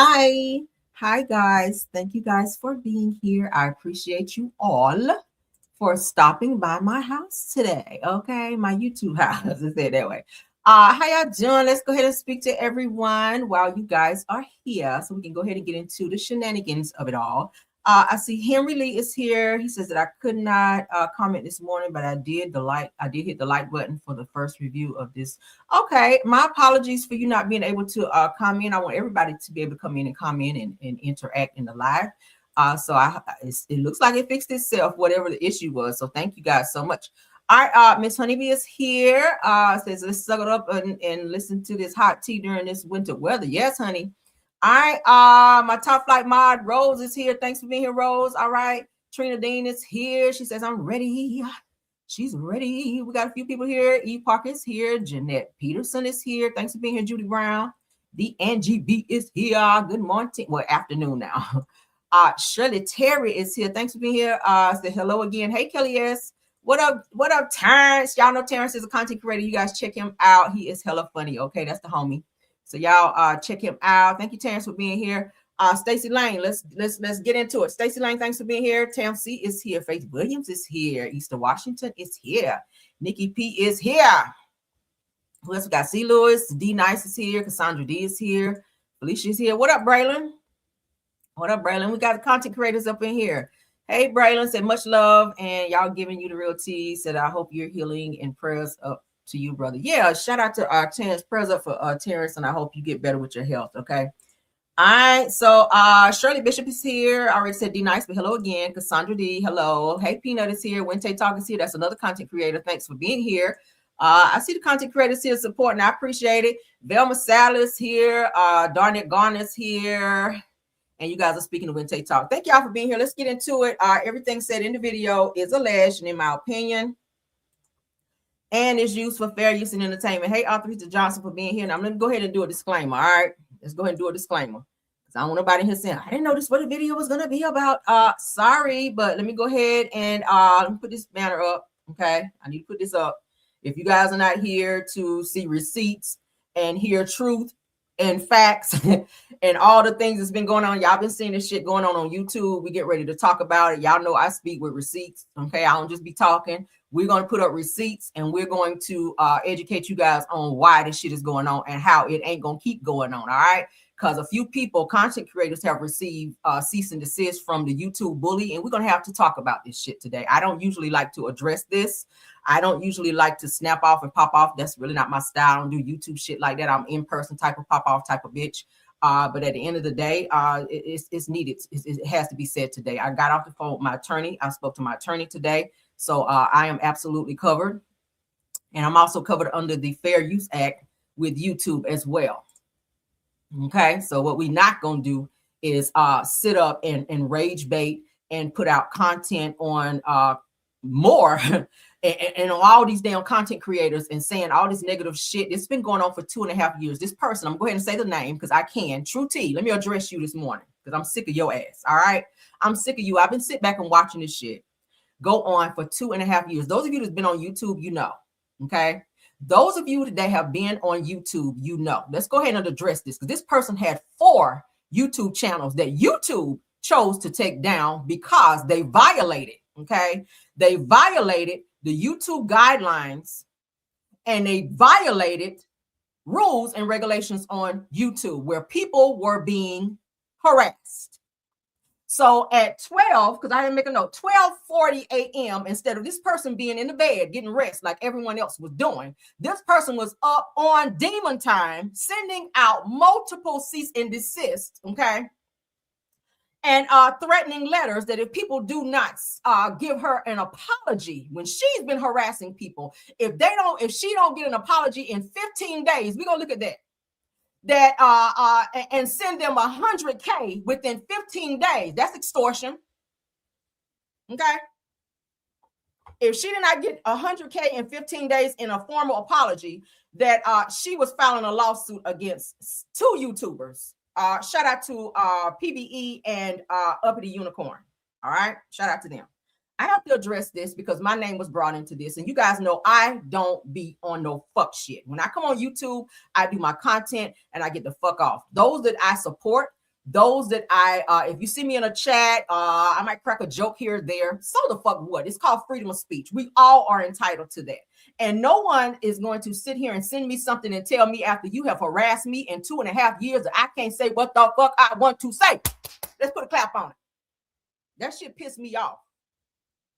Hi. Hi, guys. Thank you guys for being here. I appreciate you all for stopping by my house today. Okay, my YouTube house, let's say it that way. How y'all doing? Let's go ahead and speak to everyone while you guys are here so we can go ahead and get into the shenanigans of it all. I see Henry Lee is here. He says that I could not comment this morning, but I did hit the like button for the first review of this. Okay, my apologies for you not being able to come in. I want everybody to be able to come in and comment and interact in the live. It looks like it fixed itself, whatever the issue was. So thank you guys so much. All right, Miss Honeybee is here. Says let's suck it up and listen to this hot tea during this winter weather. Yes, honey. All right, my top flight mod Rose is here. Thanks for being here, Rose. All right, Trina Dean is here. She says I'm ready. She's ready. We got a few people here. Eve Parker is here. Jeanette Peterson is here. Thanks for being here, Judy Brown. The Angie B is here. Good morning. Well, afternoon now. Shirley Terry is here. Thanks for being here. Say hello again. Hey, Kelly S. What up? What up, Terrence? Y'all know Terrence is a content creator. You guys check him out. He is hella funny. Okay, that's the homie. So y'all check him out. Thank you, Terrence, for being here. Stacy Lane, let's get into it. Stacy Lane, thanks for being here. Tam C is here. Faith Williams is here. Easter Washington is here. Nikki P is here. Who else we got? C. Lewis, D. Nice is here. Cassandra D is here. Felicia is here. What up, Braylon? What up, Braylon? We got the content creators up in here. Hey, Braylon, said much love, and y'all giving you the real tea. Said I hope you're healing and prayers up to you, brother. Yeah, shout out to Terrence. Prayers up for Terrence, and I hope you get better with your health. Okay. All right. So Shirley Bishop is here. I already said D Nice, but hello again. Cassandra D, hello. Hey, Peanut is here. Wente Talk is here. That's another content creator. Thanks for being here. I see the content creators here supporting. I appreciate it. Velma Salas here. Darnett Garner's here. And you guys are speaking to Wente Talk. Thank y'all for being here. Let's get into it. Everything said in the video is alleged, and in my opinion, and is used for fair use and entertainment. Hey, Arthur Johnson for being here. And I'm going to go ahead and do a disclaimer. All right. Let's go ahead and do a disclaimer. Because I don't want nobody here saying, I didn't know this what the video was going to be about. Sorry, but let me go ahead and let me put this banner up. Okay. I need to put this up. If you guys are not here to see receipts and hear truth and facts and all the things that's been going on, y'all been seeing this shit going on YouTube. We get ready to talk about it. Y'all know I speak with receipts. Okay. I don't just be talking. We're going to put up receipts and we're going to educate you guys on why this shit is going on and how it ain't going to keep going on. All right. Because a few people, content creators, have received cease and desist from the YouTube bully. And we're going to have to talk about this shit today. I don't usually like to address this. I don't usually like to snap off and pop off. That's really not my style. I don't do YouTube shit like that. I'm in-person type of pop off type of bitch. But at the end of the day, it's needed. It has to be said today. I got off the phone with my attorney. I spoke to my attorney today. So I am absolutely covered. And I'm also covered under the Fair Use Act with YouTube as well. Okay, so what we're not going to do is sit up and rage bait and put out content on more and on all these damn content creators and saying all this negative shit. It's been going on for 2.5 years. This person, I'm going to go ahead and say the name because I can. True T, let me address you this morning because I'm sick of your ass. All right, I'm sick of you. I've been sitting back and watching this shit go on for 2.5 years. Those of you that's been on YouTube, you know. Okay. Those of you that have been on YouTube, you know. Let's go ahead and address this because this person had 4 YouTube channels that YouTube chose to take down because they violated, okay? They violated the YouTube guidelines and they violated rules and regulations on YouTube where people were being harassed. So at 12, because I didn't make a note, 12:40 a.m., instead of this person being in the bed getting rest like everyone else was doing, this person was up on demon time, sending out multiple cease and desist, okay? And threatening letters that if people do not give her an apology when she's been harassing people, if she don't get an apology in 15 days, we're gonna look at that. And send them 100K within 15 days. That's extortion. Okay. If she did not get 100K in 15 days in a formal apology, that she was filing a lawsuit against 2 YouTubers. Shout out to PBE and Uppity Unicorn. All right. Shout out to them. I have to address this because my name was brought into this. And you guys know I don't be on no fuck shit. When I come on YouTube, I do my content and I get the fuck off. Those that I support, Those that if you see me in a chat, I might crack a joke here or there. So the fuck what? It's called freedom of speech. We all are entitled to that. And no one is going to sit here and send me something and tell me after you have harassed me in 2.5 years that I can't say what the fuck I want to say. Let's put a clap on it. That shit pissed me off.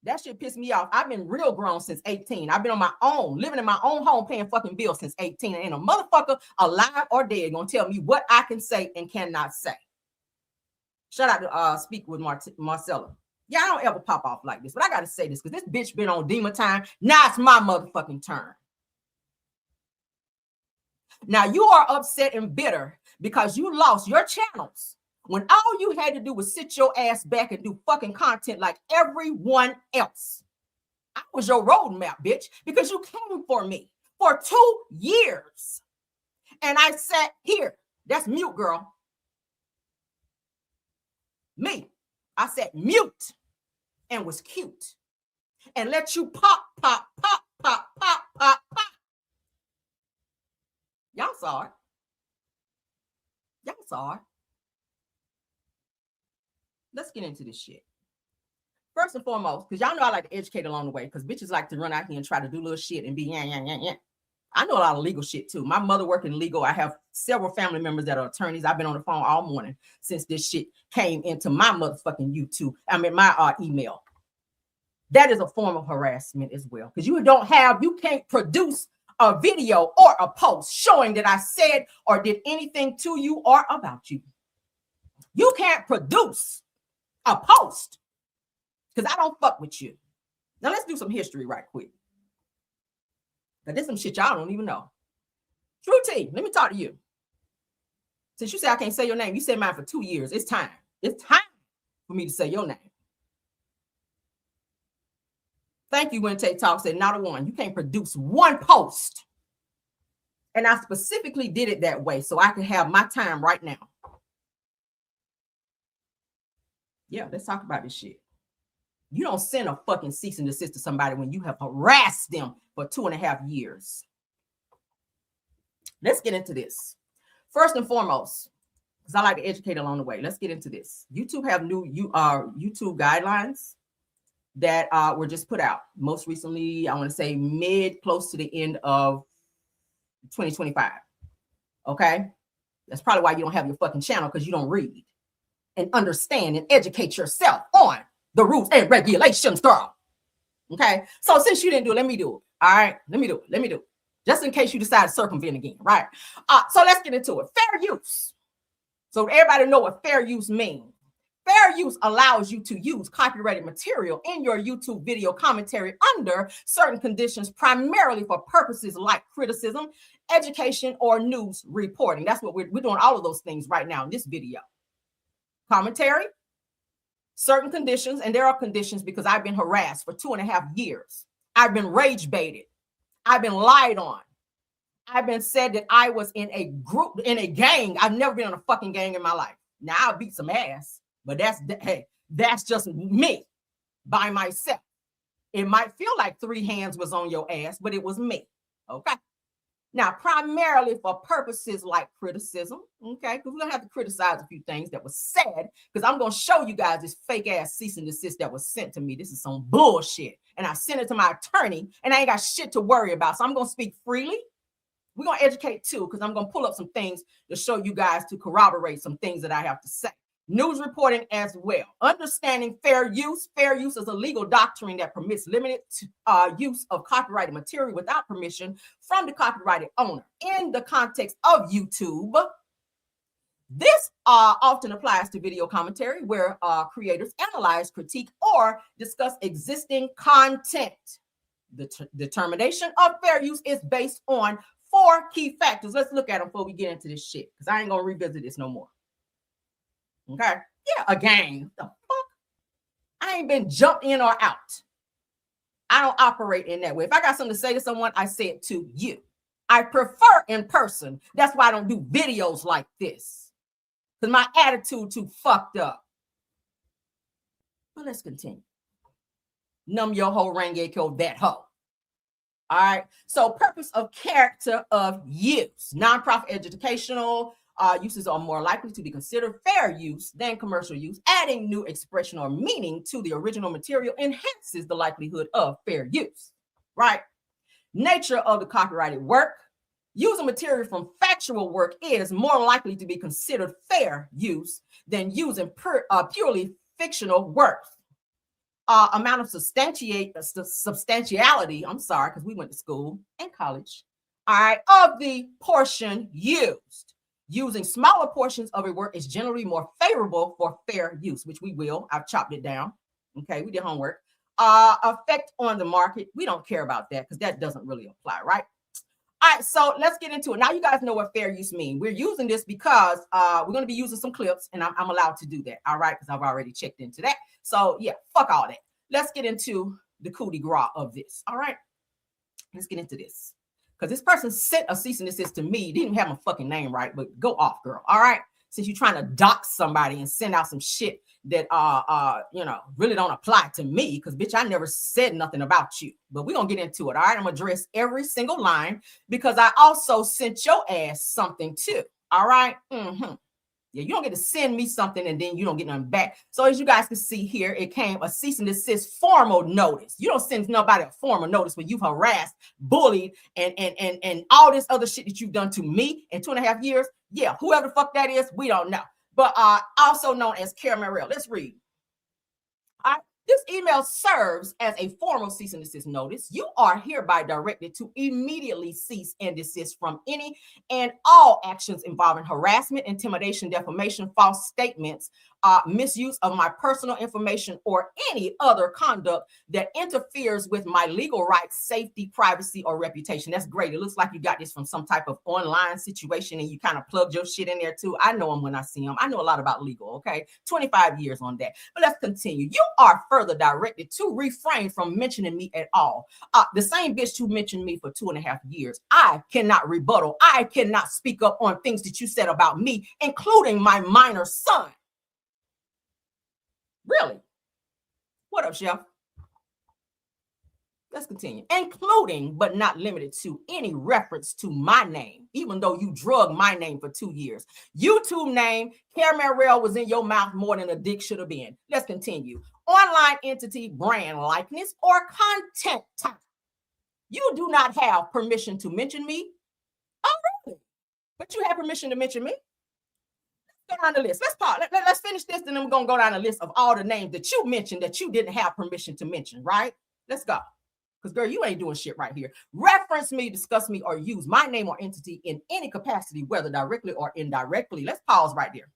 That shit pissed me off. I've been real grown since 18. I've been on my own, living in my own home, paying fucking bills since 18. And ain't a motherfucker alive or dead gonna tell me what I can say and cannot say. Shout out to Speak with Marcella. Yeah, I don't ever pop off like this, but I gotta say this because this bitch been on demon time. Now it's my motherfucking turn. Now you are upset and bitter because you lost your channels when all you had to do was sit your ass back and do fucking content like everyone else. I was your roadmap, bitch, because you came for me for 2 years. And I sat here. That's mute, girl. Me. I sat mute and was cute and let you pop, pop, pop, pop, pop, pop, pop. Y'all saw it. Y'all saw it. Let's get into this shit. First and foremost, because y'all know I like to educate along the way, because bitches like to run out here and try to do little shit and be yeah. I know a lot of legal shit too. My mother worked in legal. I have several family members that are attorneys. I've been on the phone all morning since this shit came into my motherfucking YouTube. My email. That is a form of harassment as well. Because you can't produce a video or a post showing that I said or did anything to you or about you. You can't produce a post because I don't fuck with you. Now let's do some history right quick. Now there's some shit y'all don't even know. True T, let me talk to you. Since you say I can't say your name, you said mine for 2 years. It's time. It's time for me to say your name. Thank you, Wente Talk said not a one. You can't produce one post. And I specifically did it that way so I can have my time right now. Yeah, let's talk about this shit. You don't send a fucking cease and desist to somebody when you have harassed them for 2.5 years. Let's get into this. First and foremost, because I like to educate along the way, let's get into this. YouTube have new YouTube guidelines that were just put out. Most recently, I want to say close to the end of 2025. Okay? That's probably why you don't have your fucking channel, because you don't read and understand and educate yourself on the rules and regulations, girl. Okay? So since you didn't do it, let me do it. All right? Let me do it. Just in case you decide to circumvent again, right? So let's get into it. Fair use. So everybody know what fair use means. Fair use allows you to use copyrighted material in your YouTube video commentary under certain conditions, primarily for purposes like criticism, education, or news reporting. That's what we're doing, all of those things right now in this video. Commentary, certain conditions, and there are conditions because I've been harassed for 2.5 years. I've been rage baited. I've been lied on. I've been said that I was in a group, in a gang. I've never been in a fucking gang in my life. Now I'll beat some ass, but that's just me by myself. It might feel like 3 hands was on your ass, but it was me. Okay. Now, primarily for purposes like criticism, okay, because we're going to have to criticize a few things that was said, because I'm going to show you guys this fake ass cease and desist that was sent to me. This is some bullshit. And I sent it to my attorney, and I ain't got shit to worry about. So I'm going to speak freely. We're going to educate too, because I'm going to pull up some things to show you guys to corroborate some things that I have to say. News reporting as well. Understanding fair use. Fair use is a legal doctrine that permits limited use of copyrighted material without permission from the copyrighted owner. In the context of YouTube, this often applies to video commentary where creators analyze, critique, or discuss existing content. The determination of fair use is based on 4 key factors. Let's look at them before we get into this shit, because I ain't going to revisit this no more. Okay? Yeah, a gang. The fuck? I ain't been jumped in or out. I don't operate in that way. If I got something to say to someone, I say it to you. I prefer in person. That's why I don't do videos like this, because my attitude too fucked up. But let's continue. Numb your whole rangekyo that hoe. All right. So purpose of character of use. Nonprofit educational uses are more likely to be considered fair use than commercial use. Adding new expression or meaning to the original material enhances the likelihood of fair use, right? Nature of the copyrighted work. Using material from factual work is more likely to be considered fair use than using purely fictional works. Amount of substantiality, I'm sorry, because we went to school and college, all right, of the portion used. Using smaller portions of a work is generally more favorable for fair use, which we will. I've chopped it down. Okay, we did homework. Effect on the market. We don't care about that because that doesn't really apply, right? All right, so let's get into it. Now you guys know what fair use means. We're using this because we're going to be using some clips, and I'm allowed to do that, all right, because I've already checked into that. So yeah, fuck all that. Let's get into the coup de grace of this, all right? Let's get into this. Because this person sent a cease and desist to me. Didn't even have my fucking name right, but go off, girl, all right? Since you're trying to dox somebody and send out some shit that really don't apply to me, because bitch, I never said nothing about you. But we're gonna get into it. All right, I'm gonna address every single line because I also sent your ass something too. All right. Yeah, you don't get to send me something and then you don't get nothing back. So as you guys can see here, it came a cease and desist formal notice. You don't send nobody a formal notice when you've harassed, bullied, and all this other shit that you've done to me in 2.5 years. Yeah, whoever the fuck that is, we don't know. But also known as Caramel. Let's read. All right. This email serves as a formal cease and desist notice. You are hereby directed to immediately cease and desist from any and all actions involving harassment, intimidation, defamation, false statements, misuse of my personal information, or any other conduct that interferes with my legal rights, safety, privacy, or reputation. That's great. It looks like you got this from some type of online situation and you kind of plugged your shit in there too. I know them when I see them. I know a lot about legal, okay? 25 years on that. But let's continue. You are further directed to refrain from mentioning me at all. The same bitch who mentioned me for 2.5 years. I cannot rebuttal. I cannot speak up on things that you said about me, including my minor son. Really? What up, Chef? Let's continue. Including, but not limited to, any reference to my name, even though you drug my name for 2 years. YouTube name, Caramel was in your mouth more than a dick should have been. Let's continue. Online entity, brand likeness, or content type. You do not have permission to mention me. Oh, really? But you have permission to mention me? Go down the list. Let's pause. Let's finish this, and then we're going to go down the list of all the names that you mentioned that you didn't have permission to mention, right? Let's go. Because, girl, you ain't doing shit right here. Reference me, discuss me, or use my name or entity in any capacity, whether directly or indirectly. Let's pause right there.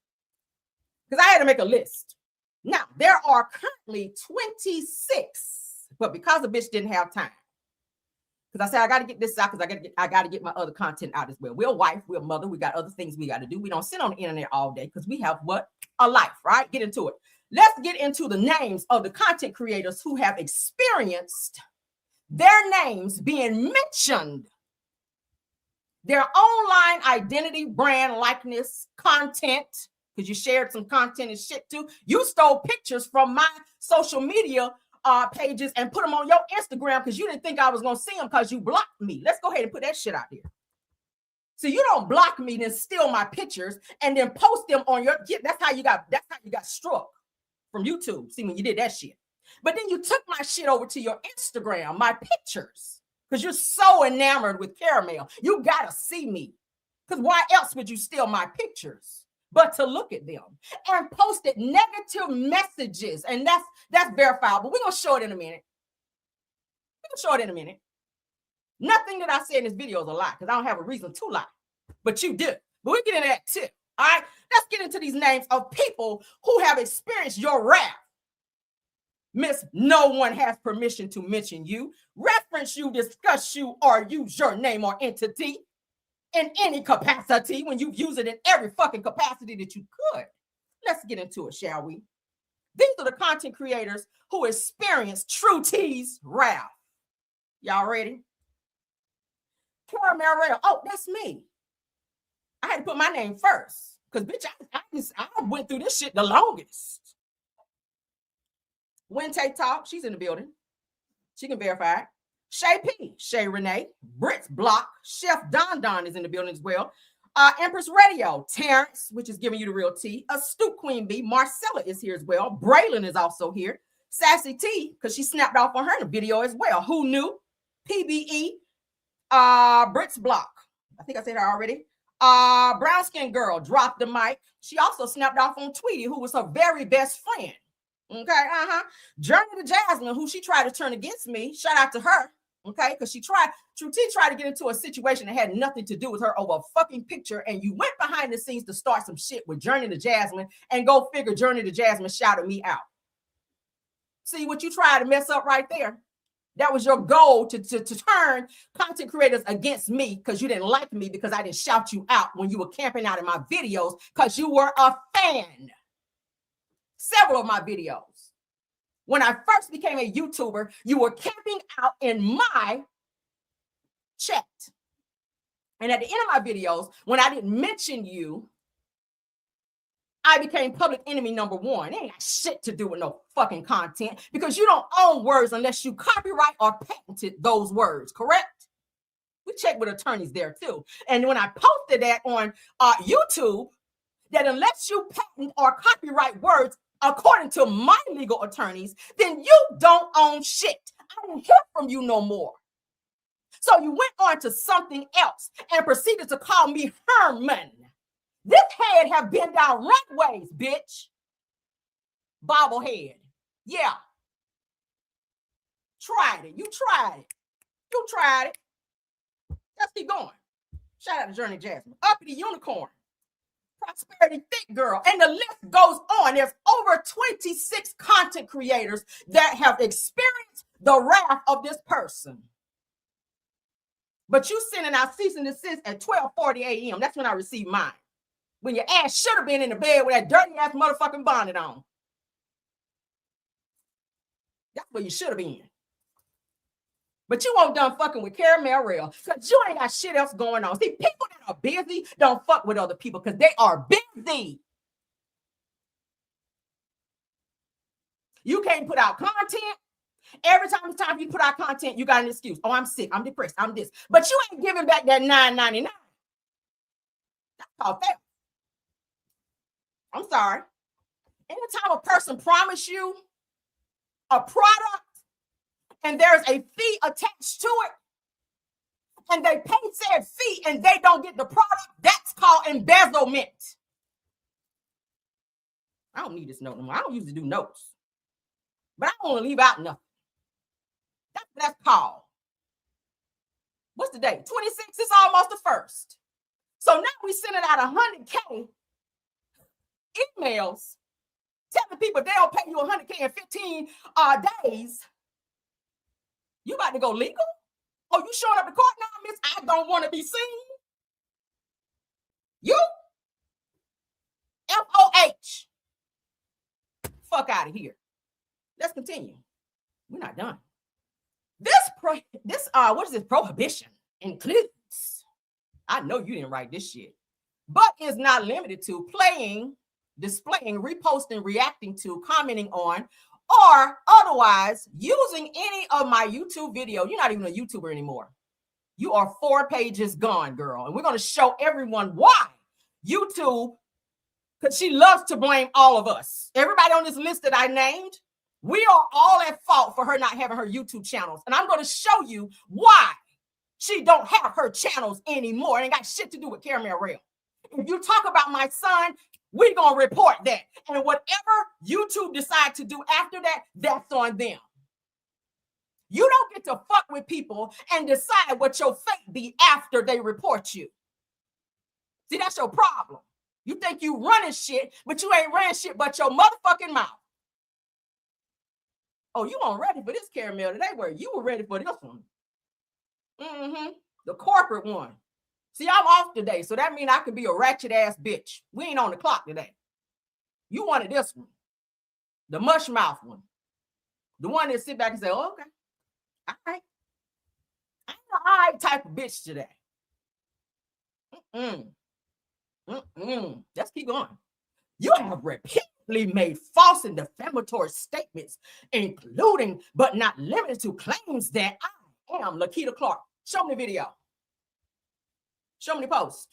Because I had to make a list. Now, there are currently 26, but because the bitch didn't have time, because I said, I got to get this out because I got to get my other content out as well. We're a wife, we're a mother, we got other things we got to do. We don't sit on the internet all day because we have what? A life, right? Get into it. Let's get into the names of the content creators who have experienced their names being mentioned, their online identity, brand likeness, content, because you shared some content and shit too. You stole pictures from my social media pages and put them on your Instagram because you didn't think I was going to see them because you blocked me. Let's go ahead and put that shit out there. So you don't block me, then steal my pictures and then post them on your, that's how you got struck from YouTube. See, when you did that shit. But then you took my shit over to your Instagram, my pictures, because you're so enamored with Caramel. You got to see me. Because why else would you steal my pictures but to look at them and posted negative messages? And that's verifiable. We're going to show it in a minute. Nothing that I say in this video is a lie because I don't have a reason to lie. But you do. But we'll get into that too. All right? Let's get into these names of people who have experienced your wrath. Miss, no one has permission to mention you, reference you, discuss you, or use your name or entity in any capacity when you use it in every fucking capacity that you could. Let's get into it, shall we? These are the content creators who experience True T's wrath. Y'all ready? Caramel. Oh, that's me. I had to put my name first because, bitch, I went through this shit the longest. Wente Talk, she's in the building. She can verify it. Shay P, Shay Renee, Brits Block, Chef Don is in the building as well. Empress Radio, Terrence, which is giving you the real tea. Astute Queen Bee, Marcella is here as well. Braylon is also here. Sassy T, because she snapped off on her in the video as well. Who knew? PBE, Brits Block. I think I said her already. Brown Skin Girl dropped the mic. She also snapped off on Tweety, who was her very best friend. Okay, Journey to Jasmine, who she tried to turn against me. Shout out to her. Okay, because True T tried to get into a situation that had nothing to do with her over a fucking picture, and you went behind the scenes to start some shit with Journey to Jasmine, and go figure Journey to Jasmine shouted me out. See what you tried to mess up right there? That was your goal to turn content creators against me because you didn't like me because I didn't shout you out when you were camping out in my videos because you were a fan. Several of my videos. When I first became a YouTuber, you were camping out in my chat. And at the end of my videos, when I didn't mention you, I became public enemy number one. It ain't got shit to do with no fucking content because you don't own words unless you copyright or patented those words, correct? We check with attorneys there too. And when I posted that on YouTube, that unless you patent or copyright words, according to my legal attorneys, then you don't own shit. I don't hear from you no more. So you went on to something else and proceeded to call me Herman. This head have been down runways, bitch. Bobblehead. Yeah. Tried it. You tried it. You tried it. Let's keep going. Shout out to Journey Jasmine. Uppity Unicorn. Prosperity Thick Girl. And the list goes on. There's over 26 content creators that have experienced the wrath of this person. But you sending out cease and desist at 12:40 a.m. That's when I received mine. When your ass should have been in the bed with that dirty ass motherfucking bonnet on. That's where you should have been. But you won't done fucking with Caramel Rail because you ain't got shit else going on. See, people that are busy don't fuck with other people because they are busy. You can't put out content. Every time it's time you put out content, you got an excuse. Oh, I'm sick. I'm depressed. I'm this. But you ain't giving back that $9.99. That's called fair. I'm sorry. Anytime a person promise you a product and there's a fee attached to it and they pay said fee and they don't get the product, that's called embezzlement. I don't need this note anymore. I don't usually do notes. But I don't want to leave out nothing. That's called. What's the date? 26? It's almost the 1st. So now we sending out 100K emails telling people they don't pay you 100K in 15 days. You about to go legal? Oh, you showing up to court now, miss? I don't want to be seen. You? FOH. Fuck out of here. Let's continue. We're not done. What is this? Prohibition includes. I know you didn't write this shit, but is not limited to playing, displaying, reposting, reacting to, commenting on, or otherwise using any of my YouTube video. You're not even a YouTuber anymore. You are 4 pages gone, girl. And we're going to show everyone why YouTube, because she loves to blame all of us. Everybody on this list that I named, we are all at fault for her not having her YouTube channels. And I'm going to show you why she don't have her channels anymore. It ain't got shit to do with Caramel Rail. If you talk about my son, we're going to report that. And whatever YouTube decide to do after that, that's on them. You don't get to fuck with people and decide what your fate be after they report you. See, that's your problem. You think you running shit, but you ain't running shit but your motherfucking mouth. Oh, you weren't ready for this Caramel today, where you were ready for this one. The corporate one. See, I'm off today, so that means I could be a ratchet ass bitch. We ain't on the clock today. You wanted this one. The mush mouth one. The one that sit back and say, oh, okay. All right. I'm the all right type of bitch today. Let's keep going. You have repeatedly made false and defamatory statements, including but not limited to claims that I am Lakita Clark. Show me the video. Show me the post.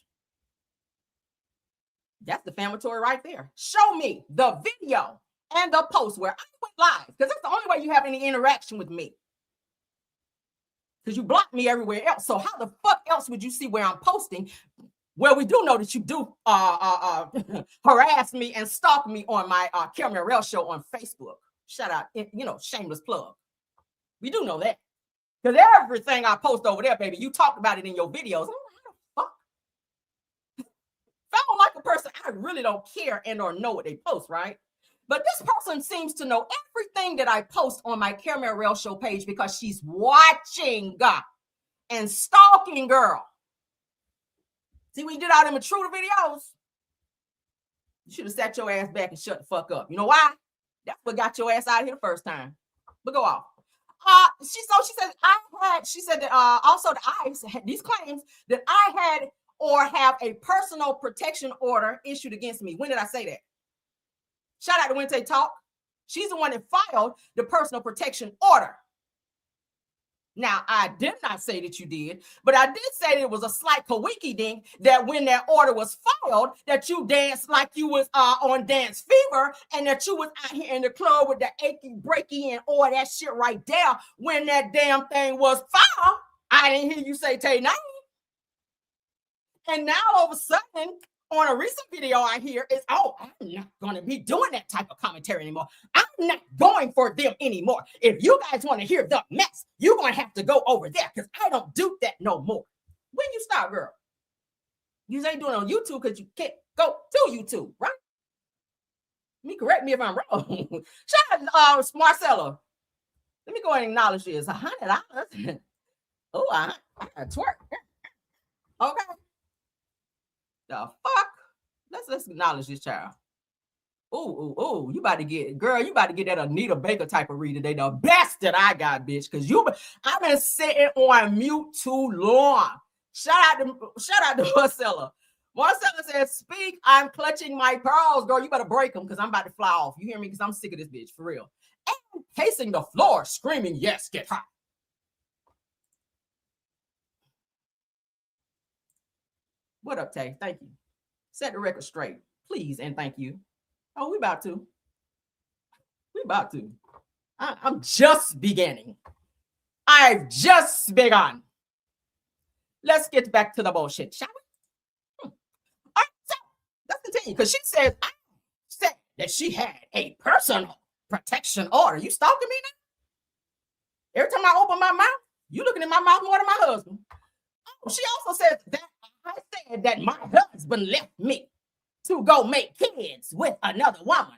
That's defamatory right there. Show me the video and the post where I went live, because that's the only way you have any interaction with me. Because you block me everywhere else. So how the fuck else would you see where I'm posting? Well, we do know that you do harass me and stalk me on my Cameron Rell show on Facebook. Shout out, shameless plug. We do know that. Because everything I post over there, baby, you talked about it in your videos. I'm like, how the fuck? If I don't like a person, I really don't care and or know what they post, right? But this person seems to know everything that I post on my Cameron Rell show page because she's watching and stalking, girl. See, when you did all them intruder videos, you should have sat your ass back and shut the fuck up. You know why? That's what got your ass out of here the first time. But go off. She said that also that I had these claims that I had or have a personal protection order issued against me. When did I say that? Shout out to Wednesday Talk. She's the one that filed the personal protection order. Now, I did not say that you did, but I did say that it was a slight coinky-dink that when that order was filed, that you danced like you was on Dance Fever, and that you was out here in the club with the achy, breaky, and all that shit right there when that damn thing was filed. I didn't hear you say Tay name. And now all of a sudden, on a recent video I hear is, oh, I'm not going to be doing that type of commentary anymore. I'm not going for them anymore. If you guys want to hear the mess, you're going to have to go over there because I don't do that no more. When you stop, girl? You ain't doing it on YouTube because you can't go to YouTube, right? Correct me if I'm wrong. Shout out Marcella. Let me go ahead and acknowledge this. $100. Oh, I twerk. Okay. The fuck? Let's acknowledge this child. Oh, you about to get, girl, you about to get that Anita Baker type of read today. The best that I got, bitch, because I've been sitting on mute too long. Shout out to Marcella. Marcella says, speak, I'm clutching my pearls. Girl, you better break them because I'm about to fly off. You hear me? Because I'm sick of this bitch, for real. And pacing the floor, screaming, yes, get hot. What up, Tay? Thank you. Set the record straight, please, and thank you. Oh, we about to. I'm just beginning. I've just begun. Let's get back to the bullshit, shall we? All right, so let's continue. Because she says, I said that she had a personal protection order. You stalking me now? Every time I open my mouth, you looking in my mouth more than my husband. Oh, she also says that I said that my husband left me to go make kids with another woman.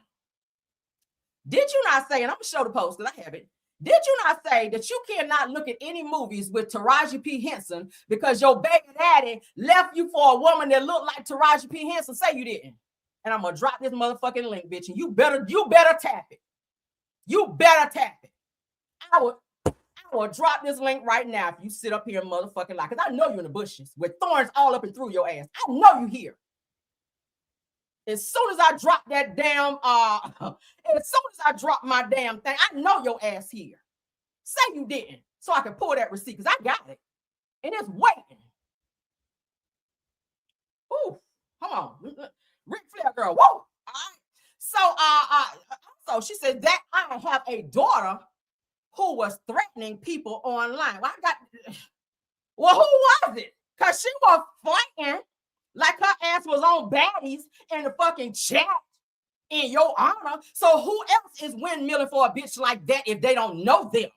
Did you not say, and I'm going to show the post because I have it. Did you not say that you cannot look at any movies with Taraji P. Henson because your baby daddy left you for a woman that looked like Taraji P. Henson? Say you didn't. And I'm going to drop this motherfucking link, bitch. And you better tap it. You better tap it. I will drop this link right now if you sit up here and motherfucking lie. Because I know you're in the bushes with thorns all up and through your ass. I know you here. As soon as I drop that damn, as soon as I drop my damn thing, I know your ass here. Say you didn't, so I can pull that receipt, because I got it. And it's waiting. Ooh, come on. Ric Flair girl, whoa. All right. So she said that I have a daughter who was threatening people online. Well, who was it? Because she was fighting like her ass was on baddies in the fucking chat in your honor. So who else is windmilling for a bitch like that if they don't know them?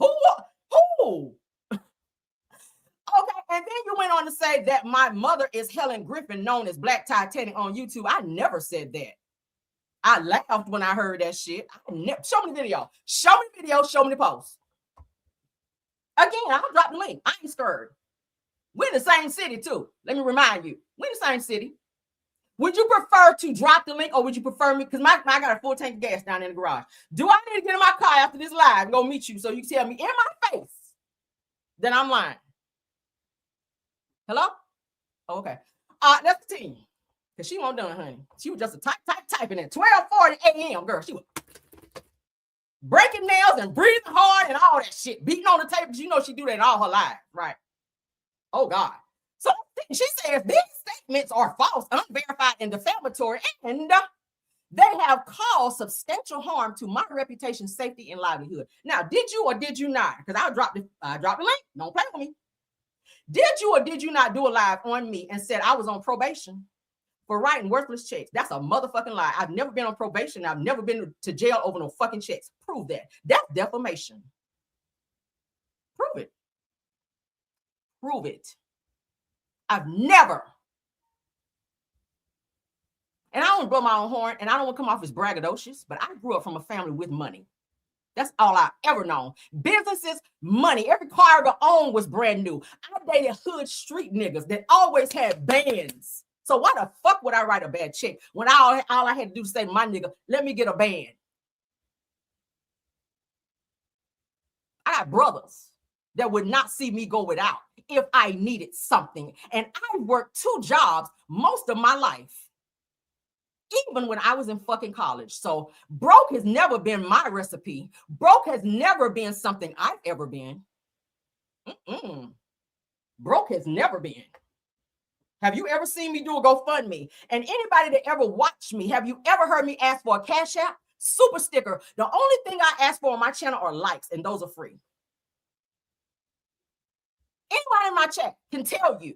Who? Okay, and then you went on to say that my mother is Helen Griffin, known as Black Titanic on YouTube. I never said that. I laughed when I heard that shit. Show me the video. Show me the post. Again, I'll drop the link. I ain't scared. We're in the same city, too. Let me remind you. We're in the same city. Would you prefer to drop the link, or would you prefer me? Because I got a full tank of gas down in the garage. Do I need to get in my car after this live and go meet you so you tell me in my face that I'm lying? Hello? Oh, okay. Let's continue. Because she won't done, honey. She was just typing at 12:40 a.m., girl. She was breaking nails and breathing hard and all that shit. Beating on the table. You know she do that all her life, right? Oh, God. So she says these statements are false, unverified, and defamatory, and they have caused substantial harm to my reputation, safety, and livelihood. Now, did you or did you not? Because I dropped the link. Don't play with me. Did you or did you not do a live on me and said I was on probation for writing worthless checks? That's a motherfucking lie. I've never been on probation. I've never been to jail over no fucking checks. Prove that. That's defamation. Prove it. Prove it. I've never. And I don't blow my own horn, and I don't want to come off as braggadocious, but I grew up from a family with money. That's all I ever known. Businesses, money. Every car I ever owned was brand new. I dated hood street niggas that always had bands. So why the fuck would I write a bad check when all I had to do was say to my nigga, let me get a band? I got brothers that would not see me go without if I needed something. And I worked 2 jobs most of my life, even when I was in fucking college. So broke has never been my recipe. Broke has never been something I've ever been. Broke has never been. Have you ever seen me do a GoFundMe? And anybody that ever watched me, have you ever heard me ask for a Cash App? Super sticker. The only thing I ask for on my channel are likes, and those are free. Anybody in my chat can tell you.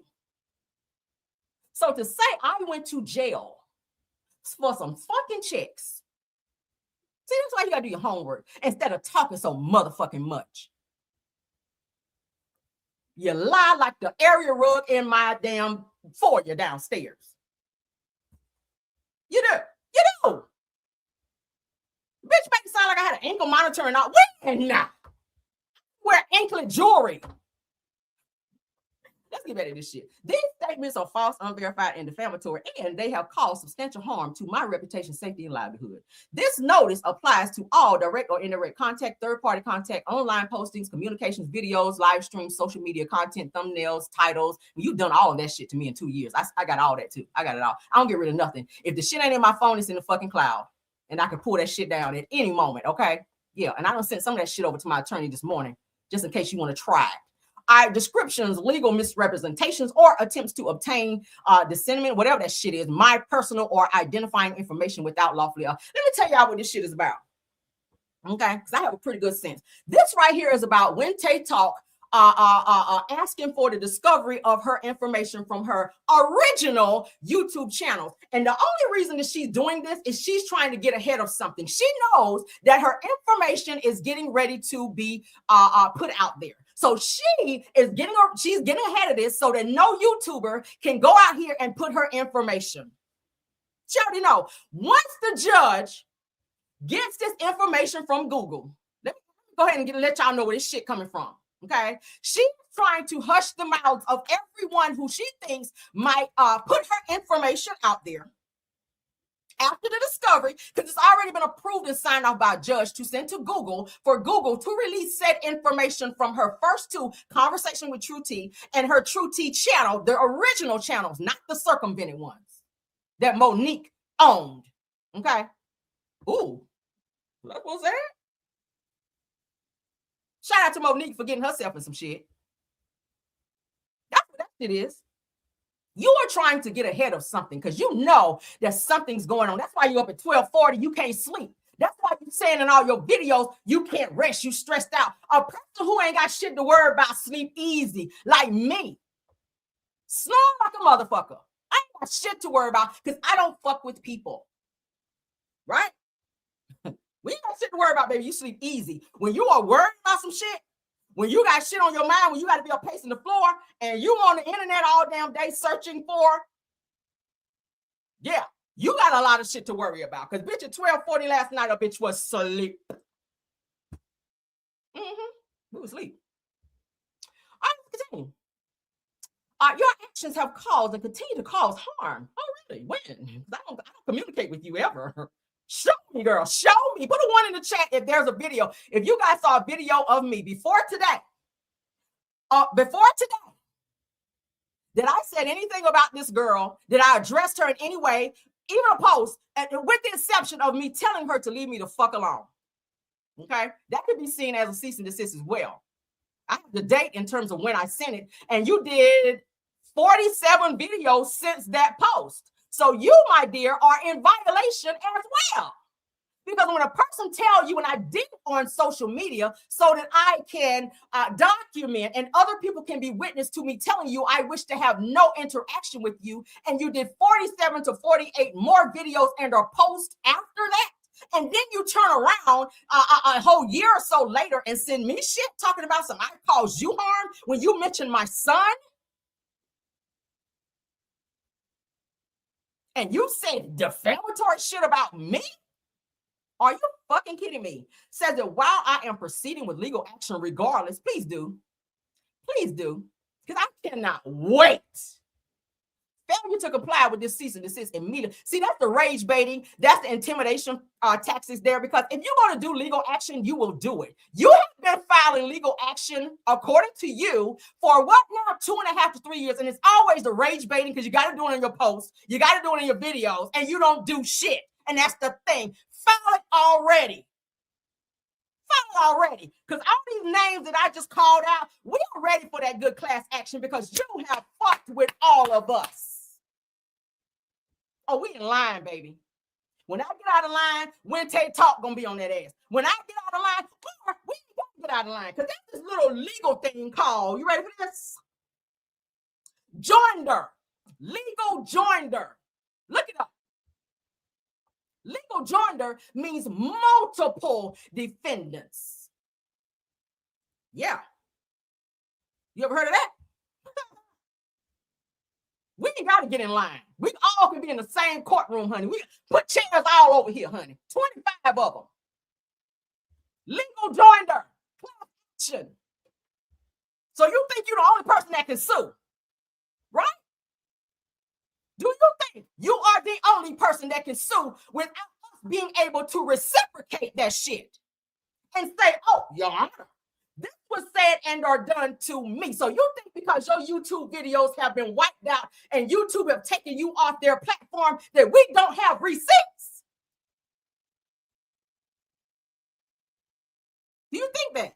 So to say I went to jail for some fucking checks. See, that's why you gotta do your homework instead of talking so motherfucking much. You lie like the area rug in my damn foyer downstairs. You do. You do. Bitch, make it sound like I had an ankle monitor and all. When now? Wear anklet jewelry. Let's get back to this shit. These statements are false, unverified, and defamatory, and they have caused substantial harm to my reputation, safety, and livelihood. This notice applies to all direct or indirect contact, third-party contact, online postings, communications, videos, live streams, social media content, thumbnails, titles. You've done all of that shit to me in 2 years. I got all that too. I got it all. I don't get rid of nothing. If the shit ain't in my phone, it's in the fucking cloud, and I can pull that shit down at any moment, okay? Yeah, and I done sent some of that shit over to my attorney this morning, just in case you want to try it. Descriptions, legal misrepresentations, or attempts to obtain disseminate, whatever that shit is, my personal or identifying information without lawfully. Let me tell y'all what this shit is about. Okay, because I have a pretty good sense. This right here is about when Tay Talk asking for the discovery of her information from her original YouTube channels. And the only reason that she's doing this is she's trying to get ahead of something. She knows that her information is getting ready to be put out there. So she's getting ahead of this so that no YouTuber can go out here and put her information. She already know. Once the judge gets this information from Google, let me go ahead and let y'all know where this shit coming from. Okay, she's trying to hush the mouths of everyone who she thinks might put her information out there after the discovery, because it's already been approved and signed off by a judge to send to Google for Google to release said information from her first 2, Conversation with True T and her True T channel, the original channels, not the circumvented ones that Monique owned. Okay. Ooh, what was that? Shout out to Monique for getting herself in some shit. That's what that shit is. You are trying to get ahead of something because you know that something's going on. That's why you're up at 12:40. You can't sleep. That's why you're saying in all your videos, you can't rest. You stressed out. A person who ain't got shit to worry about sleep easy, like me. Snore like a motherfucker. I ain't got shit to worry about because I don't fuck with people. Right? We ain't got shit to worry about, baby. You sleep easy. When you are worried about some shit, when you got shit on your mind, when you got to be up pacing the floor and you on the internet all damn day searching for, yeah, you got a lot of shit to worry about. Because bitch, at 12:40 last night, a bitch was asleep. We was asleep. All right, continue. Your actions have caused and continue to cause harm. Oh, really? When? I don't communicate with you ever. Show me, girl. Show me. Put a 1 in the chat if there's a video. If you guys saw a video of me before today, that I said anything about this girl, that I addressed her in any way, even a post, with the exception of me telling her to leave me the fuck alone. Okay? That could be seen as a cease and desist as well. I have the date in terms of when I sent it, and you did 47 videos since that post. So you, my dear, are in violation as well. Because when a person tells you, and I did on social media so that I can document and other people can be witness to me telling you I wish to have no interaction with you, and you did 47 to 48 more videos and or posts after that, and then you turn around a whole year or so later and send me shit talking about some I caused you harm when you mentioned my son, and you said defamatory shit about me? Are you fucking kidding me? Says that while I am proceeding with legal action regardless, please do. Please do. Because I cannot wait. Failure to comply with this cease and desist immediately. See, that's the rage baiting. That's the intimidation tactics there. Because if you're going to do legal action, you will do it. You have been filing legal action, according to you, for what now? 2.5 to 3 years. And it's always the rage baiting because you got to do it in your posts. You got to do it in your videos. And you don't do shit. And that's the thing. File it already. File it already. Because all these names that I just called out, we are ready for that good class action because you have fucked with all of us. Oh, we in line, baby. When I get out of line, Wednesday Talk gonna be on that ass. When I get out of line, we gotta get out of line. Because that's this little legal thing called, you ready for this? Joinder. Legal joinder. Look it up. Legal joinder means multiple defendants. Yeah. You ever heard of that? We ain't got to get in line. We all can be in the same courtroom, honey. We put chairs all over here, honey. 25 of them. Legal joinder. Action. So you think you're the only person that can sue, right? Do you think you are the only person that can sue without us being able to reciprocate that shit and say, oh, Your Honor, this was said and or done to me? So you think because your YouTube videos have been wiped out and YouTube have taken you off their platform that we don't have receipts? Do you think that?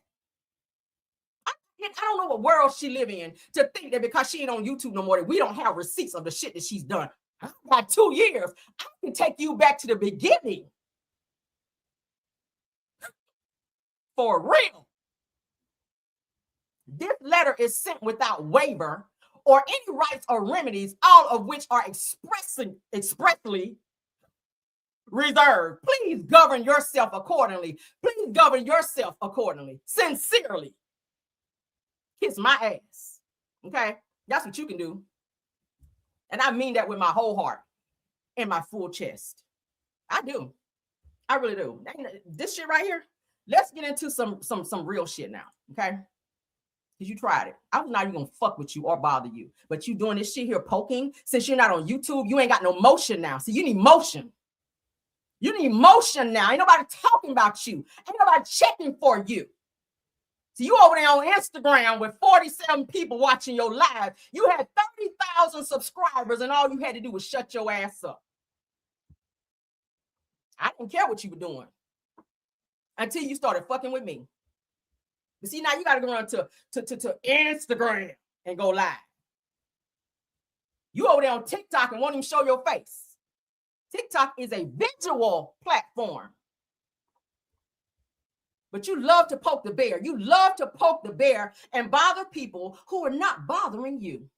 I don't know what world she live in to think that because she ain't on YouTube no more that we don't have receipts of the shit that she's done. I got 2 years. I can take you back to the beginning. For real. This letter is sent without waiver or any rights or remedies, all of which are expressly reserved. Please govern yourself accordingly. Please govern yourself accordingly. Sincerely. Kiss my ass. Okay? That's what you can do. And I mean that with my whole heart and my full chest. I do. I really do. This shit right here, let's get into some real shit now. Okay? Because you tried it. I was not even gonna fuck with you or bother you. But you doing this shit here poking. Since you're not on YouTube, you ain't got no motion now. So you need motion. You need motion now. Ain't nobody talking about you. Ain't nobody checking for you. So you over there on Instagram with 47 people watching your live. You had 30,000 subscribers and all you had to do was shut your ass up. I didn't care what you were doing until you started fucking with me. But see, now you got to go on to Instagram and go live. You over there on TikTok and won't even show your face. TikTok is a visual platform. But you love to poke the bear. You love to poke the bear and bother people who are not bothering you.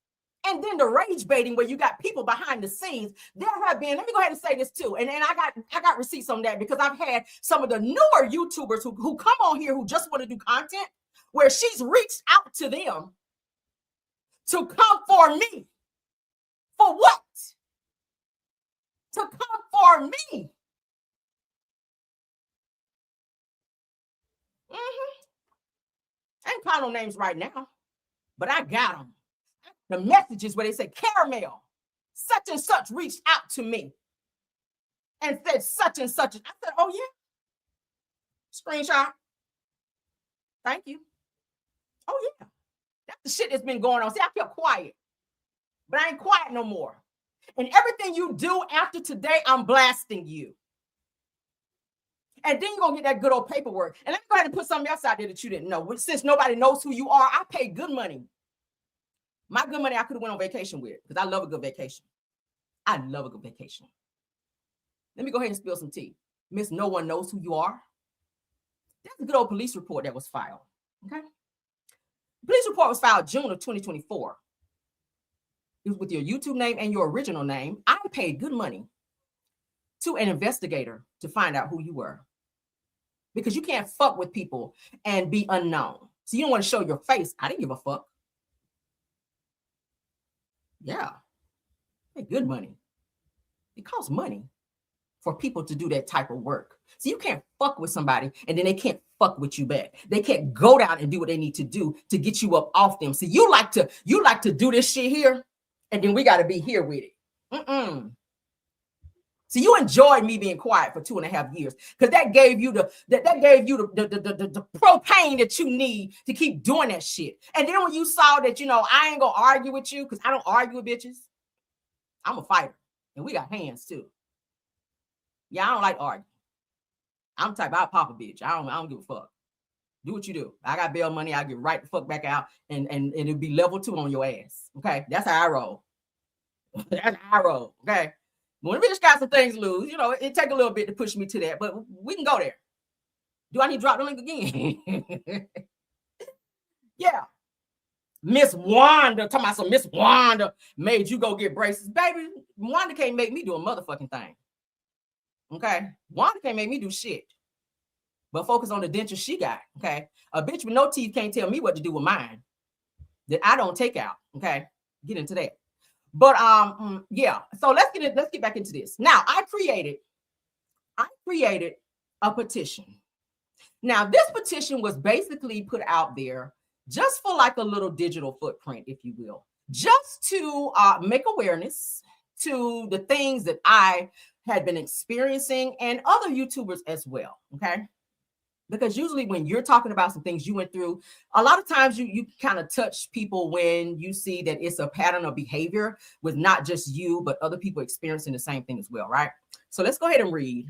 And then the rage baiting where you got people behind the scenes. There have been, let me go ahead and say this too. And I got receipts on that because I've had some of the newer YouTubers who come on here who just want to do content where she's reached out to them to come for me. For what? To come for me. I ain't calling no names right now, but I got them. The messages where they say, Caramel, such and such reached out to me and said such and such. I said, oh, yeah. Screenshot. Thank you. Oh, yeah. That's the shit that's been going on. See, I kept quiet, but I ain't quiet no more. And everything you do after today, I'm blasting you. And then you're going to get that good old paperwork. And let me go ahead and put something else out there that you didn't know. Since nobody knows who you are, I pay good money My good money I could have went on vacation with, because I love a good vacation. I love a good vacation. Let me go ahead and spill some tea. Miss No One Knows Who You Are. That's a good old police report that was filed. Okay. The police report was filed June of 2024. It was with your YouTube name and your original name. I paid good money to an investigator to find out who you were. Because you can't fuck with people and be unknown. So you don't want to show your face. I didn't give a fuck. Yeah. Hey, good money. It costs money for people to do that type of work. So you can't fuck with somebody and then they can't fuck with you back. They can't go down and do what they need to do to get you up off them. So you like to do this shit here, and then we got to be here with it. So you enjoyed me being quiet for 2.5 years because that gave you the propane that you need to keep doing that shit. And then when you saw that, I ain't gonna argue with you because I don't argue with bitches. I'm a fighter, and we got hands too. Yeah, I don't like arguing. I'm the type, I'll pop a bitch. I don't give a fuck. Do what you do. I got bail money. I'll get right the fuck back out, and it'll be level 2 on your ass. Okay, that's how I roll. That's how I roll. Okay. When a bitch got some things to lose, it take a little bit to push me to that, but we can go there. Do I need to drop the link again? Yeah. Miss Wanda, talking about some Miss Wanda made you go get braces. Baby, Wanda can't make me do a motherfucking thing. Okay? Wanda can't make me do shit. But focus on the dentures she got. Okay? A bitch with no teeth can't tell me what to do with mine that I don't take out. Okay? Get into that. But yeah, so let's get back into this. Now, I created a petition. Now, this petition was basically put out there just for like a little digital footprint, if you will, just to make awareness to the things that I had been experiencing and other YouTubers as well. Okay. Because usually when you're talking about some things you went through, a lot of times you kind of touch people when you see that it's a pattern of behavior with not just you, but other people experiencing the same thing as well, right? So let's go ahead and read.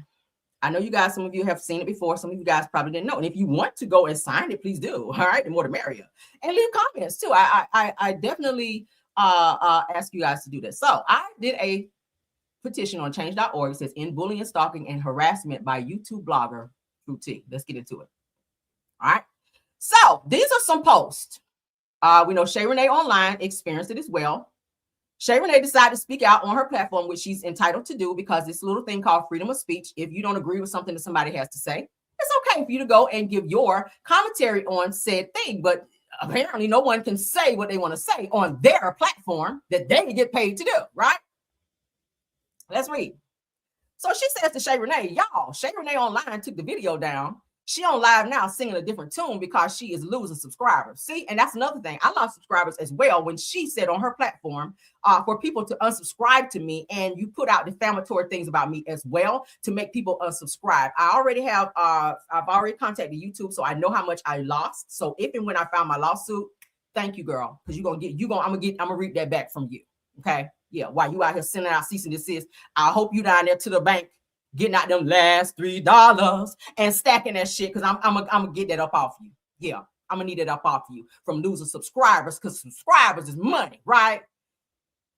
I know you guys, some of you have seen it before. Some of you guys probably didn't know. And if you want to go and sign it, please do. All right. The more the merrier. And leave comments too. I definitely ask you guys to do this. So I did a petition on change.org. It says, "In bullying, stalking, and harassment by YouTube blogger through T." Let's get into it. All right. So these are some posts. We know Shay Renee Online experienced it as well. Shay Renee decided to speak out on her platform, which she's entitled to do because this little thing called freedom of speech. If you don't agree with something that somebody has to say, it's okay for you to go and give your commentary on said thing. But apparently no one can say what they want to say on their platform that they get paid to do, right? Let's read. So she says to Shay Renee, y'all, Shay Renee Online took the video down. She on live now singing a different tune because she is losing subscribers. See, and that's another thing. I lost subscribers as well when she said on her platform for people to unsubscribe to me, and you put out defamatory things about me as well to make people unsubscribe. I already have, I've already contacted YouTube, so I know how much I lost. So if and when I found my lawsuit, thank you, girl, because I'm gonna reap that back from you. Okay. Yeah, while you out here sending out cease and desist, I hope you down there to the bank getting out them last $3 and stacking that shit because I'm gonna get that up off you. Yeah, I'm gonna need that up off you from losing subscribers because subscribers is money, right?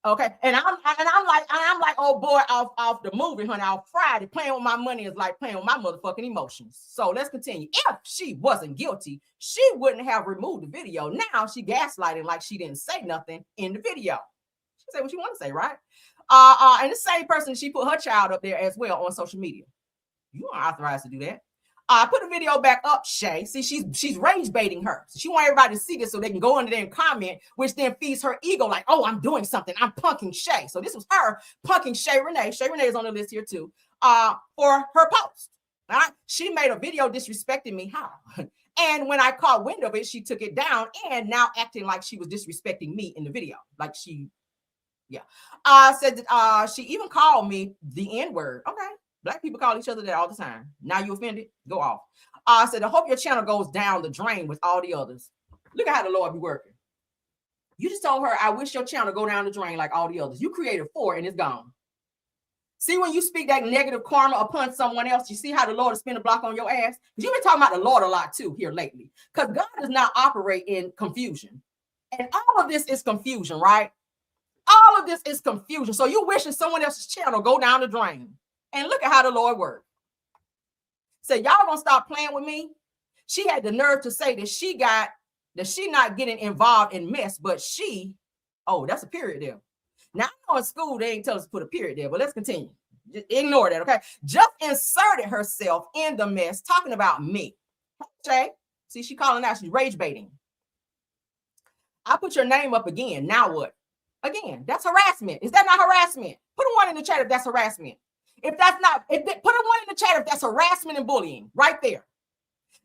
Okay, and I'm like, oh boy, off the movie, honey, off Friday, playing with my money is like playing with my motherfucking emotions. So let's continue. If she wasn't guilty, she wouldn't have removed the video. Now she gaslighting like she didn't say nothing in the video. She said what you want to say, right? And the same person, she put her child up there as well on social media. You aren't authorized to do that. Put a video back up, Shay. See, she's rage baiting her. So she wants everybody to see this so they can go under there and comment, which then feeds her ego like, oh, I'm doing something. I'm punking Shay. So this was her punking Shay Renee. Shay Renee is on the list here too for her post. All right? She made a video disrespecting me. How? And when I caught wind of it, she took it down and now acting like she was disrespecting me in the video. Like she... Yeah. Said that she even called me the N-word. Okay. Black people call each other that all the time. Now you offended? Go off. Said, I hope your channel goes down the drain with all the others. Look at how the Lord be working. You just told her, I wish your channel go down the drain like all the others. You created 4 and it's gone. See, when you speak that negative karma upon someone else, you see how the Lord will spin a block on your ass? Because you've been talking about the Lord a lot too here lately. Because God does not operate in confusion. And all of this is confusion, right? All of this is confusion. So you wishing someone else's channel go down the drain. And look at how the Lord worked. Say, y'all gonna stop playing with me? She had the nerve to say that she not getting involved in mess, but that's a period there. Now, I know in school they ain't tell us to put a period there, but let's continue. Just ignore that, okay? Just inserted herself in the mess, talking about me. Okay? See, she calling out, she's rage baiting. I put your name up again. Now what? Again, that's harassment. Is that not harassment? Put a one in the chat if that's harassment. If that's not, put a one in the chat if that's harassment and bullying, right there.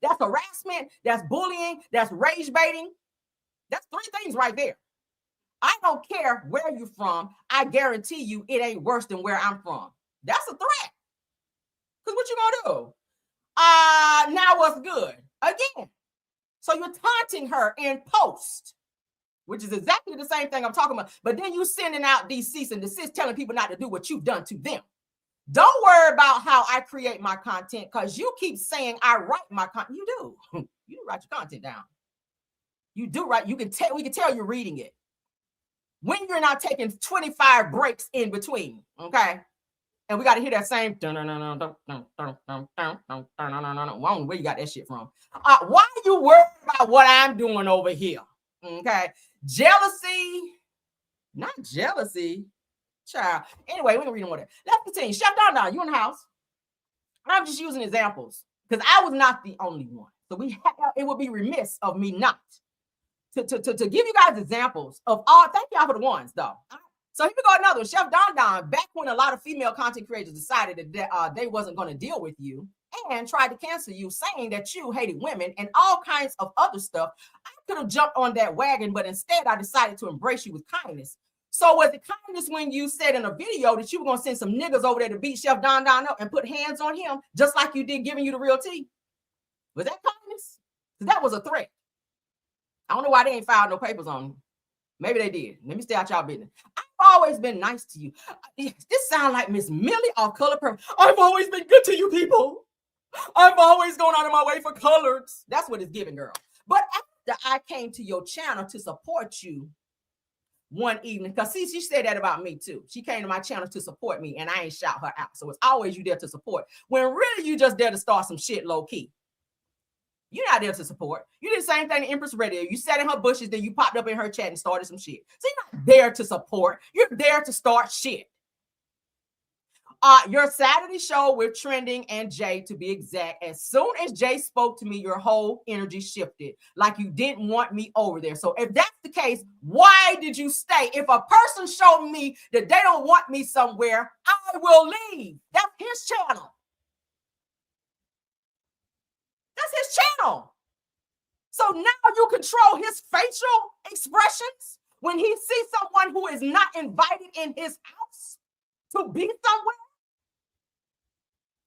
That's harassment, that's bullying, that's rage baiting. That's three things right there. I don't care where you're from. I guarantee you it ain't worse than where I'm from. That's a threat. Because what you gonna do? Now what's good? Again. So you're taunting her in post, which is exactly the same thing I'm talking about. But then you sending out these cease and desist, telling people not to do what you've done to them. Don't worry about how I create my content, because you keep saying I write my content. You do. You write your content down. You do write. We can tell you're reading it. When you're not taking 25 breaks in between, okay? And we got to hear that same. I don't know where you got that shit from. Why are you worried about what I'm doing over here? Okay. Jealousy. Not jealousy. Child. Anyway, we're going to read more. Let's continue. Chef Don, you in the house. I'm just using examples because I was not the only one. So it would be remiss of me not to give you guys examples of all. Thank y'all for the ones, though. So here we go, another one. Chef Don, back when a lot of female content creators decided that they wasn't going to deal with you and tried to cancel you, saying that you hated women and all kinds of other stuff, I could have jumped on that wagon, but instead I decided to embrace you with kindness. So was it kindness when you said in a video that you were going to send some niggas over there to beat Chef Don up and put hands on him, just like you did giving you the real tea? Was that kindness? Because that was a threat. I don't know why they ain't filed no papers on him. Maybe they did. Let me stay out y'all business. I've always been nice to you. This sounds like Miss Millie off Color Purple. I've always been good to you people. I've always gone out of my way for colors. That's what it's giving, girl. But after I came to your channel to support you one evening, because see, she said that about me too. She came to my channel to support me and I ain't shout her out. So it's always you there to support. When really you just there to start some shit low key. You're not there to support. You did the same thing to Empress Radio. You sat in her bushes, then you popped up in her chat and started some shit. So you're not there to support. You're there to start shit. Your Saturday show with Trending and Jay, to be exact, as soon as Jay spoke to me, your whole energy shifted. Like you didn't want me over there. So if that's the case, why did you stay? If a person showed me that they don't want me somewhere, I will leave. That's his channel. That's his channel. So now you control his facial expressions when he sees someone who is not invited in his house to be somewhere.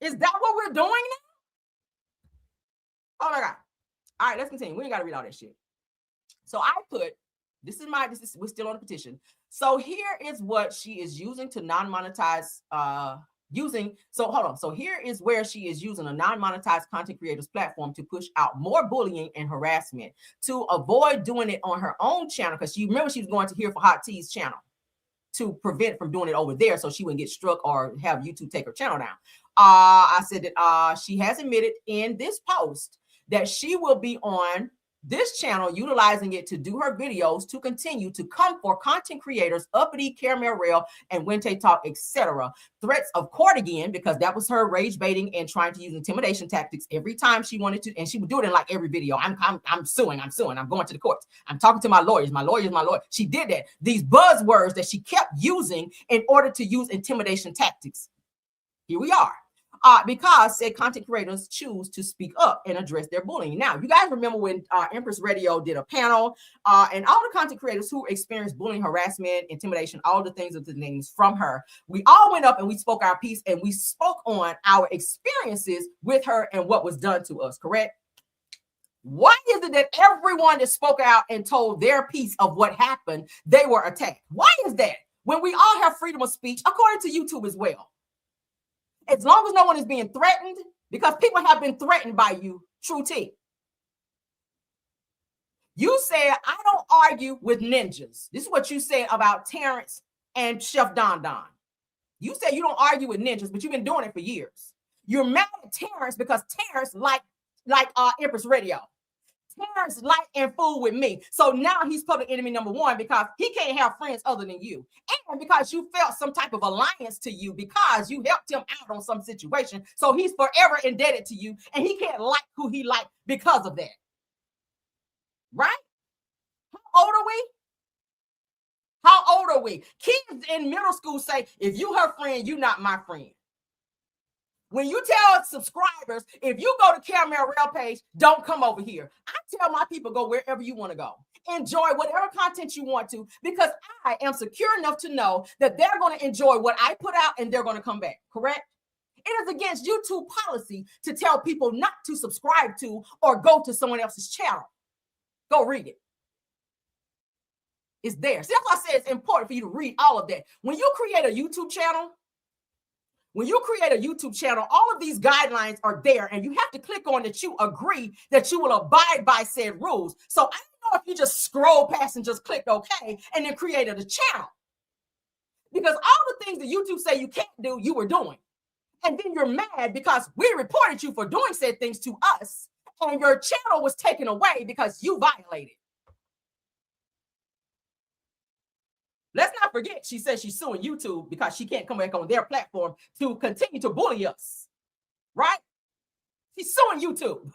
Is that what we're doing now? Oh my God. All right, let's continue. We ain't got to read all that shit. So I put, we're still on the petition. So here is what she is using to non-monetize, So here is where she is using a non-monetized content creators platform to push out more bullying and harassment to avoid doing it on her own channel. Because you remember she was going to Here for Hot Tea's channel to prevent from doing it over there so she wouldn't get struck or have YouTube take her channel down. I said that she has admitted in this post that she will be on this channel utilizing it to do her videos to continue to come for content creators, Uppity, Caramel Rail, and Wente Talk, etc. Threats of court again, because that was her rage baiting and trying to use intimidation tactics every time she wanted to, and she would do it in like every video. I'm suing, I'm going to the courts. I'm talking to my lawyers. She did that. These buzzwords that she kept using in order to use intimidation tactics. Here we are. Because said content creators choose to speak up and address their bullying. Now, you guys remember when Empress Radio did a panel and all the content creators who experienced bullying, harassment, intimidation, all the things of the names from her, we all went up and we spoke our piece and we spoke on our experiences with her and what was done to us, correct? Why is it that everyone that spoke out and told their piece of what happened, they were attacked? Why is that? When we all have freedom of speech, according to YouTube as well. As long as no one is being threatened, because people have been threatened by you, true T. You said, I don't argue with ninjas. This is what you said about Terrence and Chef Don Don. You said you don't argue with ninjas, but you've been doing it for years. You're mad at Terrence because Terrence like Empress Radio. Terrence like and fool with me. So now he's public enemy number one because he can't have friends other than you. And because you felt some type of alliance to you because you helped him out on some situation. So he's forever indebted to you and he can't like who he liked because of that. Right? How old are we? How old are we? Kids in middle school say, if you her friend, you not my friend. When you tell subscribers, if you go to Caramel Rail page, don't come over here. I tell my people, go wherever you want to go. Enjoy whatever content you want to, because I am secure enough to know that they're going to enjoy what I put out and they're going to come back. Correct? It is against YouTube policy to tell people not to subscribe to or go to someone else's channel. Go read it. It's there. See, that's why I say it's important for you to read all of that. When you create a YouTube channel, all of these guidelines are there, and you have to click on that you agree that you will abide by said rules. So I don't know if you just scroll past and just clicked OK and then created a channel. Because all the things that YouTube say you can't do, you were doing. And then you're mad because we reported you for doing said things to us, and your channel was taken away because you violated. Let's not forget, she says she's suing YouTube because she can't come back on their platform to continue to bully us, right? She's suing YouTube.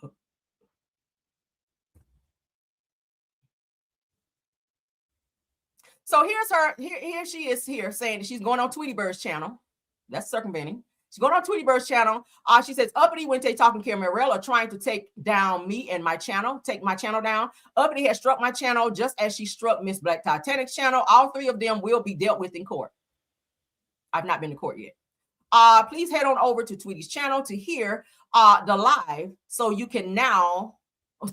So here's her, here she is here saying that she's going on Tweety Bird's channel. That's circumventing. She's going on Tweety Bird's channel. She says, Uppity Wente talking Caramel are trying to take down me and my channel, take my channel down. Uppity has struck my channel just as she struck Miss Black Titanic's channel. All three of them will be dealt with in court. I've not been to court yet. Please head on over to Tweety's channel to hear the live so you can know what's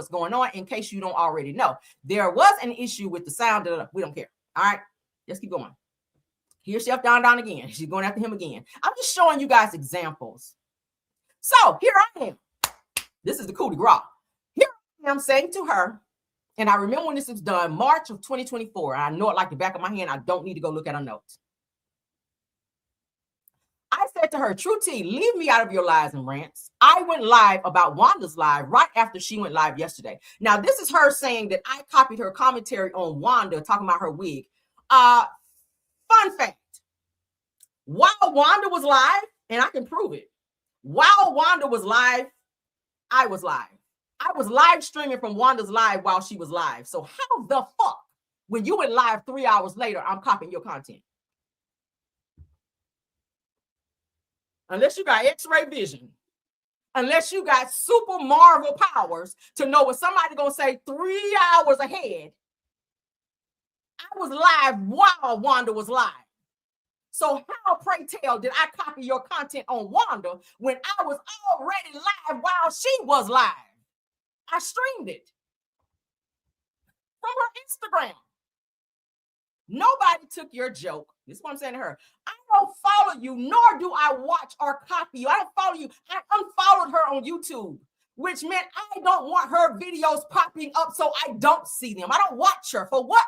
going on in case you don't already know. There was an issue with the sound. We don't care. All right, let's keep going. Here's Chef Don Don again. She's going after him again. I'm just showing you guys examples. So here I am. This is the coup de grace. Here I am saying to her, and I remember when this was done, March of 2024. I know it like the back of my hand. I don't need to go look at her notes. I said to her, True T, leave me out of your lies and rants. I went live about Wanda's live right after she went live yesterday. Now, this is her saying that I copied her commentary on Wanda, talking about her wig. Fun fact, while Wanda was live, and I can prove it, while Wanda was live, I was live. I was live streaming from Wanda's live while she was live. So how the fuck, when you went live 3 hours later, I'm copying your content? Unless you got X-ray vision, unless you got super Marvel powers to know when somebody gonna say 3 hours ahead, I was live while Wanda was live. So how, pray tell, did I copy your content on Wanda when I was already live while she was live? I streamed it from her Instagram. Nobody took your joke. This is what I'm saying to her. I don't follow you, nor do I watch or copy you. I don't follow you. I unfollowed her on YouTube, which meant I don't want her videos popping up so I don't see them. I don't watch her. For what?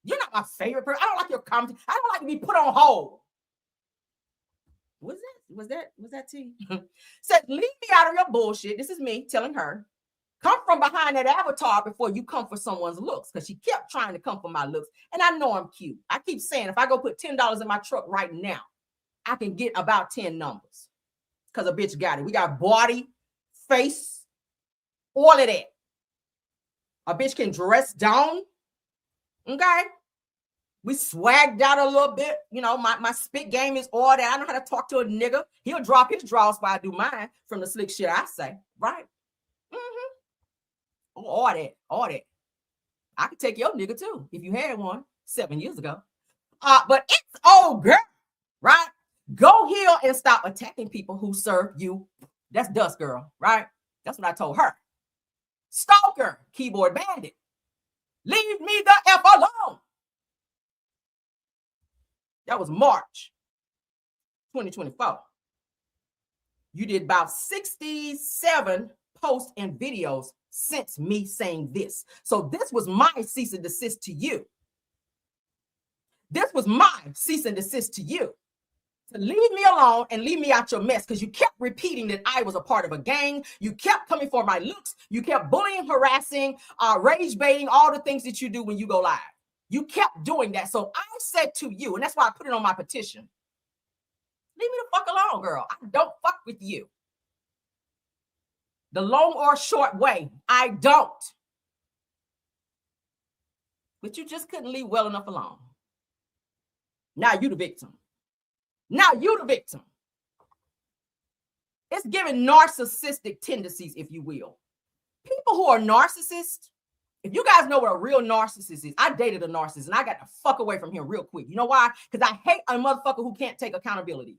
You're not my favorite person. I don't like your comment. I don't like to be put on hold. Was that T? Said, leave me out of your bullshit. This is me telling her. Come from behind that avatar before you come for someone's looks, because she kept trying to come for my looks. And I know I'm cute. I keep saying, if I go put $10 in my truck right now, I can get about 10 numbers because a bitch got it. We got body, face, all of that. A bitch can dress down. Okay. We swagged out a little bit. You know, my spit game is all that. I know how to talk to a nigga. He'll drop his draws while I do mine from the slick shit I say. Right? All that. I could take your nigga too if you had one 7 years ago. But it's old girl, right? Go heal and stop attacking people who serve you. That's Dust Girl, right? That's what I told her. Stalker, keyboard bandit. Leave me the F alone. That was March 2024. You did about 67 posts and videos since me saying this. So this was my cease and desist to you. This was my cease and desist to you. To leave me alone and leave me out your mess, because you kept repeating that I was a part of a gang. You kept coming for my looks. You kept bullying, harassing, rage baiting, all the things that you do when you go live. You kept doing that. So I said to you, and that's why I put it on my petition, leave me the fuck alone, girl. I don't fuck with you. The long or short way, I don't. But you just couldn't leave well enough alone. Now you the victim. Now you the victim. It's giving narcissistic tendencies, if you will. People who are narcissists, if you guys know what a real narcissist is, I dated a narcissist and I got the fuck away from him real quick. You know why? Because I hate a motherfucker who can't take accountability.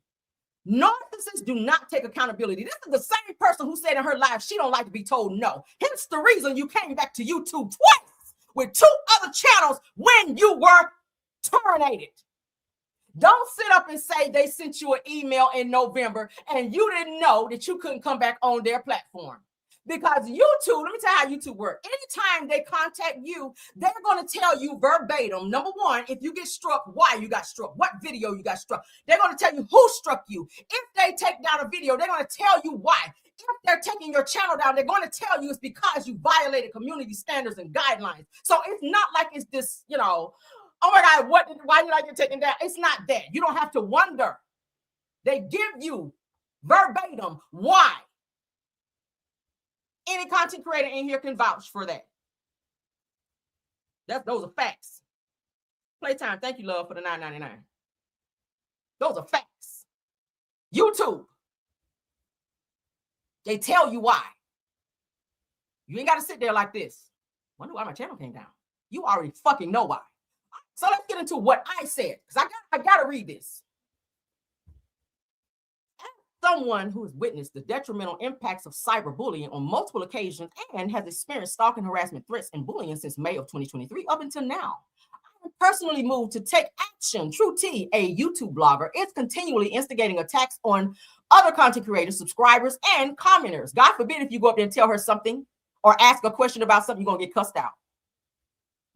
Narcissists do not take accountability. This is the same person who said in her life she don't like to be told no. Hence the reason you came back to YouTube twice with 2 other channels when you were terminated. Don't sit up and say they sent you an email in November and you didn't know that you couldn't come back on their platform. Because YouTube, let me tell you how YouTube works. Anytime they contact you, they're going to tell you verbatim, number one, if you get struck, why you got struck, what video you got struck. They're going to tell you who struck you. If they take down a video, they're going to tell you why. If they're taking your channel down, they're going to tell you it's because you violated community standards and guidelines. So it's not like it's this, oh my God, why did I get taken down? It's not that. You don't have to wonder. They give you verbatim why. Any content creator in here can vouch for that. Those are facts. Playtime, thank you, love, for the $9.99. Those are facts. YouTube, they tell you why. You ain't got to sit there like this. Wonder why my channel came down. You already fucking know why. So let's get into what I said, because I got to read this. Someone who has witnessed the detrimental impacts of cyberbullying on multiple occasions and has experienced stalking, harassment, threats, and bullying since May of 2023 up until now, I'm personally moved to take action. True T, a YouTube blogger, is continually instigating attacks on other content creators, subscribers, and commenters. God forbid if you go up there and tell her something or ask a question about something, you're going to get cussed out.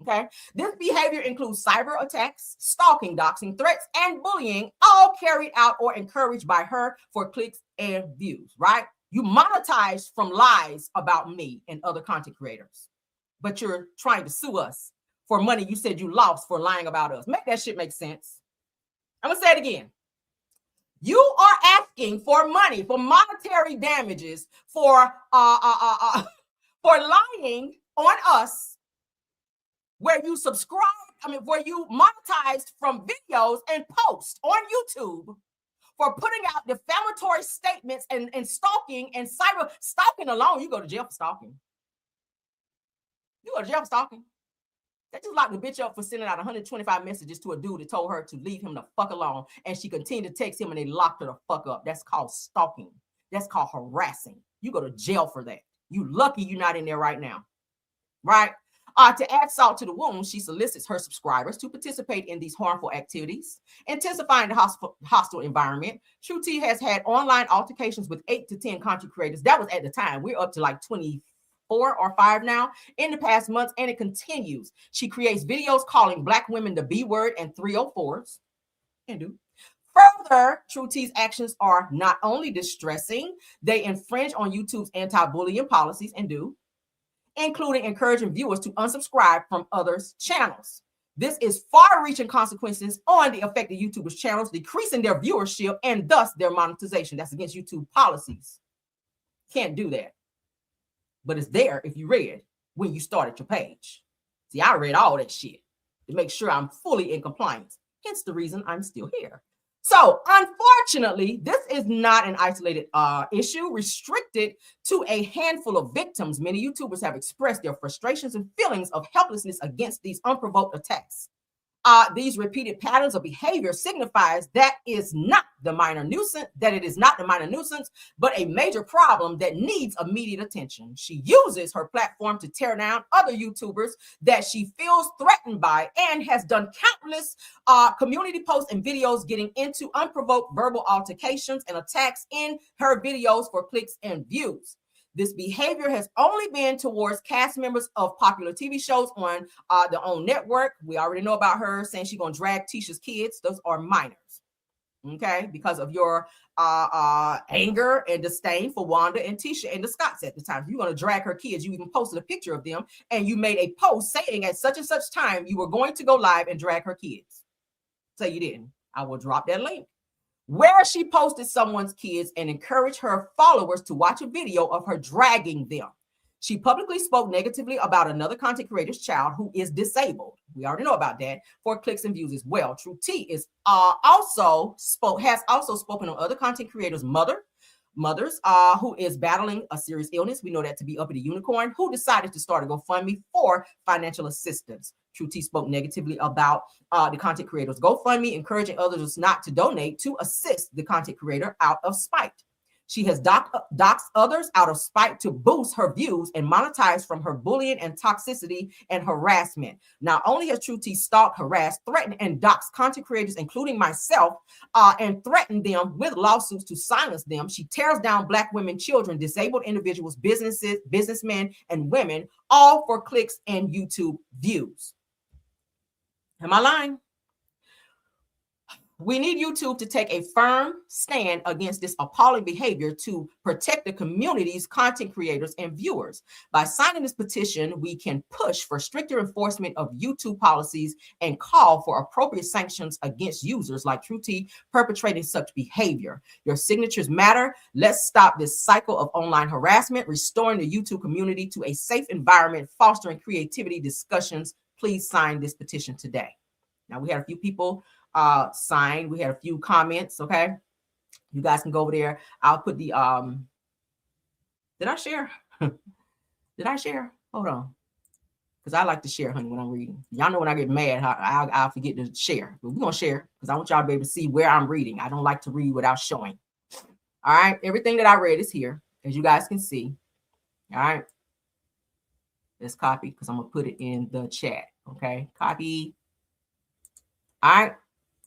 Okay, this behavior includes cyber attacks, stalking, doxing, threats, and bullying, all carried out or encouraged by her for clicks and views, right? You monetize from lies about me and other content creators, but you're trying to sue us for money you said you lost for lying about us. Make that shit make sense. I'm gonna say it again. You are asking for money, for monetary damages, for lying on us, where you where you monetized from videos and posts on YouTube for putting out defamatory statements and stalking and cyber stalking alone. You go to jail for stalking. You go to jail for stalking. They just locked the bitch up for sending out 125 messages to a dude that told her to leave him the fuck alone. And she continued to text him and they locked her the fuck up. That's called stalking. That's called harassing. You go to jail for that. You lucky you're not in there right now. Right? To add salt to the wound, she solicits her subscribers to participate in these harmful activities, intensifying the hostile environment. True T has had online altercations with 8 to 10 content creators. That was at the time. We're up to like 24 or 5 now in the past months, and it continues. She creates videos calling Black women the B word and 304s. Can do. Further, True T's actions are not only distressing, they infringe on YouTube's anti-bullying policies and do, including encouraging viewers to unsubscribe from others' channels. This is far-reaching consequences on the affected YouTubers' channels, decreasing their viewership and thus their monetization. That's against YouTube policies. Can't do that. But it's there if you read when you started your page. See, I read all that shit to make sure I'm fully in compliance. Hence the reason I'm still here. So, unfortunately, this is not an isolated issue restricted to a handful of victims. Many YouTubers have expressed their frustrations and feelings of helplessness against these unprovoked attacks. These repeated patterns of behavior signifies that it is not the minor nuisance, but a major problem that needs immediate attention. She uses her platform to tear down other YouTubers that she feels threatened by and has done countless community posts and videos getting into unprovoked verbal altercations and attacks in her videos for clicks and views. This behavior has only been towards cast members of popular TV shows on their own network. We already know about her saying she's going to drag Tisha's kids. Those are minors. Okay, because of your anger and disdain for Wanda and Tisha and the Scotts at the time. You're going to drag her kids. You even posted a picture of them, and you made a post saying at such and such time you were going to go live and drag her kids. So you didn't. I will drop that link where she posted someone's kids and encouraged her followers to watch a video of her dragging them. She publicly spoke negatively about another content creator's child who is disabled. We already know about that, for clicks and views as well. True T is has also spoken on other content creators' mothers who is battling a serious illness. We know that to be Uppity Unicorn, who decided to start a GoFundMe for financial assistance. True T spoke negatively about the content creator's GoFundMe, encouraging others not to donate to assist the content creator out of spite. She has doxed others out of spite to boost her views and monetize from her bullying and toxicity and harassment. Not only has True T stalked, harassed, threatened, and doxed content creators, including myself, and threatened them with lawsuits to silence them, she tears down Black women, children, disabled individuals, businesses, businessmen, and women, all for clicks and YouTube views. Am I lying? We need YouTube to take a firm stand against this appalling behavior to protect the community's content creators and viewers. By signing this petition, we can push for stricter enforcement of YouTube policies and call for appropriate sanctions against users like True T perpetrating such behavior. Your signatures matter. Let's stop this cycle of online harassment, restoring the YouTube community to a safe environment, fostering creativity discussions. Please sign this petition today. Now, we had a few people sign. We had a few comments. Okay, you guys can go over there. I'll put the did I share? Did I share? Hold on, because I like to share, honey, when I'm reading. Y'all know when I get mad, I'll forget to share, but we're gonna share because I want y'all to be able to see where I'm reading. I don't like to read without showing. All right, everything that I read is here, as you guys can see. All right, let's copy because I'm gonna put it in the chat. Okay, copy. All right.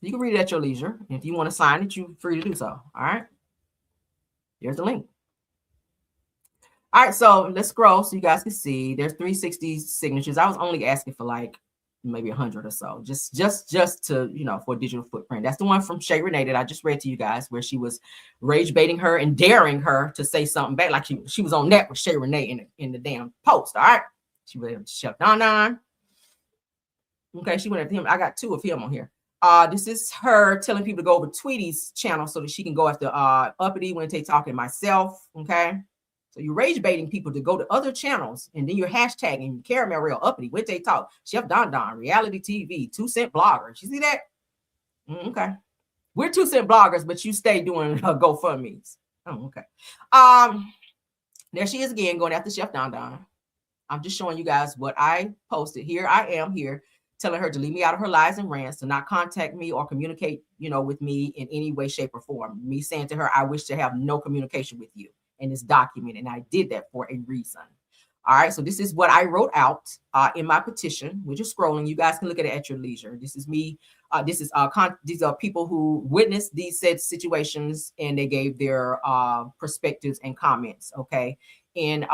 You can read it at your leisure. If you want to sign it, you're free to do so. All right. Here's the link. All right. So let's scroll so you guys can see. There's 360 signatures. I was only asking for like maybe 100 or so, just to, you know, for a digital footprint. That's the one from Shay Renee that I just read to you guys, where she was rage baiting her and daring her to say something back, like she was on net with Shay Renee in the damn post. All right. She went shut down. Okay, she went after him. I got two of him on here. This is her telling people to go over Tweety's channel so that she can go after Uppity when they talking myself. Okay, so you're rage baiting people to go to other channels, and then you're hashtagging Caramel Real Uppity when they talk. Chef Don Don, reality TV, 2 cent bloggers. You see that? Okay, we're 2 cent bloggers, but you stay doing GoFundMe's. Oh, okay. There she is again going after Chef Don Don. I'm just showing you guys what I posted. Here I am here, telling her to leave me out of her lies and rants, to not contact me or communicate, you know, with me in any way, shape, or form. Me saying to her, I wish to have no communication with you. And it's documented. And I did that for a reason. All right. So this is what I wrote out in my petition. We're just scrolling. You guys can look at it at your leisure. This is me. These are people who witnessed these said situations, and they gave their perspectives and comments. Okay. And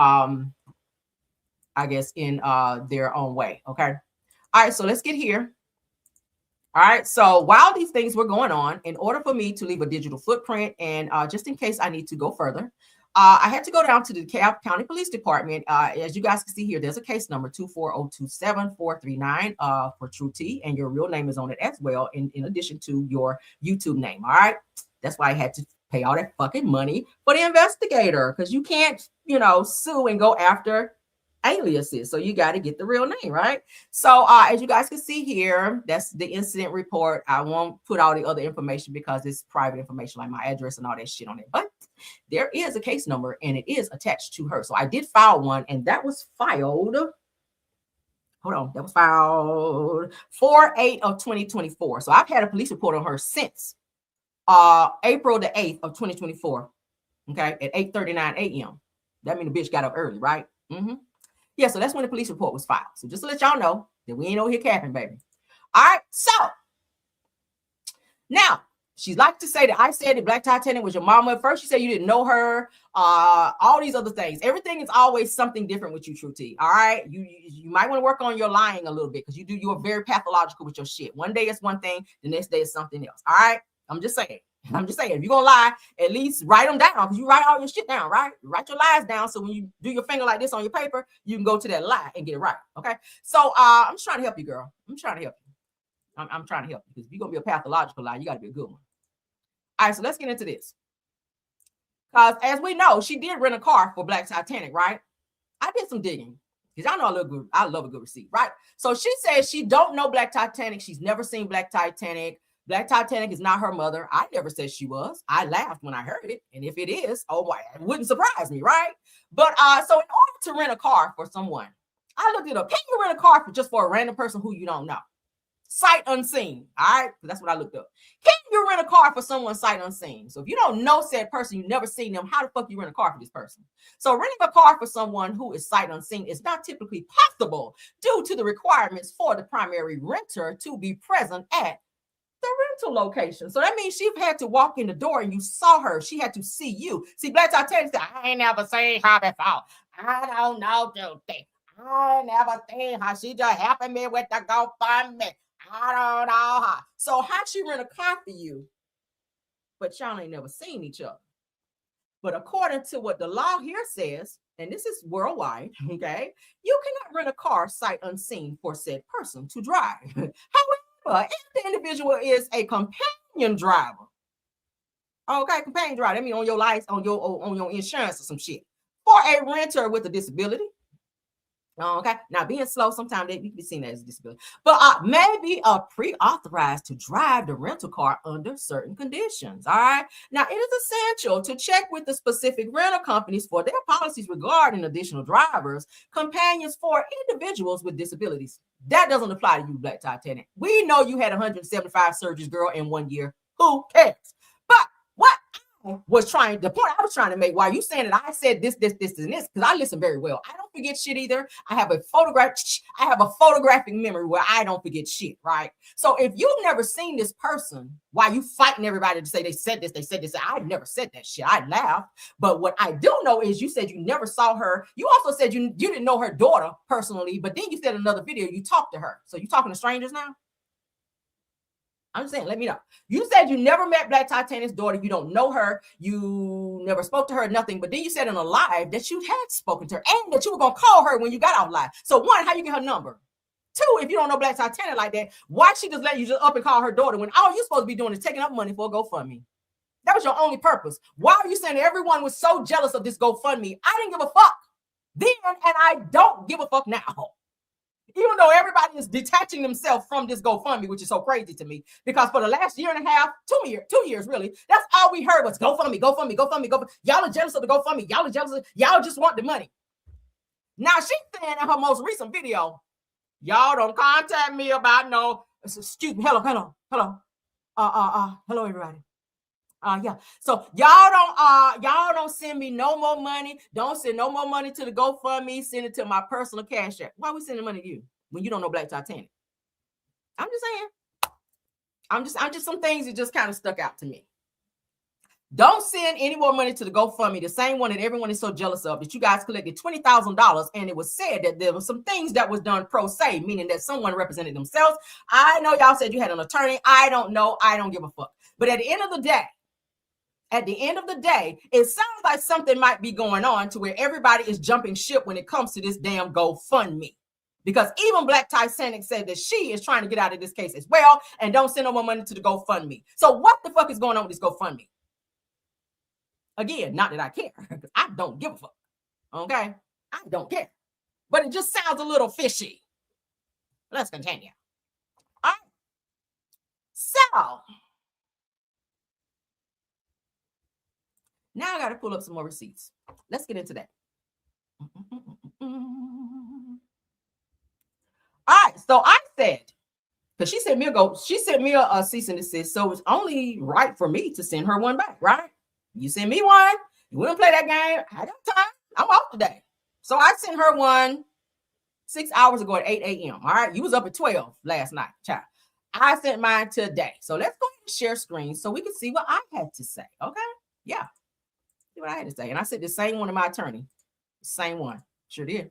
I guess in their own way. Okay. All right, so let's get here. All right, so while these things were going on, in order for me to leave a digital footprint, and just in case I need to go further, I had to go down to the DeKalb County Police Department. As you guys can see here, there's a case number 24027-439 for True T, and your real name is on it as well, in addition to your YouTube name. All right, that's why I had to pay all that fucking money for the investigator, because you can't, you know, sue and go after aliases. So you got to get the real name, right? So as you guys can see here, that's the incident report. I won't put all the other information because it's private information, like my address and all that shit on it. But there is a case number, and it is attached to her. So I did file one, and that was filed. Hold on, that was filed 4/8 of 2024. So I've had a police report on her since April the 8th of 2024. Okay, at 8:39 a.m. That means the bitch got up early, right? Yeah, so that's when the police report was filed. So just to let y'all know that we ain't over here capping, baby. All right, so now She's like to say that I said that Black Titanic was your mama. At first, she said you didn't know her. All these other things. Everything is always something different with you, True T. All right, you might want to work on your lying a little bit because you are very pathological with your shit. One day it's one thing, the next day it's something else. All right, I'm just saying. If you're gonna lie, at least write them down because you write all your shit down, right? You write your lies down so when you do your finger like this on your paper, you can go to that lie and get it right. Okay. So I'm just trying to help you, girl. I'm trying to help you. I'm trying to help you because if you're gonna be a pathological lie, you got to be a good one. All right, so let's get into this. Because as we know, she did rent a car for Black Titanic, right? I did some digging because I know I love a good receipt, right? So she says she don't know Black Titanic. She's never seen Black Titanic. Black Titanic is not her mother. I never said she was. I laughed when I heard it. And if it is, oh boy, it wouldn't surprise me, right? But so in order to rent a car for someone, I looked it up. Can you rent a car for a random person who you don't know? Sight unseen. All right. That's what I looked up. Can you rent a car for someone sight unseen? So if you don't know said person, you've never seen them, how the fuck you rent a car for this person? So renting a car for someone who is sight unseen is not typically possible due to the requirements for the primary renter to be present at the rental location. So that means she had to walk in the door and you saw her. She had to see you. See, Black Titanic said, I ain't never seen her before. I don't know, dude. I never seen her. She just helping me with the GoFundMe. I don't know her. So how'd she rent a car for you? But y'all ain't never seen each other. But according to what the law here says, and this is worldwide, okay, you cannot rent a car sight unseen for said person to drive. However, if the individual is a companion driver, okay, companion driver, that means on your license, on your insurance or some shit, for a renter with a disability. Okay, now being slow, sometimes they be seen as a disability, but maybe pre-authorized to drive the rental car under certain conditions. All right, now it is essential to check with the specific rental companies for their policies regarding additional drivers, companions for individuals with disabilities. That doesn't apply to you, Black Titanic. We know you had 175 surgeries, girl, in 1 year. Who cares? But what the point I was trying to make, why you saying that I said this, and this, because I listen very well. I don't forget shit either. I have a photographic memory where I don't forget shit, right? So if you've never seen this person, why you fighting everybody to say they said this, I never said that shit. I laughed. But what I do know is you said you never saw her. You also said you didn't know her daughter personally, but then you said in another video you talked to her. So you talking to strangers now? I'm just saying, let me know. You said you never met Black Titanic's daughter. You don't know her. You never spoke to her, nothing. But then you said in a live that you had spoken to her and that you were going to call her when you got out live. So one, how you get her number? Two, if you don't know Black Titanic like that, why she just let you just up and call her daughter when all you're supposed to be doing is taking up money for a GoFundMe? That was your only purpose. Why are you saying everyone was so jealous of this GoFundMe? I didn't give a fuck then, and I don't give a fuck now. Even though everybody is detaching themselves from this GoFundMe, which is so crazy to me, because for the last year and a half, 2 years really, that's all we heard was GoFundMe. Y'all are jealous of the GoFundMe. Y'all are jealous. Y'all just want the money. Now she's saying in her most recent video, y'all don't contact me about no. Excuse me. Hello, everybody. Yeah. So y'all don't send me no more money. Don't send no more money to the GoFundMe. Send it to my personal cash app. Why are we sending money to you when you don't know Black Titanic? I'm just saying. I'm just some things that just kind of stuck out to me. Don't send any more money to the GoFundMe, the same one that everyone is so jealous of, that you guys collected $20,000, and it was said that there was some things that was done pro se, meaning that someone represented themselves. I know y'all said you had an attorney. I don't know. I don't give a fuck. But at the end of the day, it sounds like something might be going on to where everybody is jumping ship when it comes to this damn GoFundMe. Because even Black Titanic said that she is trying to get out of this case as well and don't send no more money to the GoFundMe. So what the fuck is going on with this GoFundMe? Again, not that I care, because I don't give a fuck. Okay? I don't care. But it just sounds a little fishy. Let's continue. All right. So now I got to pull up some more receipts. Let's get into that. All right. So I said, because she sent me a cease and desist. So it's only right for me to send her one back, right? You send me one. You wouldn't play that game. I got time. I'm off today. So I sent her one 6 hours ago at 8 a.m. All right. You was up at 12 last night, child. I sent mine today. So let's go ahead and share screen so we can see what I had to say. Okay. Yeah. See what I had to say. And I said the same one to my attorney. Same one. Sure did.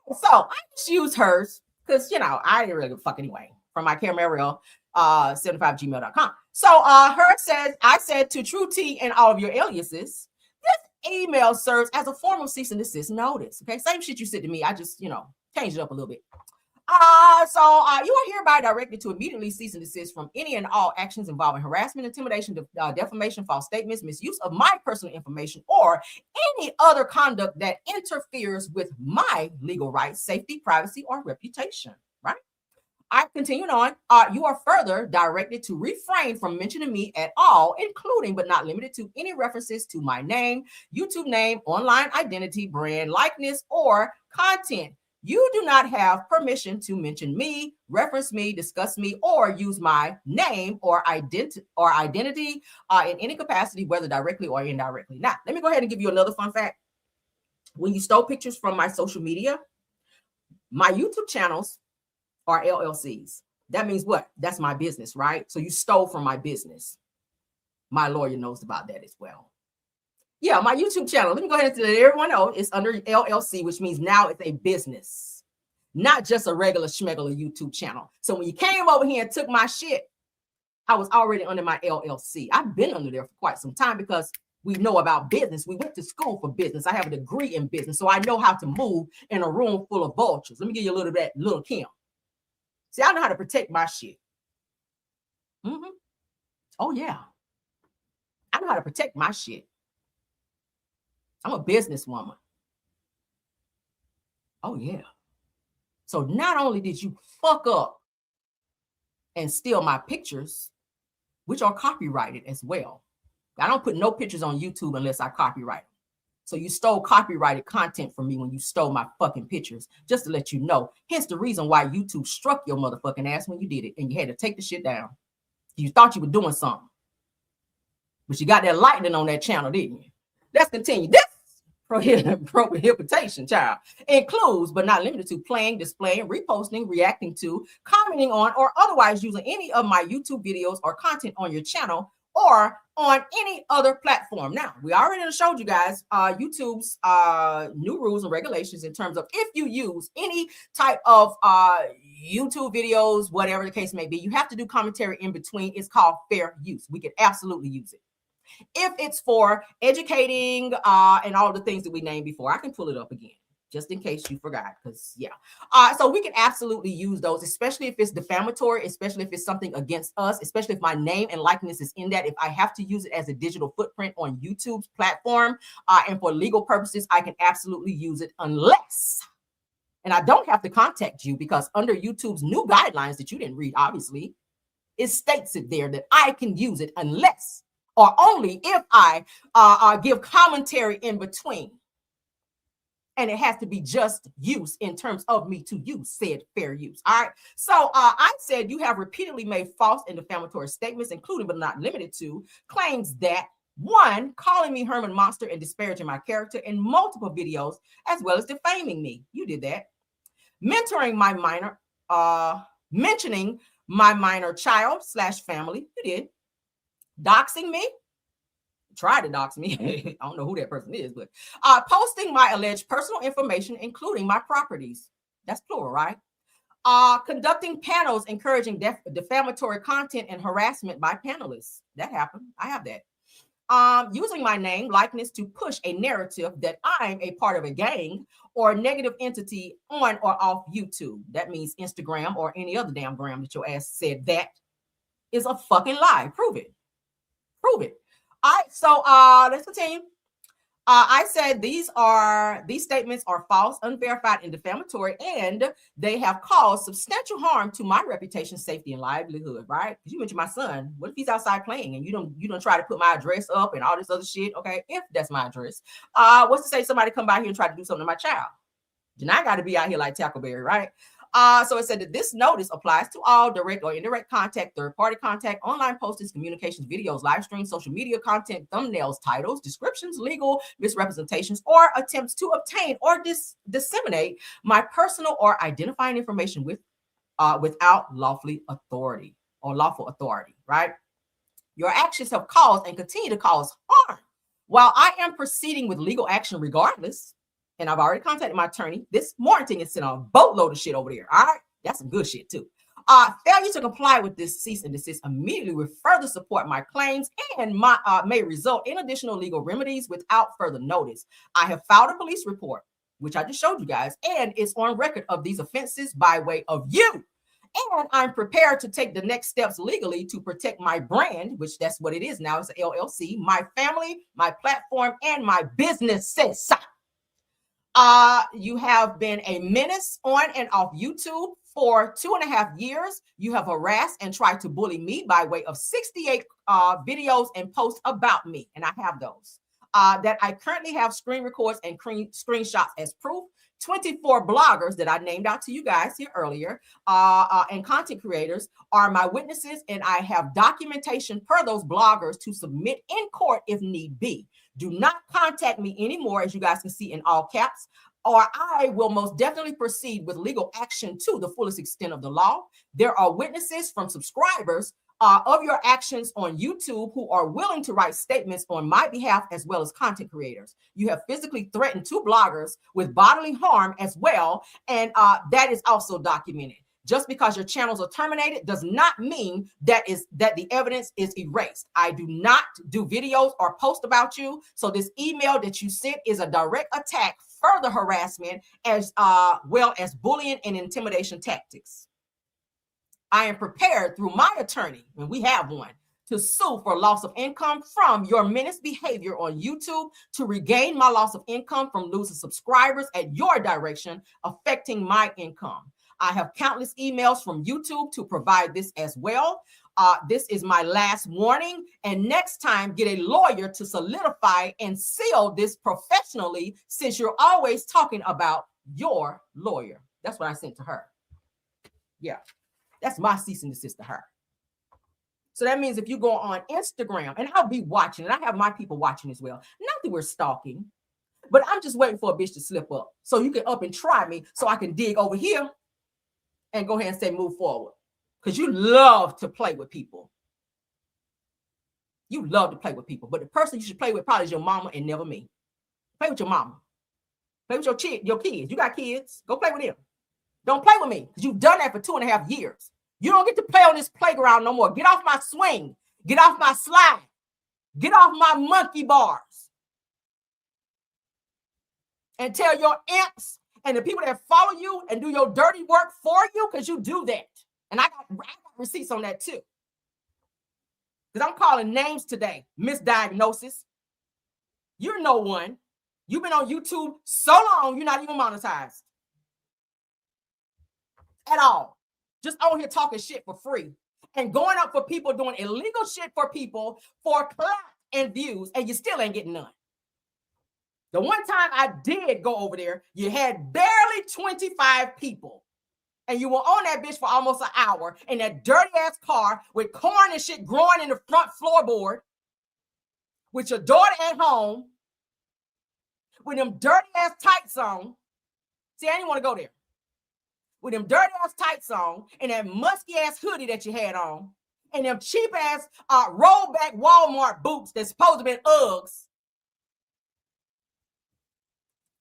So I just use hers because, I didn't really give a fuck anyway from my Camariel 75gmail.com. So her says, I said to True T and all of your aliases, this email serves as a form of cease and desist notice. Okay. Same shit you said to me. I just, changed it up a little bit. So you are hereby directed to immediately cease and desist from any and all actions involving harassment, intimidation, defamation, false statements, misuse of my personal information, or any other conduct that interferes with my legal rights, safety, privacy, or reputation. Right? I continue on. You are further directed to refrain from mentioning me at all, including but not limited to any references to my name, YouTube name, online identity, brand, likeness, or content. You do not have permission to mention me, reference me, discuss me, or use my name or identity in any capacity, whether directly or indirectly. Now, let me go ahead and give you another fun fact. When you stole pictures from my social media, my YouTube channels are LLCs. That means what? That's my business, right? So you stole from my business. My lawyer knows about that as well. Yeah, my YouTube channel, let me go ahead and let everyone know it's under LLC, which means now it's a business, not just a regular schmegular YouTube channel. So when you came over here and took my shit, I was already under my LLC. I've been under there for quite some time because we know about business. We went to school for business. I have a degree in business, so I know how to move in a room full of vultures. Let me give you a little bit, little Kim. See, I know how to protect my shit. Mm-hmm. Oh, yeah. I know how to protect my shit. I'm a businesswoman. Oh, yeah. So not only did you fuck up and steal my pictures, which are copyrighted as well. I don't put no pictures on YouTube unless I copyright them. So you stole copyrighted content from me when you stole my fucking pictures, just to let you know. Hence the reason why YouTube struck your motherfucking ass when you did it, and you had to take the shit down. You thought you were doing something, but you got that lightning on that channel, didn't you? Let's continue. This prohibition, child, includes but not limited to playing, displaying, reposting, reacting to, commenting on, or otherwise using any of my YouTube videos or content on your channel or on any other platform. Now, we already showed you guys YouTube's new rules and regulations in terms of if you use any type of YouTube videos, whatever the case may be, you have to do commentary in between. It's called fair use. We can absolutely use it. If it's for educating and all the things that we named before, I can pull it up again just in case you forgot, because yeah. So we can absolutely use those, especially if it's defamatory, especially if it's something against us, especially if my name and likeness is in that. If I have to use it as a digital footprint on YouTube's platform and for legal purposes, I can absolutely use it unless, and I don't have to contact you because under YouTube's new guidelines that you didn't read, obviously, it states it there that I can use it unless or only if I give commentary in between. And it has to be just use in terms of me to use said fair use. All right. So I said you have repeatedly made false and defamatory statements, including but not limited to claims that, one, calling me Herman Monster and disparaging my character in multiple videos, as well as defaming me. You did that. Mentioning my minor child / family. You did. Doxing me. Try to dox me. I don't know who that person is, but posting my alleged personal information, including my properties. That's plural, right? Conducting panels encouraging defamatory content and harassment by panelists. That happened. I have that. Using my name, likeness to push a narrative that I'm a part of a gang or a negative entity on or off YouTube. That means Instagram or any other damn gram that your ass said that is a fucking lie. Prove it. Prove it. All right, so let's continue. I said these statements are false, unverified, and defamatory, and they have caused substantial harm to my reputation, safety, and livelihood. Right? Because you mentioned my son. What if he's outside playing and you don't try to put my address up and all this other shit? Okay, if that's my address, what's to say somebody come by here and try to do something to my child? Then I got to be out here like Tackleberry, right? So it said that this notice applies to all direct or indirect contact, third-party contact, online postings, communications, videos, live streams, social media content, thumbnails, titles, descriptions, legal misrepresentations, or attempts to obtain or disseminate my personal or identifying information with without lawful authority, right? Your actions have caused and continue to cause harm. While I am proceeding with legal action regardless, and I've already contacted my attorney, this morning is sent on a boatload of shit over there. All right. That's some good shit too. Failure to comply with this cease and desist immediately will further support my claims and may result in additional legal remedies without further notice. I have filed a police report, which I just showed you guys, and it's on record of these offenses by way of you. And I'm prepared to take the next steps legally to protect my brand, which that's what it is now. It's an LLC, my family, my platform, and my businesses. You have been a menace on and off YouTube for 2.5 years. You have harassed and tried to bully me by way of 68 videos and posts about me, and I have those. That I currently have screen records and screenshots as proof. 24 bloggers that I named out to you guys here earlier and content creators are my witnesses, and I have documentation per those bloggers to submit in court if need be. Do not contact me anymore, as you guys can see in all caps, or I will most definitely proceed with legal action to the fullest extent of the law. There are witnesses from subscribers of your actions on YouTube who are willing to write statements on my behalf as well as content creators. You have physically threatened 2 bloggers with bodily harm as well, and that is also documented. Just because your channels are terminated does not mean that the evidence is erased. I do not do videos or post about you, so this email that you sent is a direct attack, further harassment, as well as bullying and intimidation tactics. I am prepared through my attorney, and we have one, to sue for loss of income from your menace behavior on YouTube to regain my loss of income from losing subscribers at your direction, affecting my income. I have countless emails from YouTube to provide this as well. This is my last warning, and next time get a lawyer to solidify and seal this professionally, since you're always talking about your lawyer. That's what I sent to her. Yeah. That's my cease and desist to her. So that means if you go on Instagram, and I'll be watching, and I have my people watching as well. Not that we're stalking, but I'm just waiting for a bitch to slip up so you can up and try me so I can dig over here and go ahead and say move forward. Because you love to play with people. You love to play with people. But the person you should play with probably is your mama and never me. Play with your mama. Play with your kids. You got kids. Go play with them. Don't play with me, because you've done that for 2.5 years. You don't get to play on this playground no more. Get off my swing. Get off my slide. Get off my monkey bars. And tell your imps and the people that follow you and do your dirty work for you, because you do that. And I got receipts on that too. Because I'm calling names today. Misdiagnosis. You're no one. You've been on YouTube so long, you're not even monetized. At all. Just on here talking shit for free and going up for people doing illegal shit for people for clout and views, and you still ain't getting none. The one time I did go over there, you had barely 25 people, and you were on that bitch for almost an hour in that dirty ass car with corn and shit growing in the front floorboard, with your daughter at home, with them dirty ass tights on. See, I didn't want to go there. With them dirty ass tights on and that musky ass hoodie that you had on and them cheap ass rollback Walmart boots that's supposed to be Uggs.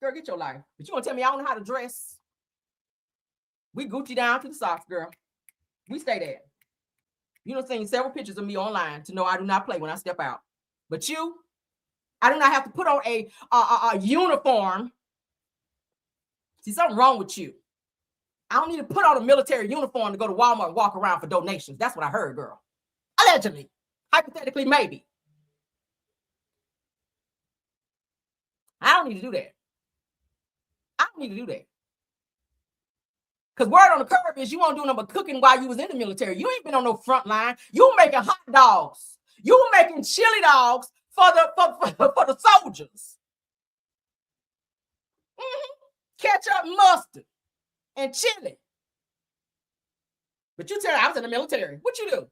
Girl, get your life. But you want to tell me I don't know how to dress? We Gucci down to the socks, girl. We stay there. You done seen several pictures of me online to know I do not play when I step out. But you, I do not have to put on a uniform. See, something wrong with you. I don't need to put on a military uniform to go to Walmart and walk around for donations. That's what I heard, girl. Allegedly. Hypothetically, maybe. I don't need to do that. I don't need to do that. Because word on the curb is you won't do nothing but cooking while you was in the military. You ain't been on no front line. You making hot dogs. You making chili dogs for the soldiers. Ketchup, mustard, and chili. But you tell me I was in the military. What you do?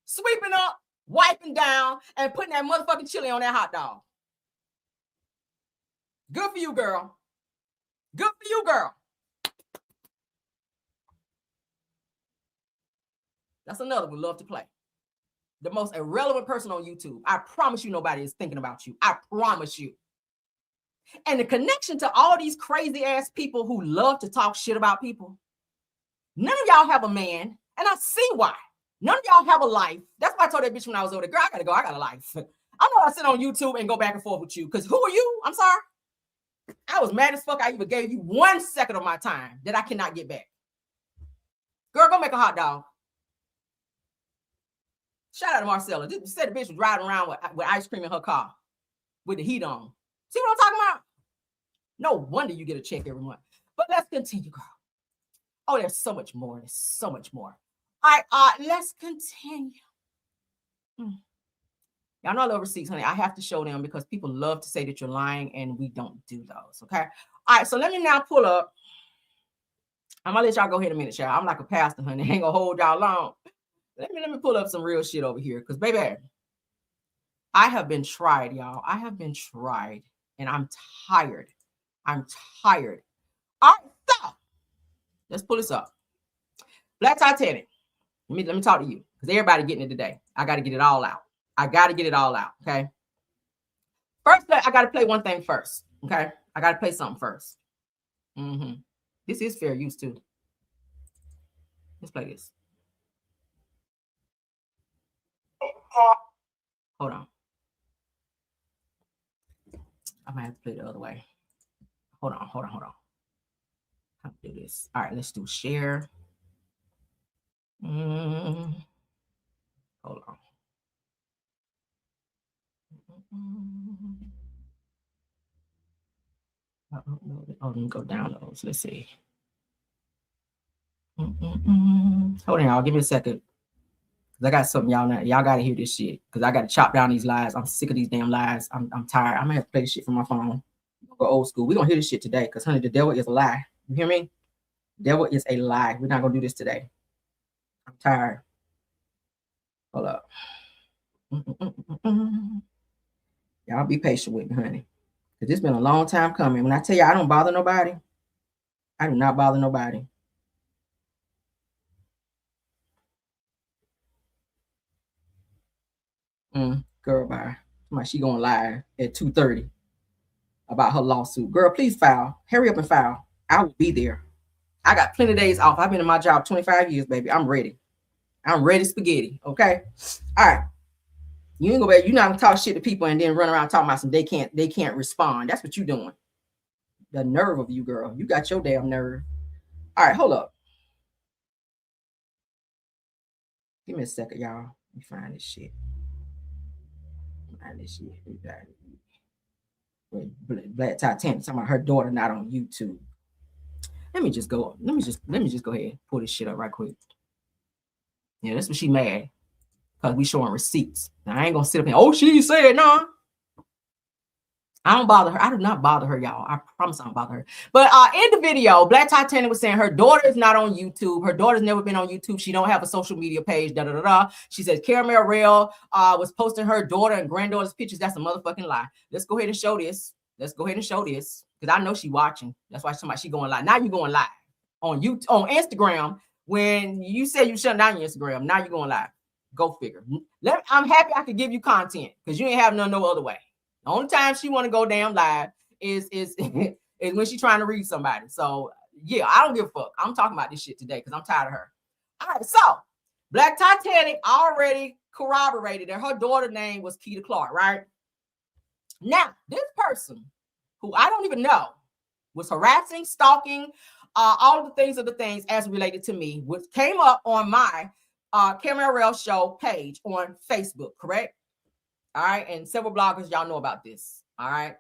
Sweeping up, wiping down, and putting that motherfucking chili on that hot dog. Good for you, girl. Good for you, girl. That's another one love to play. The most irrelevant person on YouTube. I promise you nobody is thinking about you. I promise you. And the connection to all these crazy ass people who love to talk shit about people. None of y'all have a man, and I see why. None of y'all have a life. That's why I told that bitch when I was over there, girl, I gotta go. I got a life. I'm not gonna sit on YouTube and go back and forth with you. Because who are you? I'm sorry. I was mad as fuck. I even gave you 1 second of my time that I cannot get back. Girl, go make a hot dog. Shout out to Marcella. Just said the bitch was riding around with ice cream in her car with the heat on. See what I'm talking about? No wonder you get a check every month. But let's continue, girl. Oh, there's so much more. There's so much more. All right, let's continue. Y'all know I love receipts, honey. I have to show them because people love to say that you're lying, and we don't do those, okay? All right, so let me now pull up. I'm gonna let y'all go ahead a minute, y'all. I'm like a pastor, honey. I ain't gonna hold y'all long. Let me pull up some real shit over here, because baby, I have been tried, y'all. I have been tried, and I'm tired. I'm tired. All right, so let's pull this up. Black Titanic. Let me talk to you, because everybody getting it today. I got to get it all out. I got to get it all out, okay? First, I got to play one thing first, okay? I got to play something first. This is fair use, too. Let's play this. Hold on. I might have to play the other way. Hold on. How to do this? All right, let's do share. Hold on. Oh, let me go down those. Let's see. Hold on, y'all. Give me a second. I got something y'all got to hear this shit, because I got to chop down these lies. I'm sick of these damn lies. I'm tired. I'm gonna have to play this shit from my phone. Go old school. We're gonna hear this shit today, because honey, the devil is a lie. You hear me? The devil is a lie. We're not gonna do this today. I'm tired. Hold up. Y'all be patient with me, honey, because it's been a long time coming. When I tell you I don't bother nobody, I do not bother nobody. Girl, bye. She gonna lie at 2:30 about her lawsuit. Girl, please file. Hurry up and file. I will be there. I got plenty of days off. I've been in my job 25 years, baby. I'm ready. I'm ready spaghetti. Okay. All right. You ain't gonna be, you're not gonna talk shit to people and then run around talking about some they can't respond. That's what you doing. The nerve of you, girl. You got your damn nerve. All right, hold up. Give me a second, y'all. Let me find this shit. Black Titanic talking about her daughter not on YouTube. Let me just go ahead and pull this shit up right quick. Yeah, that's what she mad, because we showing receipts. Now, I ain't gonna sit up here. Oh, she said no. I don't bother her. I do not bother her, y'all. I promise I don't bother her. But in the video, Black Titanic was saying her daughter is not on YouTube. Her daughter's never been on YouTube. She don't have a social media page. She says Caramel Rail was posting her daughter and granddaughter's pictures. That's a motherfucking lie. Let's go ahead and show this. Because I know she watching. That's why she going live. Now you going live on YouTube, on Instagram. When you say you shut down your Instagram, now you're going live. Go figure. I'm happy I could give you content, because you ain't have no other way. The only time she want to go damn live is when she's trying to read somebody. So yeah, I don't give a fuck. I'm talking about this shit today because I'm tired of her. All right, so Black Titanic already corroborated that her daughter's name was Keita Clark, right? Now, this person, who I don't even know, was harassing, stalking, all of the things as related to me, which came up on my Caramel Rail Show page on Facebook, correct? All right, and several bloggers, y'all know about this. All right,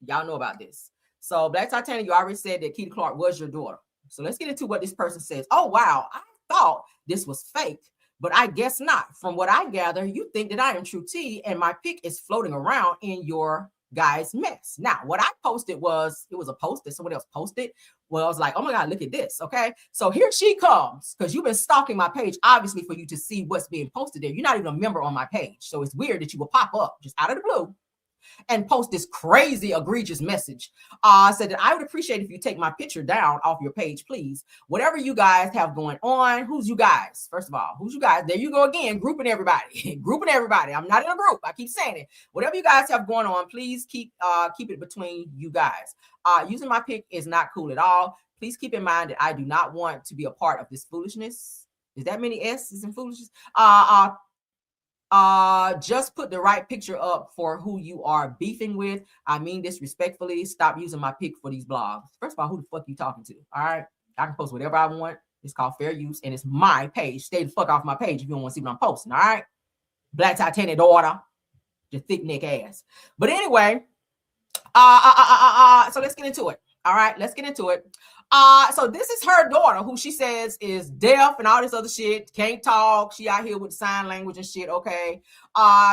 y'all know about this. So Black Titanic, you already said that Keita Clark was your daughter. So let's get into what this person says. Oh, wow, I thought this was fake, but I guess not. From what I gather, you think that I am True T, and my pic is floating around in your guys' mess. Now, what I posted was, it was a post that someone else posted. Well, I was like, oh my God, look at this. Okay. So here she comes, because you've been stalking my page, obviously, for you to see what's being posted there. You're not even a member on my page. So it's weird that you will pop up just out of the blue and post this crazy egregious message. Said that I would appreciate if you take my picture down off your page, please. Whatever you guys have going on, who's you guys? First of all, who's you guys? There you go again, grouping everybody, grouping everybody. I'm not in a group. I keep saying it. Whatever you guys have going on, please keep it between you guys. Using my pic is not cool at all. Please keep in mind that I do not want to be a part of this foolishness. Is that many S's in foolishness? Just put the right picture up for who you are beefing with. I mean this respectfully. Stop using my pic for these blogs. First of all, who the fuck you talking to? All right, I can post whatever I want. It's called fair use, and it's my page. Stay the fuck off my page if you don't want to see what I'm posting. All right, Black Titanic daughter, your thick neck ass. But anyway, so let's get into it. All right, let's get into it. So this is her daughter, who she says is deaf and all this other shit, can't talk. She out here with sign language and shit. Okay.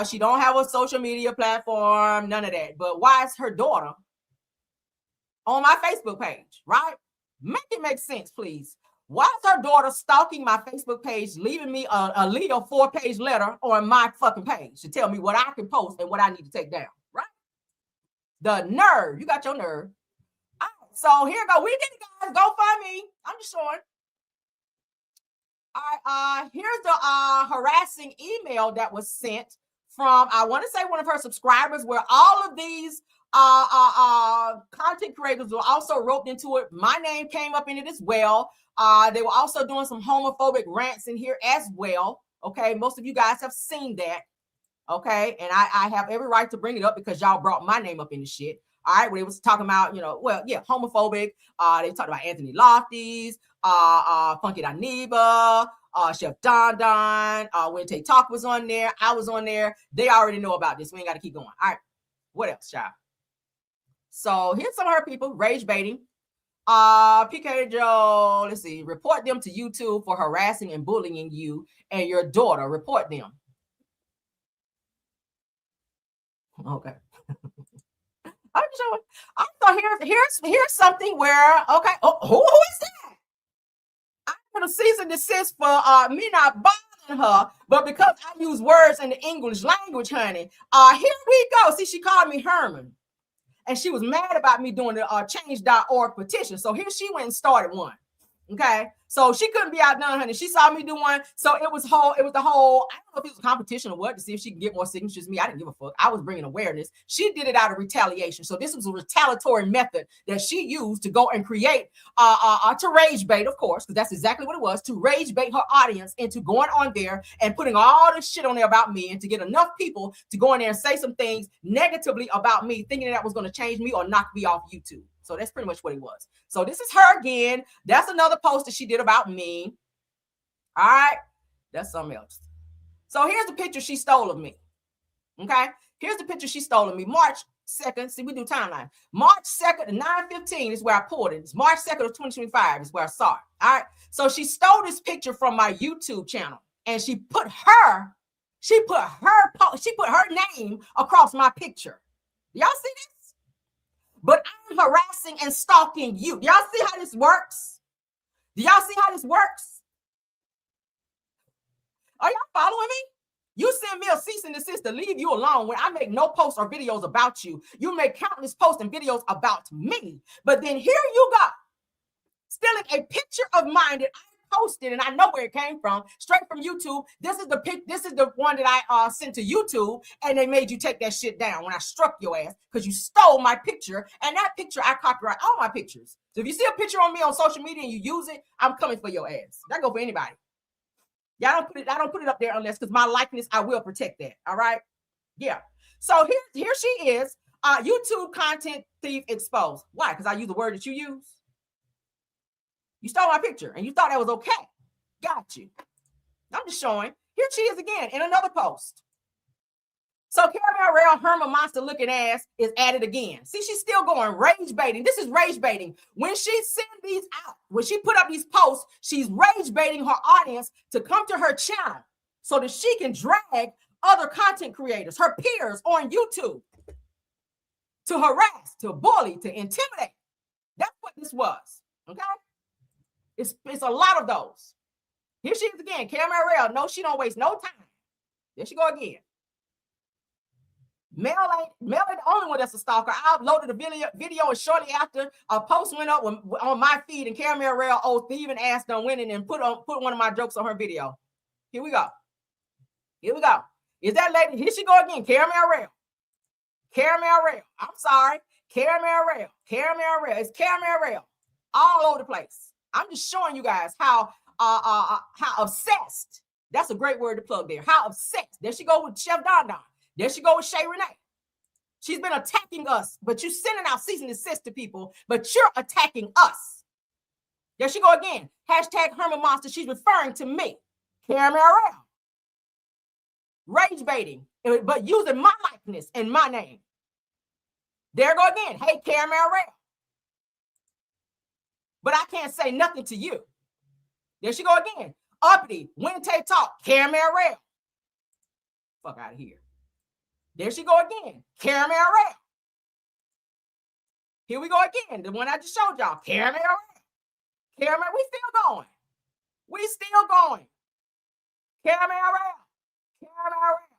She don't have a social media platform, none of that. But why is her daughter on my Facebook page, right? Make it make sense, please. Why is her daughter stalking my Facebook page, leaving me a legal 4-page letter on my fucking page to tell me what I can post and what I need to take down, right? The nerve. You got your nerve. So here go. We did it, guys. Go find me. I'm just showing. All right. Here's the harassing email that was sent from, I want to say, one of her subscribers, where all of these content creators were also roped into it. My name came up in it as well. They were also doing some homophobic rants in here as well. Okay. Most of you guys have seen that. Okay. And I have every right to bring it up because y'all brought my name up in the shit. All right, when they was talking about, homophobic. They talked about Anthony Lofty's, Funky Daniba, Chef Don Don. When Tay Talk was on there, I was on there. They already know about this. We ain't got to keep going. All right, what else, child? So here's some of her people rage baiting. PK Joe, let's see. Report them to YouTube for harassing and bullying you and your daughter. Report them. Okay. I'm showing. So here's something where, okay, who is that? I'm gonna cease and desist for me not bothering her, but because I use words in the English language, honey. Here we go. See, she called me Herman, and she was mad about me doing the change.org petition. So here she went and started one. Okay, so she couldn't be outdone, honey. She saw me do one, so it was the whole. I don't know if it was a competition or what, to see if she could get more signatures. Me, I didn't give a fuck. I was bringing awareness. She did it out of retaliation. So this was a retaliatory method that she used to go and create to rage bait, of course, because that's exactly what it was, to rage bait her audience into going on there and putting all this shit on there about me, and to get enough people to go in there and say some things negatively about me, thinking that was going to change me or knock me off YouTube. So that's pretty much what it was. So this is her again. That's another post that she did about me. All right. That's something else. So here's the picture she stole of me. Okay. Here's the picture she stole of me. March 2nd. See, we do timeline. March 2nd to 9:15 is where I pulled it. It's March 2nd of 2025 is where I saw it. All right. So she stole this picture from my YouTube channel, and she put her name across my picture. Y'all see this? But I'm harassing and stalking you. Do y'all see how this works? Do y'all see how this works? Are y'all following me? You send me a cease and desist to leave you alone when I make no posts or videos about you. You make countless posts and videos about me. But then here you go, stealing a picture of mine that I posted, and I know where it came from, straight from YouTube. This is the one that I sent to YouTube, and they made you take that shit down when I struck your ass because you stole my picture, and that picture I copyright all my pictures. So if you see a picture on me on social media and you use it, I'm coming for your ass. That go for anybody. I don't put it up there unless, because my likeness, I will protect that. All right. Yeah. So here she is. YouTube content thief exposed. Why? Because I use the word that you use. You stole my picture and you thought that was okay. Got you. I'm just showing. Here she is again in another post. So Caramel Rail Herman monster looking ass is at it again. See, she's still going rage baiting. This is rage baiting. When she sends these out, when she put up these posts, she's rage baiting her audience to come to her channel so that she can drag other content creators, her peers on YouTube, to harass, to bully, to intimidate. That's what this was. Okay? It's a lot of those. Here she is again. Caramel Rail. No, she don't waste no time. There she go again. Mel ain't the only one that's a stalker. I uploaded a video and shortly after a post went up on my feed, and Caramel Rail, thieving ass done went in and put one of my jokes on her video. Here we go. Is that lady? Here she go again. Caramel Rail. I'm sorry. Caramel Rail. It's Caramel Rail. All over the place. I'm just showing you guys how obsessed. That's a great word to plug there. How obsessed. There she go with Chef Don Don. There she go with Shay Renee. She's been attacking us, but you're sending out cease and desist to people, but you're attacking us. There she go again. Hashtag Herman Monster. She's referring to me. Caramel Rail. Rage baiting, but using my likeness and my name. There go again. Hey, Caramel Rail. But I can't say nothing to you. There she go again. Uppity, Wednesday talk, Caramel Rail. Fuck out of here. There she go again. Caramel Rail. Here we go again. The one I just showed y'all. Caramel Rail. Caramel, we still going. Caramel Rail.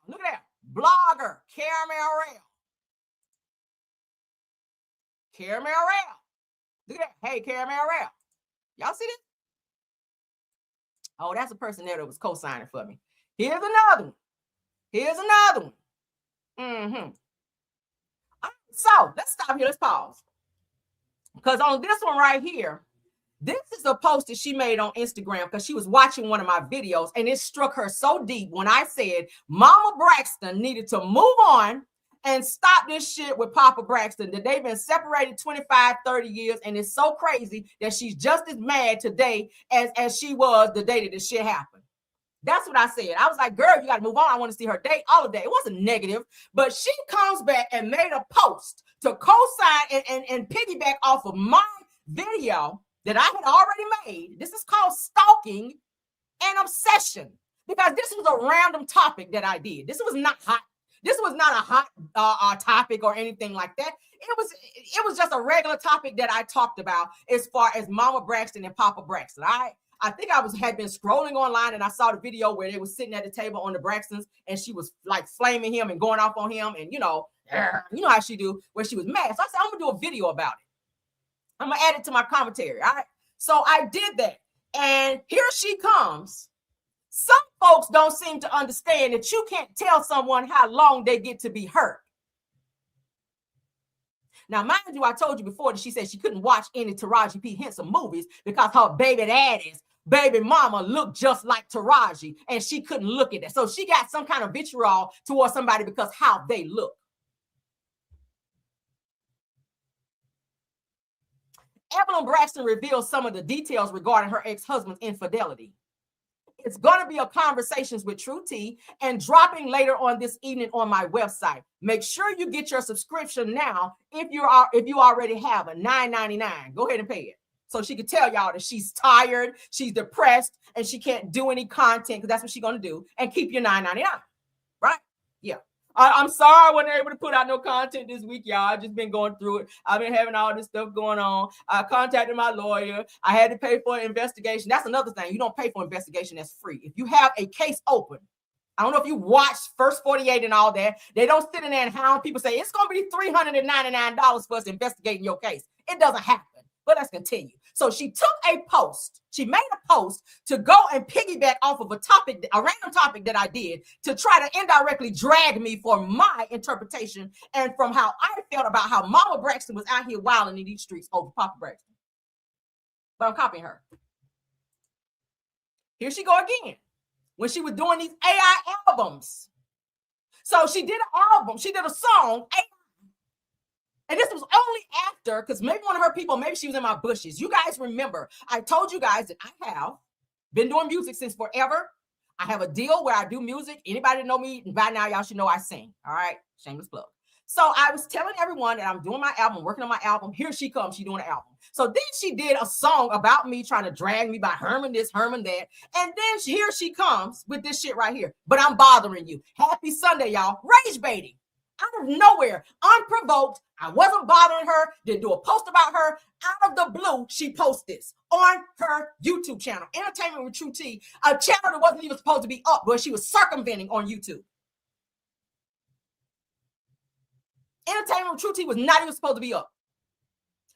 Look at that. Blogger. Caramel Rail. Look at that. Hey, Caramel Rail. Y'all see this? Oh, that's a person there that was co-signing for me. Here's another one. So let's stop here. Let's pause. Because on this one right here, this is a post that she made on Instagram because she was watching one of my videos, and it struck her so deep when I said Mama Braxton needed to move on and stop this shit with Papa Braxton, that they've been separated 25, 30 years, and it's so crazy that she's just as mad today as she was the day that this shit happened. That's what I said. I was like, girl, you got to move on. I want to see her date all of that. It wasn't negative, but she comes back and made a post to co-sign and piggyback off of my video that I had already made. This is called stalking and obsession, because this was a random topic that I did. This was not hot. This was not a hot topic or anything like that. It was just a regular topic that I talked about as far as Mama Braxton and Papa Braxton. I think I had been scrolling online, and I saw the video where they were sitting at the table on the Braxtons, and she was like flaming him and going off on him, and you know how she do, where she was mad. So I said, I'm gonna do a video about it. I'm gonna add it to my commentary. All right. So I did that, and here she comes. Some folks don't seem to understand that you can't tell someone how long they get to be hurt. Now, mind you, I told you before that she said she couldn't watch any Taraji P. Henson movies because her baby daddy's baby mama looked just like Taraji, and she couldn't look at that. So she got some kind of vitriol towards somebody because how they look. Evelyn Braxton reveals some of the details regarding her ex-husband's infidelity. It's going to be a Conversations with True T and dropping later on this evening on my website. Make sure you get your subscription now if you already have a $9.99. Go ahead and pay it. So she could tell y'all that she's tired, she's depressed, and she can't do any content because that's what she's going to do, and keep your $9.99. Right? Yeah. I'm sorry I wasn't able to put out no content this week, y'all. I've just been going through it. I've been having all this stuff going on. I contacted my lawyer. I had to pay for an investigation. That's another thing. You don't pay for investigation. That's free. If you have a case open, I don't know if you watched First 48 and all that. They don't sit in there and hound people say, it's going to be $399 for us investigating your case. It doesn't happen. But let's continue. So she took a post. She made a post to go and piggyback off of a random topic that I did to try to indirectly drag me for my interpretation and from how I felt about how Mama Braxton was out here wilding in these streets over Papa Braxton. But I'm copying her. Here she go again. When she was doing these AI albums. So she did an album. She did a song, AI. And this was only after, because maybe one of her people, maybe she was in my bushes. You guys remember, I told you guys that I have been doing music since forever. I have a deal where I do music. Anybody that know me by now, y'all should know I sing. All right, shameless plug. So I was telling everyone that I'm doing my album, working on my album. Here she comes, she doing an album. So then she did a song about me trying to drag me by Herman this, Herman that. And then here she comes with this shit right here. But I'm bothering you. Happy Sunday, y'all. Rage baiting. Out of nowhere, unprovoked. I wasn't bothering her, didn't do a post about her. Out of the blue, she posts this on her YouTube channel, Entertainment with True T, a channel that wasn't even supposed to be up, but she was circumventing on YouTube. Entertainment with True T was not even supposed to be up,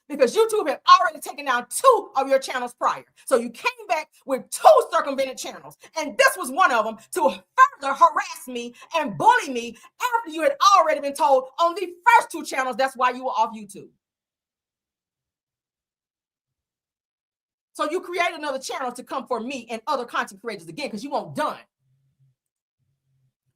because YouTube had already taken down 2 of your channels prior. So you came back with 2 circumvented channels, and this was one of them, to further harass me and bully me after you had already been told on the first 2 channels that's why you were off YouTube. So you created another channel to come for me and other content creators again, because you weren't done.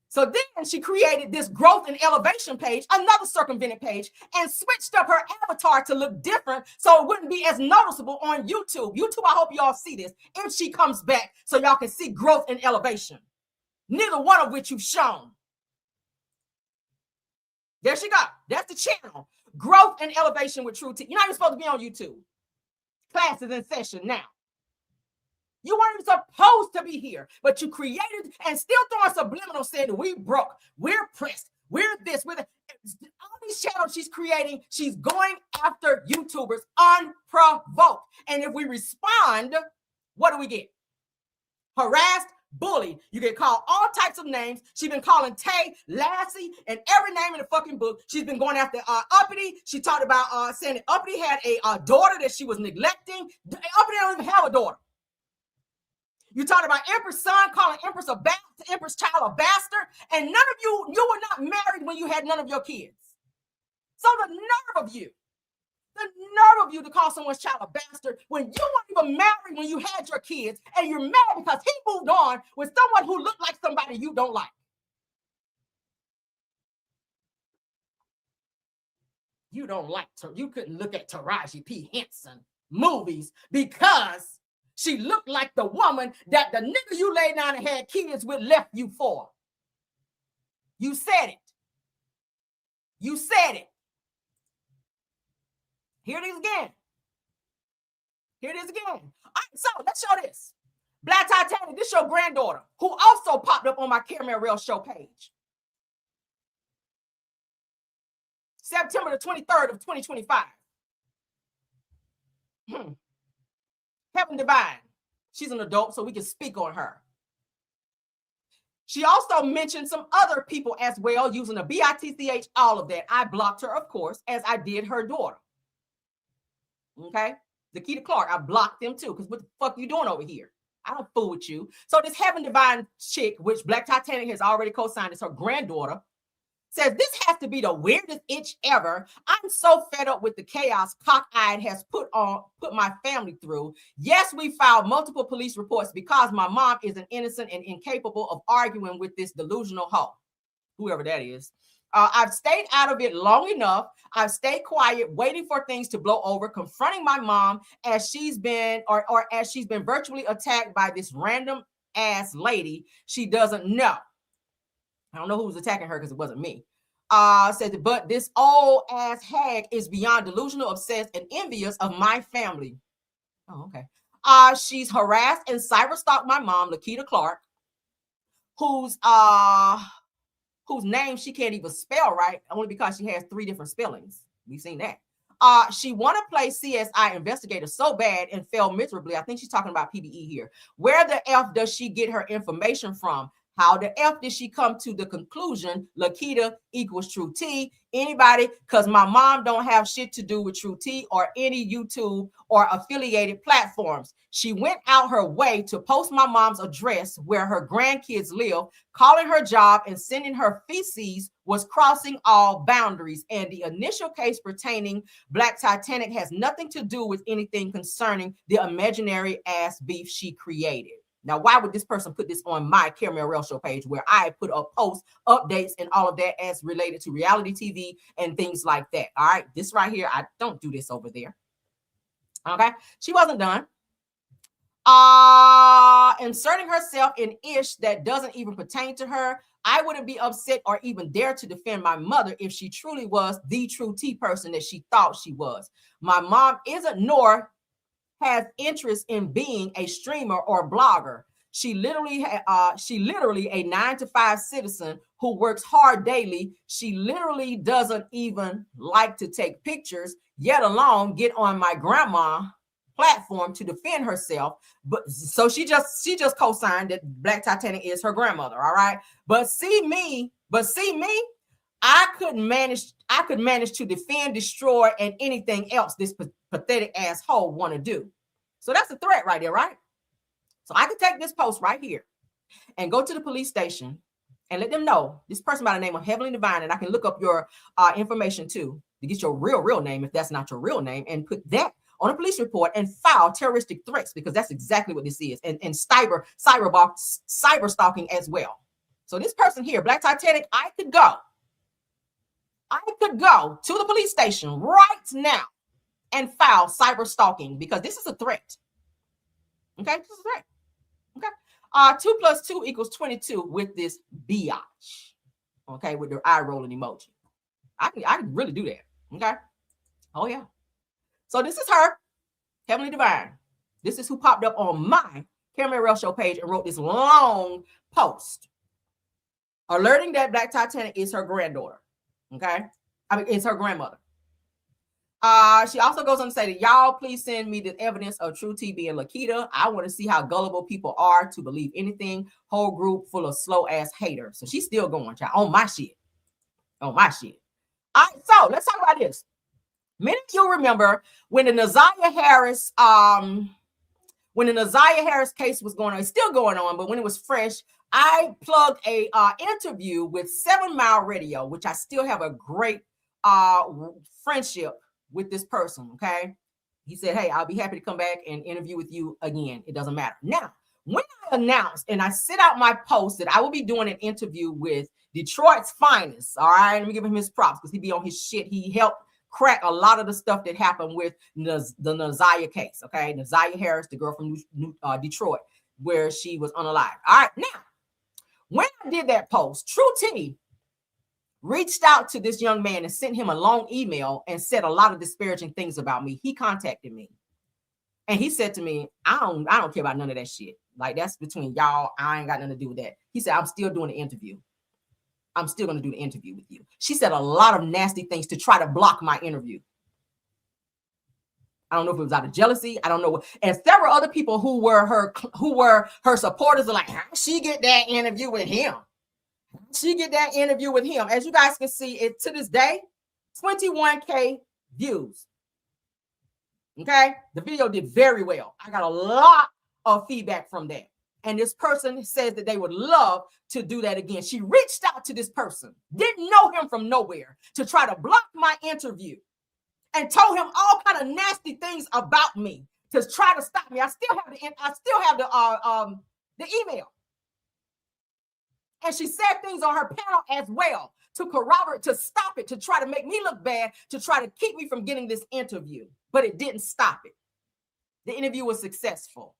So then she created this growth and elevation page, another circumvented page, and switched up her avatar to look different so it wouldn't be as noticeable on YouTube. YouTube, I hope y'all see this if she comes back so y'all can see growth and elevation. Neither one of which you've shown. There she go. That's the channel. Growth and elevation with True T. You're not even supposed to be on YouTube. Class is in session now. You weren't even supposed to be here, but you created and still throwing subliminal saying we broke, we're pressed, we're this, we're that. All these channels she's creating, she's going after YouTubers unprovoked. And if we respond, what do we get? Harassed, bullied. You get called all types of names. She's been calling Tay, Lassie, and every name in the fucking book. She's been going after Uppity. She talked about saying that Uppity had a daughter that she was neglecting. Uppity don't even have a daughter. You talked about Empress' son, calling Empress Empress child a bastard, and none of you were not married when you had none of your kids. So the nerve of you to call someone's child a bastard when you weren't even married when you had your kids, and you're mad because he moved on with someone who looked like somebody you don't like. You don't like her. You couldn't look at Taraji P. Henson movies because she looked like the woman that the nigga you laid down and had kids with left you for. You said it. You said it. Here it is again. Here it is again. All right, so let's show this. Black Titanic, this your granddaughter, who also popped up on my Caramel Rail show page. September the 23rd of 2025. Heaven Divine. She's an adult, so we can speak on her. She also mentioned some other people as well, using a BITCH, all of that. I blocked her, of course, as I did her daughter. Okay? Nikita Clark, I blocked them too, because what the fuck you doing over here? I don't fool with you. So this Heaven Divine chick, which Black Titanic has already co-signed as her granddaughter, says this has to be the weirdest itch ever. I'm so fed up with the chaos Cockeyed has put my family through. Yes, we filed multiple police reports because my mom is an innocent and incapable of arguing with this delusional hoe, whoever that is. I've stayed out of it long enough. I've stayed quiet, waiting for things to blow over, confronting my mom as she's been as she's been virtually attacked by this random ass lady she doesn't know. I don't know who was attacking her because it wasn't me. Said, but this old ass hag is beyond delusional, obsessed, and envious of my family. Oh, okay. She's harassed and cyberstalked my mom, Lakita Clark, whose name she can't even spell right, only because she has 3 different spellings. We've seen that. She wanted to play CSI investigator so bad and failed miserably. I think she's talking about PBE here. Where the F does she get her information from? How the F did she come to the conclusion Lakita equals True T? Anybody? Because my mom don't have shit to do with True T or any YouTube or affiliated platforms. She went out her way to post my mom's address where her grandkids live, calling her job and sending her feces was crossing all boundaries. And the initial case pertaining Black Titanic has nothing to do with anything concerning the imaginary ass beef she created. Now, why would this person put this on my Caramel Rail show page where I put up posts, updates, and all of that as related to reality TV and things like that? All right, this right here, I don't do this over there. Okay, she wasn't done. Inserting herself in ish that doesn't even pertain to her. I wouldn't be upset or even dare to defend my mother if she truly was the True T person that she thought she was. My mom isn't, nor has interest in being a streamer or blogger. She literally a 9-to-5 citizen who works hard daily. She literally doesn't even like to take pictures, yet alone get on my grandma platform to defend herself. But so she just co-signed that Black Titanic is her grandmother. All right. But see me, I couldn't manage I could manage to defend, destroy, and anything else this pathetic asshole want to do. So that's a threat right there, right? So I could take this post right here and go to the police station and let them know this person by the name of Heavenly Divine, and I can look up your information too to get your real name if that's not your real name, and put that on a police report and file terroristic threats, because that's exactly what this is, and cyber stalking as well. So this person here, Black Titanic, I could go to the police station right now and file cyber stalking, because this is a threat. Okay, this is a threat. Okay. 2 + 2 = 22 with this biatch. Okay, with their eye rolling emoji. I can really do that. Okay. Oh yeah. So this is her, Heavenly Divine. This is who popped up on my Caramel Rail Show page and wrote this long post alerting that Black Titanic is her granddaughter. Okay. I mean, it's her grandmother. She also goes on to say that y'all please send me the evidence of True TB and Lakita. I want to see how gullible people are to believe anything. Whole group full of slow ass haters. So she's still going, child, on my shit. On my shit. All right, so let's talk about this. Many of you remember when the Naziah Harris case was going on. It's still going on, but when it was fresh, I plugged a interview with 7 Mile Radio, which I still have a great friendship with this person. Okay, he said, hey, I'll be happy to come back and interview with you again. It doesn't matter. Now, when I announced and I sent out my post that I will be doing an interview with Detroit's finest, all right, let me give him his props because he be on his shit. He helped crack a lot of the stuff that happened with the Naziah case. Okay, Naziah Harris, the girl from Detroit, where she was unalived. All right, now, when I did that post, True T reached out to this young man and sent him a long email and said a lot of disparaging things about me. He contacted me and he said to me, I don't care about none of that shit. Like, that's between y'all. I ain't got nothing to do with that. He said, I'm still doing the interview. I'm still going to do the interview with you. She said a lot of nasty things to try to block my interview. I don't know if it was out of jealousy. I don't know. And several other people who were her supporters are like, how she get that interview with him? She get that interview with him. As you guys can see, it to this day, 21K views. Okay, the video did very well. I got a lot of feedback from that. And this person says that they would love to do that again. She reached out to this person, didn't know him from nowhere, to try to block my interview and told him all kind of nasty things about me to try to stop me. I still have the email. And she said things on her panel as well to corroborate, to stop it, to try to make me look bad, to try to keep me from getting this interview. But it didn't stop it. The interview was successful.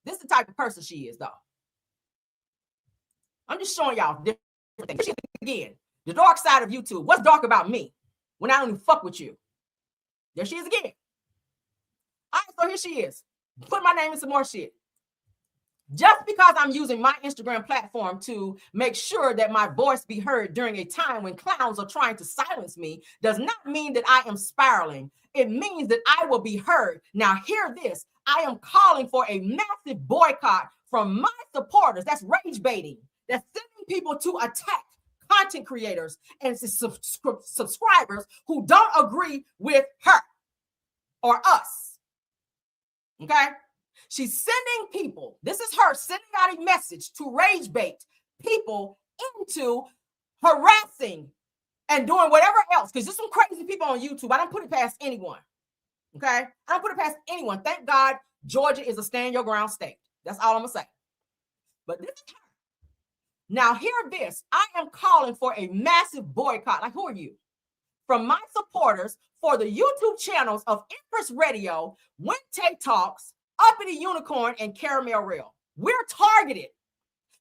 This is the type of person she is, though. I'm just showing y'all different things. Again, the dark side of YouTube. What's dark about me when I don't even fuck with you? There she is again. All right, so here she is. Put my name in some more shit. Just because I'm using my Instagram platform to make sure that my voice be heard during a time when clowns are trying to silence me does not mean that I am spiraling. It means that I will be heard. Now, hear this. I am calling for a massive boycott from my supporters. That's rage baiting. That's sending people to attack content creators and subscribers who don't agree with her or us. Okay? She's sending people, this is her sending out a message to rage bait people into harassing and doing whatever else. Because there's some crazy people on YouTube. I don't put it past anyone. Okay? I don't put it past anyone. Thank God Georgia is a stand your ground state. That's all I'm going to say. But this is her. Now, hear this. I am calling for a massive boycott. Like, who are you? From my supporters for the YouTube channels of Empress Radio, Wente Talks, Uppity Unicorn, and Caramel Rail. We're targeted.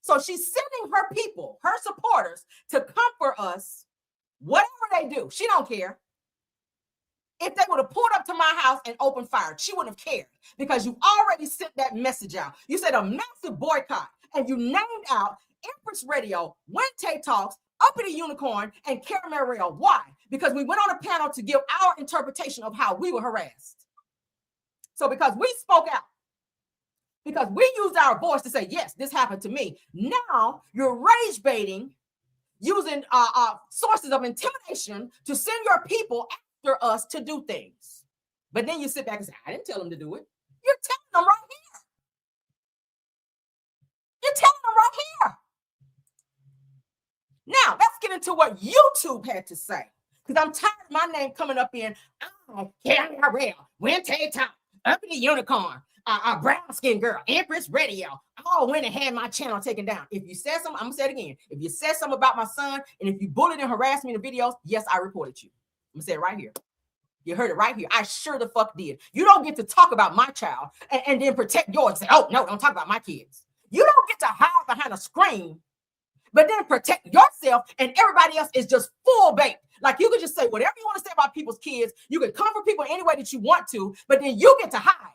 So she's sending her people, her supporters, to come for us, whatever they do. She don't care. If they would have pulled up to my house and opened fire, she wouldn't have cared because you already sent that message out. You said a massive boycott, and you named out Empress Radio, Wente Talks, Uppity Unicorn, and Caramel Rail. Why? Because we went on a panel to give our interpretation of how we were harassed. So because we spoke out, because we used our voice to say, yes, this happened to me. Now you're rage baiting using sources of intimidation to send your people after us to do things. But then you sit back and say, I didn't tell them to do it. You're telling them right here. You're telling them right here. Now, let's get into what YouTube had to say. Because I'm tired of my name coming up in, Hararassment, Winter Top, Up in the Unicorn, Brown Skin Girl, Empress Radio. I all went and had my channel taken down. If you said something, I'm going to say it again. If you said something about my son, and if you bullied and harassed me in the videos, yes, I reported you. I'm going to say it right here. You heard it right here. I sure the fuck did. You don't get to talk about my child and then protect yours. Say, oh, no, don't talk about my kids. You don't get to hide behind a screen, but then protect yourself, and everybody else is just full bait. Like, you can just say whatever you want to say about people's kids. You can comfort people any way that you want to, but then you get to hide.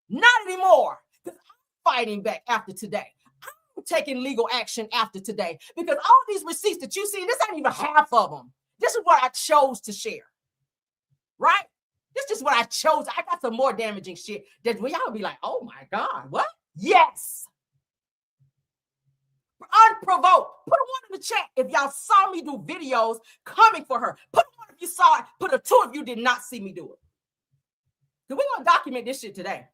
Not anymore. Because I'm fighting back after today. I'm taking legal action after today. Because all these receipts that you see, this ain't even half of them. This is what I chose to share. Right? This is just what I chose. I got some more damaging shit that y'all will be like, oh my God, what? Yes. Unprovoked. Put a 1 in the chat if y'all saw me do videos coming for her. Put a 1 if you saw it. Put a 2 if you did not see me do it. Because we're going to document this shit today.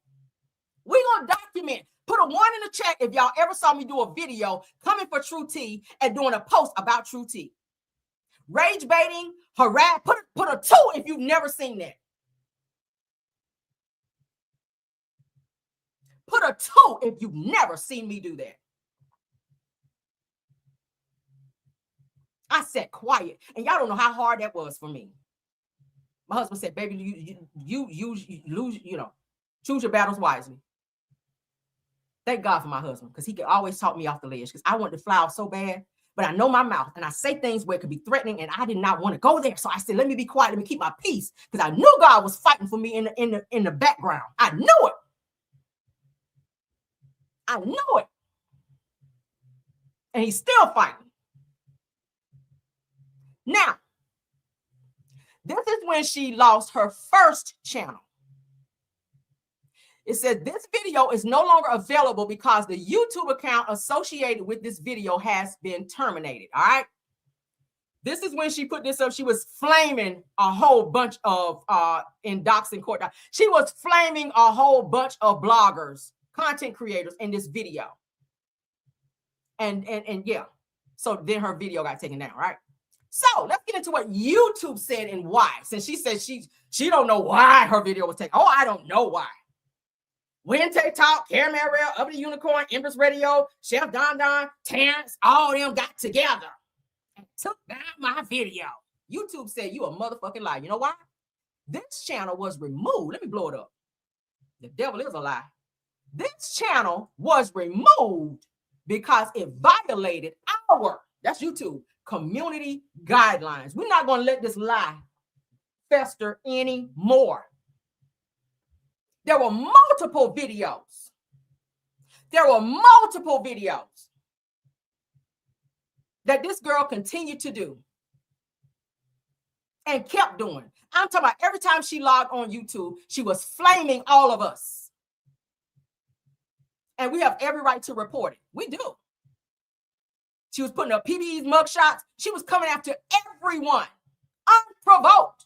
We're going to document. Put a 1 in the chat if y'all ever saw me do a video coming for True Tea and doing a post about True Tea. Rage baiting, harass. Put a 2 if you've never seen that. Put a 2 if you've never seen me do that. I sat quiet, and y'all don't know how hard that was for me. My husband said, baby, you lose, choose your battles wisely. Thank God for my husband, because he could always talk me off the ledge, because I wanted to fly off so bad, but I know my mouth, and I say things where it could be threatening, and I did not want to go there. So I said, let me be quiet, let me keep my peace, because I knew God was fighting for me in the background. I knew it. I knew it. And he's still fighting. Now, this is when she lost her first channel. It said this video is no longer available because the YouTube account associated with this video has been terminated. All right. This is when she put this up. She was flaming a whole bunch of in doxing court. She was flaming a whole bunch of bloggers, content creators in this video. And yeah. So then her video got taken down, right? So let's get into what YouTube said and why. Since she said she don't know why her video was taken. Oh, I don't know why. Winter Talk, Caramel, Up in the Unicorn, Empress Radio, Chef Don, Terrence, all of them got together and took down my video. YouTube said you a motherfucking lie. You know why? This channel was removed. Let me blow it up. The devil is a lie. This channel was removed because it violated that's YouTube, community guidelines. We're not going to let this lie fester anymore. There were multiple videos. That this girl continued to do and kept doing. I'm talking about every time she logged on YouTube, she was flaming all of us. And we have every right to report it. We do. She was putting up PBE's mugshots. She was coming after everyone, unprovoked.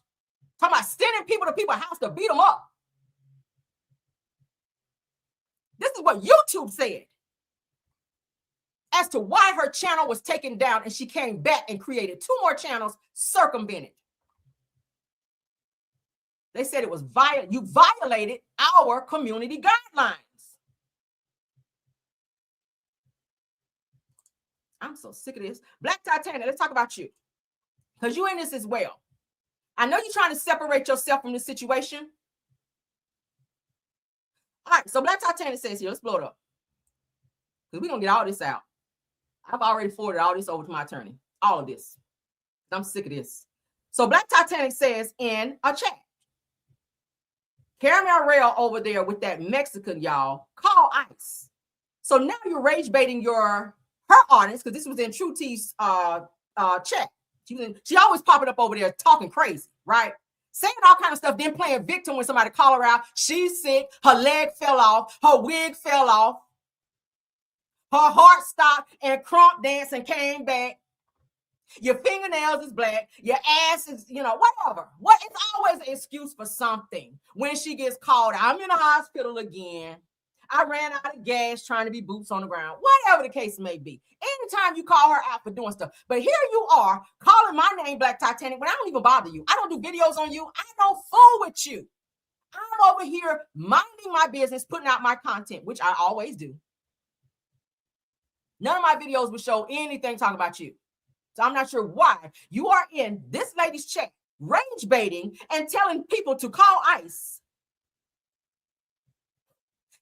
Talking about sending people to people's house to beat them up. This is what YouTube said as to why her channel was taken down, and she came back and created 2 more channels, circumvented. They said it was you violated our community guidelines. I'm so sick of this. Black Titanic, let's talk about you. Because you in this as well. I know you're trying to separate yourself from this situation. All right, so Black Titanic says here, let's blow it up. Because we're going to get all this out. I've already forwarded all this over to my attorney. All of this. I'm sick of this. So Black Titanic says in a chat, Caramel Rail over there with that Mexican, y'all, call ICE. So now you're rage baiting her audience, because this was in True Tea's chat. She always popping up over there talking crazy, right? Saying all kind of stuff, then playing victim when somebody call her out. She's sick, her leg fell off, her wig fell off, her heart stopped, and crump dancing came back. Your fingernails is black. Your ass is, whatever. What? It's always an excuse for something. When she gets called, I'm in the hospital again. I ran out of gas trying to be boots on the ground. Whatever the case may be. Anytime you call her out for doing stuff. But here you are calling my name Black Titanic when I don't even bother you. I don't do videos on you. I don't fool with you. I'm over here minding my business, putting out my content, which I always do. None of my videos will show anything talking about you. So I'm not sure why you are in this lady's chat, rage baiting and telling people to call ICE.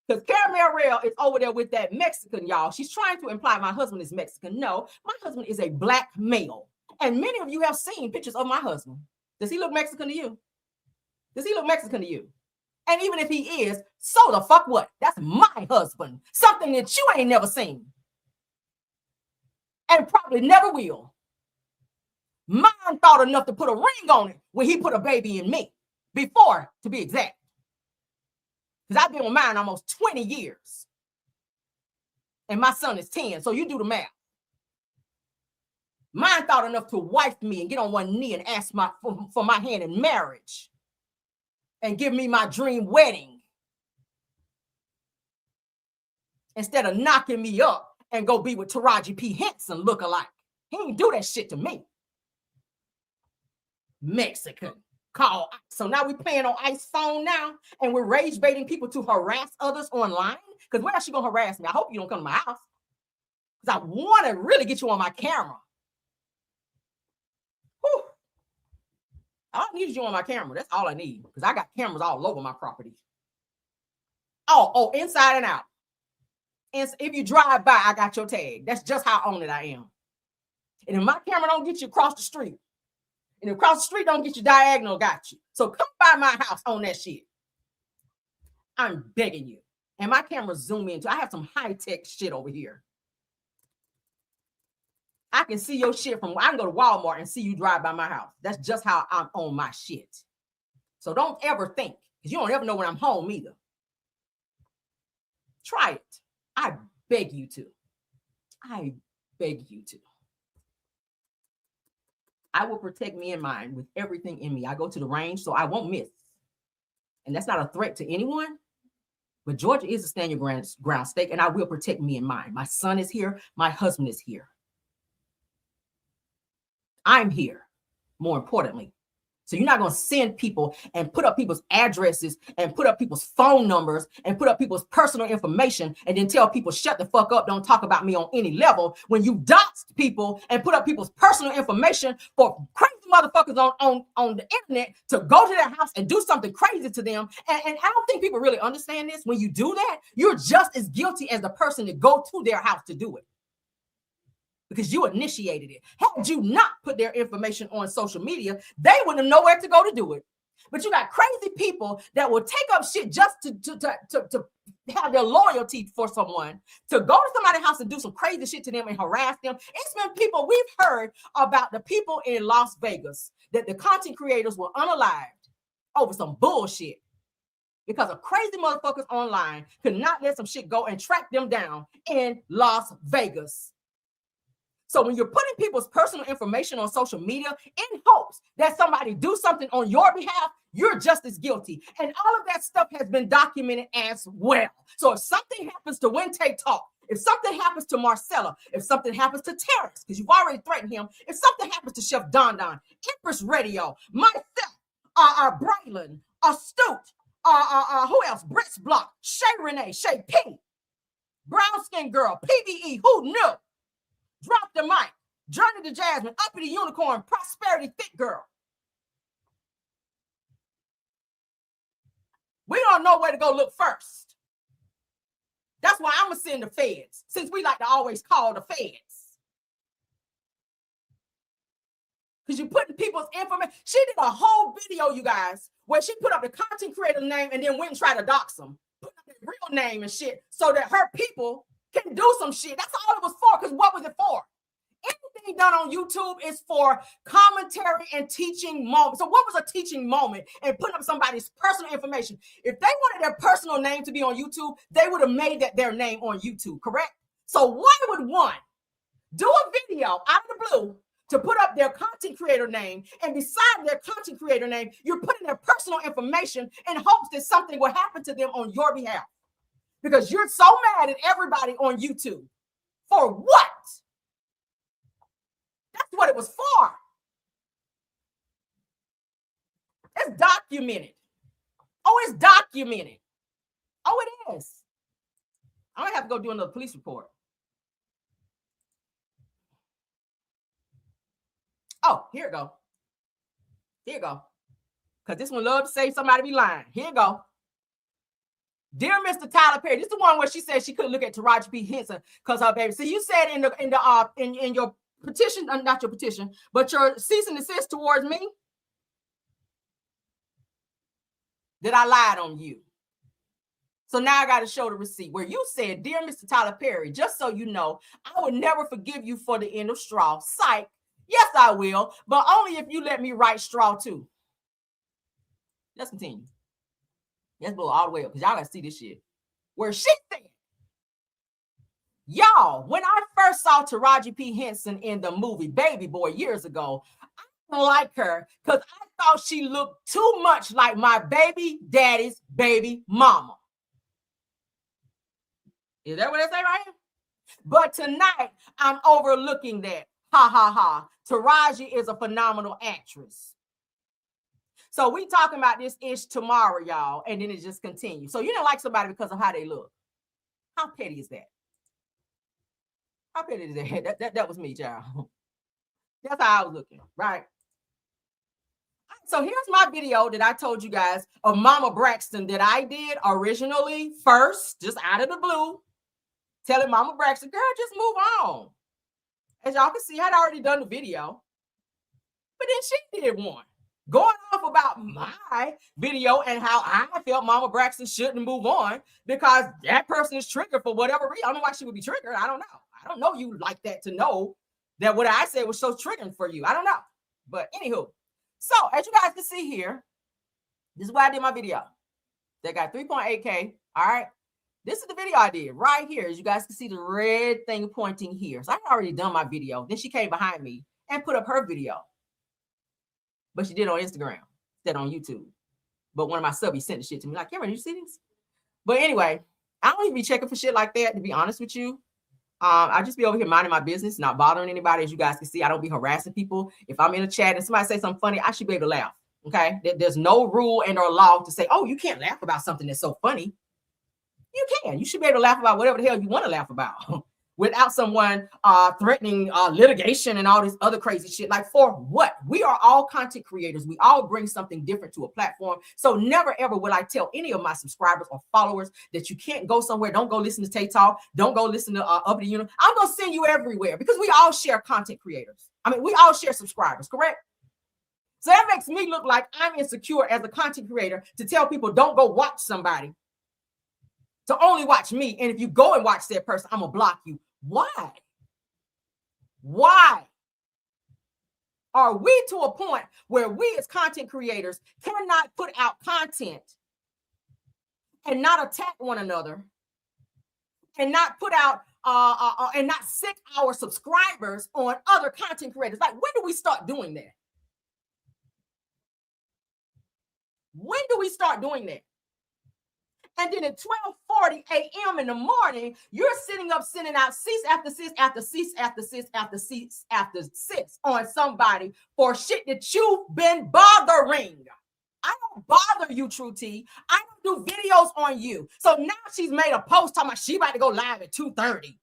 Because Caramel Rail is over there with that Mexican, y'all. She's trying to imply my husband is Mexican. No, my husband is a black male. And many of you have seen pictures of my husband. Does he look Mexican to you? Does he look Mexican to you? And even if he is, so the fuck what? That's my husband. Something that you ain't never seen. And probably never will. Mine thought enough to put a ring on it when he put a baby in me. Before, to be exact. Because I've been with mine almost 20 years. And my son is 10, so you do the math. Mine thought enough to wife me and get on one knee and ask for my hand in marriage. And give me my dream wedding. Instead of knocking me up and go be with Taraji P. Henson look-alike. He ain't do that shit to me. Mexican. Call ICE. So now we're playing on ICE phone now, and we're rage baiting people to harass others online. Because where is she gonna harass me? I hope you don't come to my house. Because I want to really get you on my camera. Whew. All I need is you on my camera. That's all I need. Because I got cameras all over my property. Oh, inside and out. And if you drive by, I got your tag. That's just how on it I am. And if my camera don't get you across the street, and if across the street don't get you diagonal, got you. So come by my house on that shit. I'm begging you. And my camera zoom into. I have some high-tech shit over here. I can see your shit from, I can go to Walmart and see you drive by my house. That's just how I'm on my shit. So don't ever think, because you don't ever know when I'm home either. Try it. I beg you to. I beg you to. I will protect me and mine with everything in me. I go to the range, so I won't miss. And that's not a threat to anyone. But Georgia is a stand your ground state, and I will protect me and mine. My son is here. My husband is here. I'm here, more importantly. So you're not going to send people and put up people's addresses and put up people's phone numbers and put up people's personal information and then tell people, shut the fuck up, don't talk about me on any level, when you doxed people and put up people's personal information for crazy motherfuckers on the internet to go to their house and do something crazy to them. And I don't think people really understand this. When you do that, you're just as guilty as the person that go to their house to do it. Because you initiated it. Had you not put their information on social media, they wouldn't know where to go to do it. But you got crazy people that will take up shit just to have their loyalty for someone, to go to somebody's house and do some crazy shit to them and harass them. It's been people, we've heard about the people in Las Vegas that the content creators were unalived over some bullshit. Because of crazy motherfuckers online could not let some shit go and track them down in Las Vegas. So when you're putting people's personal information on social media in hopes that somebody do something on your behalf, you're just as guilty. And all of that stuff has been documented as well. So if something happens to Wente Talk, if something happens to Marcella, if something happens to Terrence, because you've already threatened him, if something happens to Chef Don Don, Empress Radio, myself, Braylon, Astute, who else? Brits Block, Shay Renee, Shay P, Brown Skin Girl, PBE, who knew? Drop the mic, Journey to Jasmine, Uppity Unicorn, Prosperity Fit Girl. We don't know where to go look first. That's why I'm going to send the feds, since we like to always call the feds. Because you're putting people's information. She did a whole video, you guys, where she put up the content creator name and then went and tried to dox them. Put up their real name and shit so that her people can do some shit. That's all it was for, because what was it for? Anything done on YouTube is for commentary and teaching moments. So what was a teaching moment and putting up somebody's personal information? If they wanted their personal name to be on YouTube, they would have made that their name on YouTube, correct? So why would one do a video out of the blue, to put up their content creator name, and beside their content creator name, you're putting their personal information in hopes that something will happen to them on your behalf. Because you're so mad at everybody on YouTube. For what? That's what it was for. It's documented. Oh, it's documented. Oh, it is. I'm going to have to go do another police report. Oh, here it go. Here you go. Because this one love to say somebody be lying. Here you go. Dear Mr. Tyler Perry, this is the one where she said she couldn't look at Taraji P. Henson because her baby. So you said in your petition, not your petition, but your cease and desist towards me, that I lied on you. So now I got to show the receipt where you said, dear Mr. Tyler Perry, just so you know, I would never forgive you for the end of straw. Psych. Yes, I will, but only if you let me write straw too. Let's continue. Let's blow all the way up because y'all got to see this shit. Where she said, y'all, when I first saw Taraji P. Henson in the movie Baby Boy years ago, I didn't like her because I thought she looked too much like my baby daddy's baby mama. Is that what they say right here? But tonight, I'm overlooking that. Ha, ha, ha. Taraji is a phenomenal actress. So we talking about this ish tomorrow, y'all, and then it just continues. So you don't like somebody because of how they look. How petty is that? How petty is that? That was me, y'all. That's how I was looking, right? So here's my video that I told you guys of Mama Braxton that I did originally first, just out of the blue, telling Mama Braxton, girl, just move on. As y'all can see, I'd already done the video, but then she did one going off about my video and how I felt Mama Braxton shouldn't move on because that person is triggered for whatever reason. I don't know why she would be triggered. I don't know. I don't know you like that to know that what I said was so triggering for you. I don't know. But anywho, so as you guys can see here, this is why I did my video. They got 3.8K. All right. This is the video I did right here. As you guys can see the red thing pointing here. So I had already done my video. Then she came behind me and put up her video. But she did on Instagram, instead on YouTube. But one of my subbies sent the shit to me like, Cameron, you see this? But anyway, I don't even be checking for shit like that, to be honest with you. I just be over here minding my business, not bothering anybody. As you guys can see, I don't be harassing people. If I'm in a chat and somebody say something funny, I should be able to laugh. Okay? There's no rule and or law to say, oh, you can't laugh about something that's so funny. You can. You should be able to laugh about whatever the hell you want to laugh about without someone threatening litigation and all this other crazy shit. Like, for what? We are all content creators. We all bring something different to a platform. So never, ever will I tell any of my subscribers or followers that you can't go somewhere. Don't go listen to Tay Talk. Don't go listen to Uppity Unit. I'm going to send you everywhere because we all share content creators. I mean, we all share subscribers, correct? So that makes me look like I'm insecure as a content creator to tell people don't go watch somebody, to only watch me. And if you go and watch that person, I'm going to block you. Why? Why are we to a point where we as content creators cannot put out content and not attack one another and not put out and not sick our subscribers on other content creators? Like, when do we start doing that? When do we start doing that? And then at 12:40 a.m. in the morning, you're sitting up sending out cease after cease after cease after cease after cease after cease on somebody for shit that you've been bothering. I don't bother you, True T. I don't do videos on you. So now she's made a post talking about she about to go live at 2:30.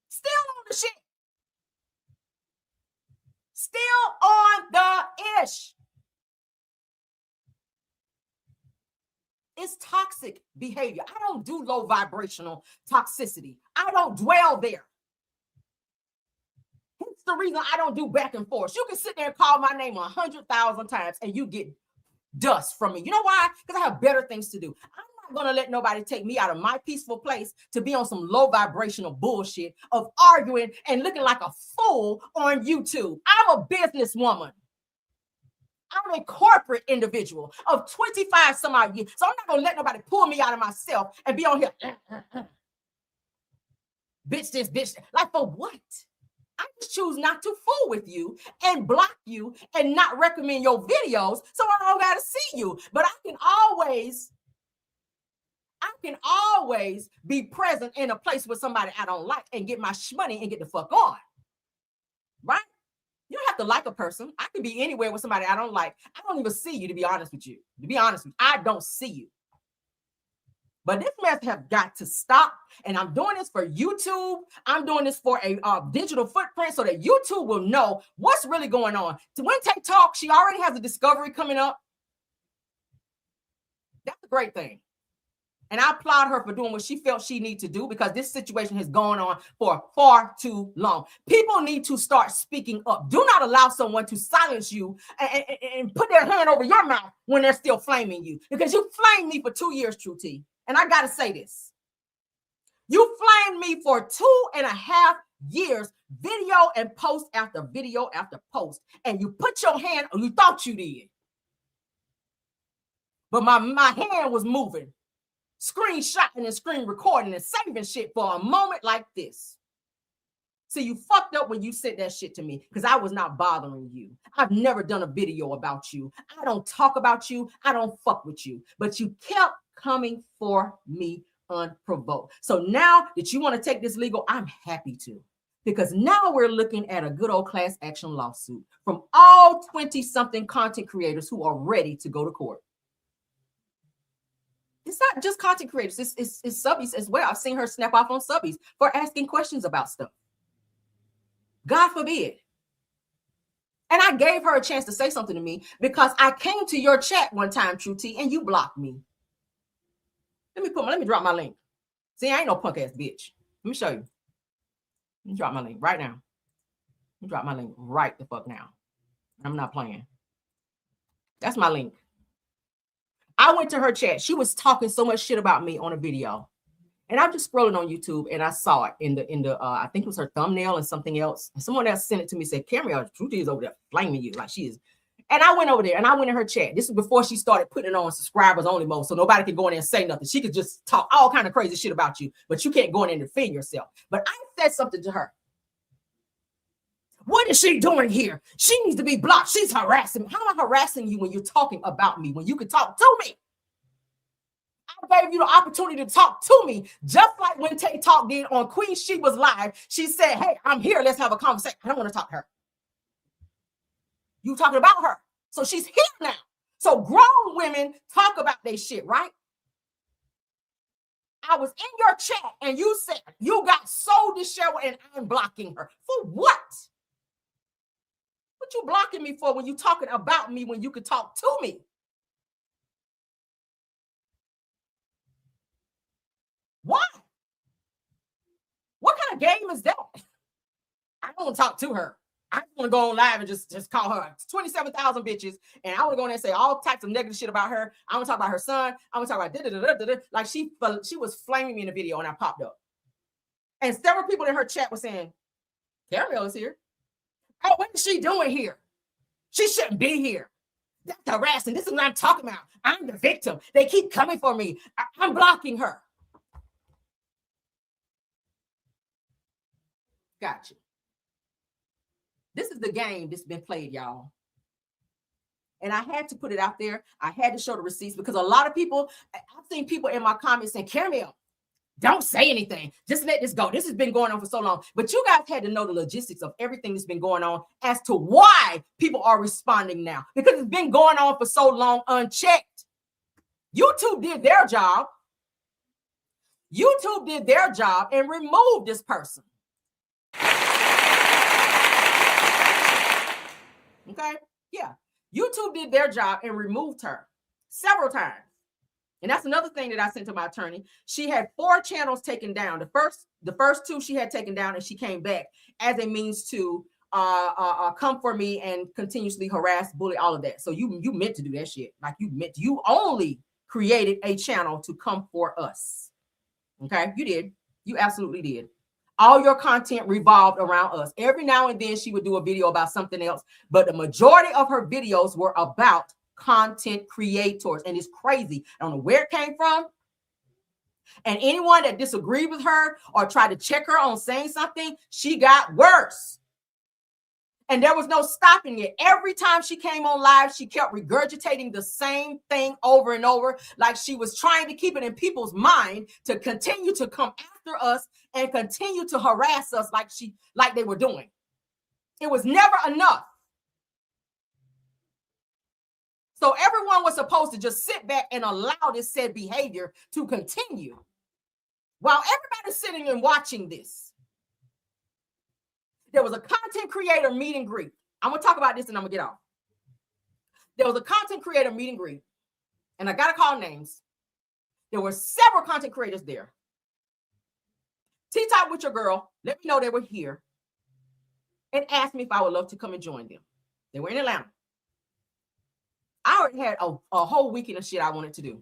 Still on the shit. Still on the ish. It's toxic behavior. I don't do low vibrational toxicity. I don't dwell there. That's the reason I don't do back and forth. You can sit there and call my name 100,000 times and you get dust from me. You know why? Because I have better things to do. I'm not going to let nobody take me out of my peaceful place to be on some low vibrational bullshit of arguing and looking like a fool on YouTube. I'm a businesswoman. I'm a corporate individual of 25 some odd years. So I'm not going to let nobody pull me out of myself and be on here. Bitch this, bitch that. Like, for what? choose not to fool with you and block you and not recommend your videos, so I don't gotta see you. But I can always be present in a place with somebody I don't like and get my money and get the fuck on. Right? You don't have to like a person. I can be anywhere with somebody I don't like. I don't even see you, to be honest with you. To be honest with you, I don't see you. But this mess have got to stop. And I'm doing this for YouTube. I'm doing this for a digital footprint so that YouTube will know what's really going on. So when Tay talks, she already has a discovery coming up. That's a great thing. And I applaud her for doing what she felt she needed to do, because this situation has gone on for far too long. People need to start speaking up. Do not allow someone to silence you and put their hand over your mouth when they're still flaming you. Because you flamed me for 2 years, True T. And I got to say this. You flamed me for 2.5 years, video and post after video after post. And you put your hand, or you thought you did. But my hand was moving. Screenshotting and screen recording and saving shit for a moment like this. So you fucked up when you sent that shit to me, because I was not bothering you. I've never done a video about you. I don't talk about you. I don't fuck with you. But you kept coming for me unprovoked. So now that you want to take this legal, I'm happy to. Because now we're looking at a good old class action lawsuit from all 20-something content creators who are ready to go to court. It's not just content creators, it's subbies as well. I've seen her snap off on subbies for asking questions about stuff. God forbid. And I gave her a chance to say something to me because I came to your chat one time, True T, and you blocked me. Let me drop my link. See, I ain't no punk ass bitch. Let me show you. Let me drop my link right now. Let me drop my link right the fuck now. I'm not playing. That's my link. I went to her chat. She was talking so much shit about me on a video. And I'm just scrolling on YouTube and I saw it in the I think it was her thumbnail and something else. And someone else sent it to me, said, Camry, Truth is over there flaming you like she is. And I went over there and I went in her chat. This was before she started putting it on subscribers only mode, so nobody could go in there and say nothing. She could just talk all kind of crazy shit about you, but you can't go in there and defend yourself. But I said something to her. What is she doing here? She needs to be blocked. She's harassing me. How am I harassing you when you're talking about me, when you can talk to me? I gave you the opportunity to talk to me, just like when Tay Talk did on Queen Sheba's live. She said, hey, I'm here. Let's have a conversation. I don't want to talk to her. You talking about her. So she's here now. So grown women talk about their shit, right? I was in your chat and you said you got so disheveled and I'm blocking her. For what? What you blocking me for when you talking about me when you could talk to me? Why? What kind of game is that? I don't want to talk to her. I want to go on live and just call her 27,000 bitches. And I want to go in there and say all types of negative shit about her. I want to talk about her son. I want to talk about like she was flaming me in the video and I popped up. And several people in her chat were saying, Carol is here. Oh, what is she doing here? She shouldn't be here. That's harassing. This is what I'm talking about. I'm the victim. They keep coming for me. I'm blocking her. Gotcha. This is the game that's been played, y'all. And I had to put it out there. I had to show the receipts because a lot of people, I've seen people in my comments saying, Caramel, don't say anything. Just let this go. This has been going on for so long. But you guys had to know the logistics of everything that's been going on as to why people are responding now. Because it's been going on for so long unchecked. YouTube did their job. YouTube did their job and removed this person. Okay? Yeah. YouTube did their job and removed her several times. And that's another thing that I sent to my attorney. She had 4 channels taken down. The first 2 she had taken down and she came back as a means to come for me and continuously harass, bully, all of that. So you meant to do that shit. Like you only created a channel to come for us. Okay? You did. You absolutely did. All your content revolved around us. Every now and then she would do a video about something else, but the majority of her videos were about content creators. And it's crazy. I don't know where it came from. And anyone that disagreed with her or tried to check her on saying something, she got worse. And there was no stopping it. Every time she came on live, she kept regurgitating the same thing over and over, like she was trying to keep it in people's mind to continue to come after us and continue to harass us like they were doing. It was never enough. So everyone was supposed to just sit back and allow this said behavior to continue while everybody's sitting and watching this. There was a content creator meet and greet. I'm going to talk about this and I'm going to get off. There was a content creator meet and greet, and I got to call names. There were several content creators there. Tea Talk with Your Girl let me know they were here and asked me if I would love to come and join them. They were in Atlanta. I already had a whole weekend of shit I wanted to do.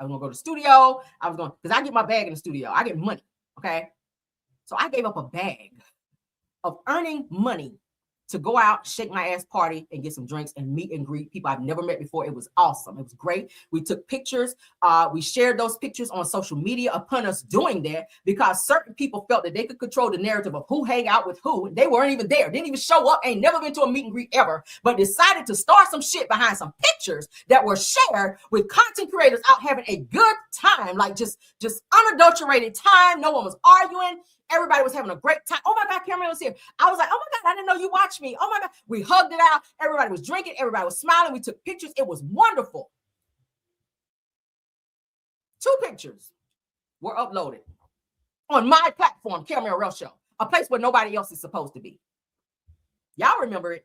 I was going to go to the studio. Because I get my bag in the studio. I get money, okay? So I gave up a bag of earning money to go out, shake my ass party, and get some drinks and meet and greet people I've never met before. It was awesome. It was great. We took pictures. We shared those pictures on social media upon us doing that because certain people felt that they could control the narrative of who hang out with who. They weren't even there. Didn't even show up. Ain't never been to a meet and greet ever, but decided to start some shit behind some pictures that were shared with content creators out having a good time, like just unadulterated time. No one was arguing. Everybody was having a great time. Oh my God, Cameron was here. I was like, oh my God, I didn't know you watched me. Oh my God. We hugged it out. Everybody was drinking. Everybody was smiling. We took pictures. It was wonderful. 2 pictures were uploaded on my platform, Cameron Rell Show, a place where nobody else is supposed to be. Y'all remember it.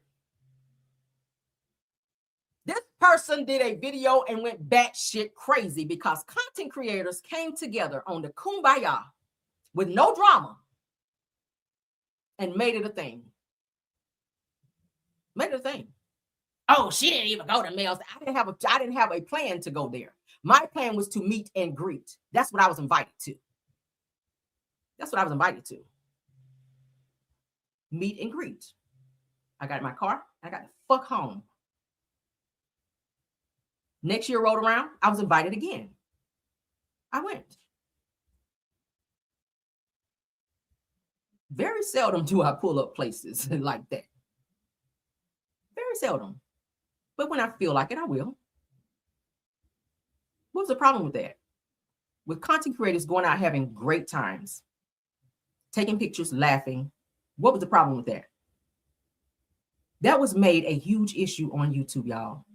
This person did a video and went batshit crazy because content creators came together on the Kumbaya with no drama and made it a thing. Made it a thing. Oh, she didn't even go to Mel's. I didn't have a plan to go there. My plan was to meet and greet. That's what I was invited to. Meet and greet. I got in my car. I got the fuck home. Next year rolled around. I was invited again. I went. Very seldom do I pull up places like that. Very seldom. But when I feel like it, I will. What's the problem with that? With content creators going out having great times, taking pictures, laughing, what was the problem with that? That was made a huge issue on YouTube, y'all.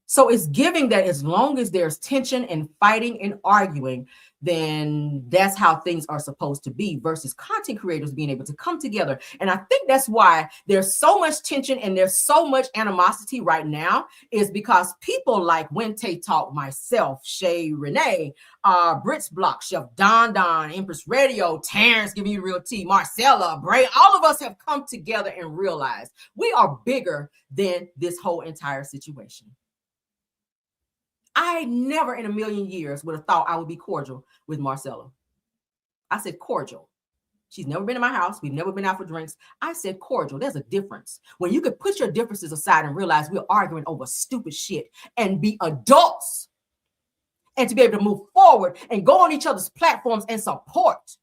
So it's giving that as long as there's tension and fighting and arguing, then that's how things are supposed to be versus content creators being able to come together. And I think that's why there's so much tension and there's so much animosity right now is because people like Wente Talk, myself, Shay Renee, Brits Block, Chef Don, Empress Radio, Terrence giving you real tea, Marcella, Bray, all of us have come together and realized we are bigger than this whole entire situation. I never in a million years would have thought I would be cordial with Marcella. I said cordial. She's never been in my house. We've never been out for drinks. I said cordial. There's a difference. When you could put your differences aside and realize we're arguing over stupid shit and be adults and to be able to move forward and go on each other's platforms and support.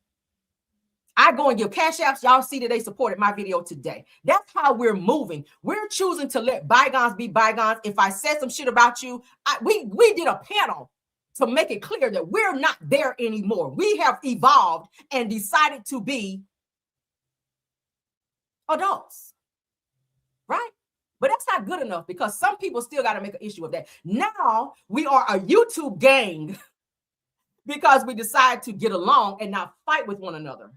I go and give cash apps. Y'all see that they supported my video today. That's how we're moving. We're choosing to let bygones be bygones. If I said some shit about you, we did a panel to make it clear that we're not there anymore. We have evolved and decided to be adults, right? But that's not good enough because some people still got to make an issue of that. Now we are a YouTube gang because we decide to get along and not fight with one another.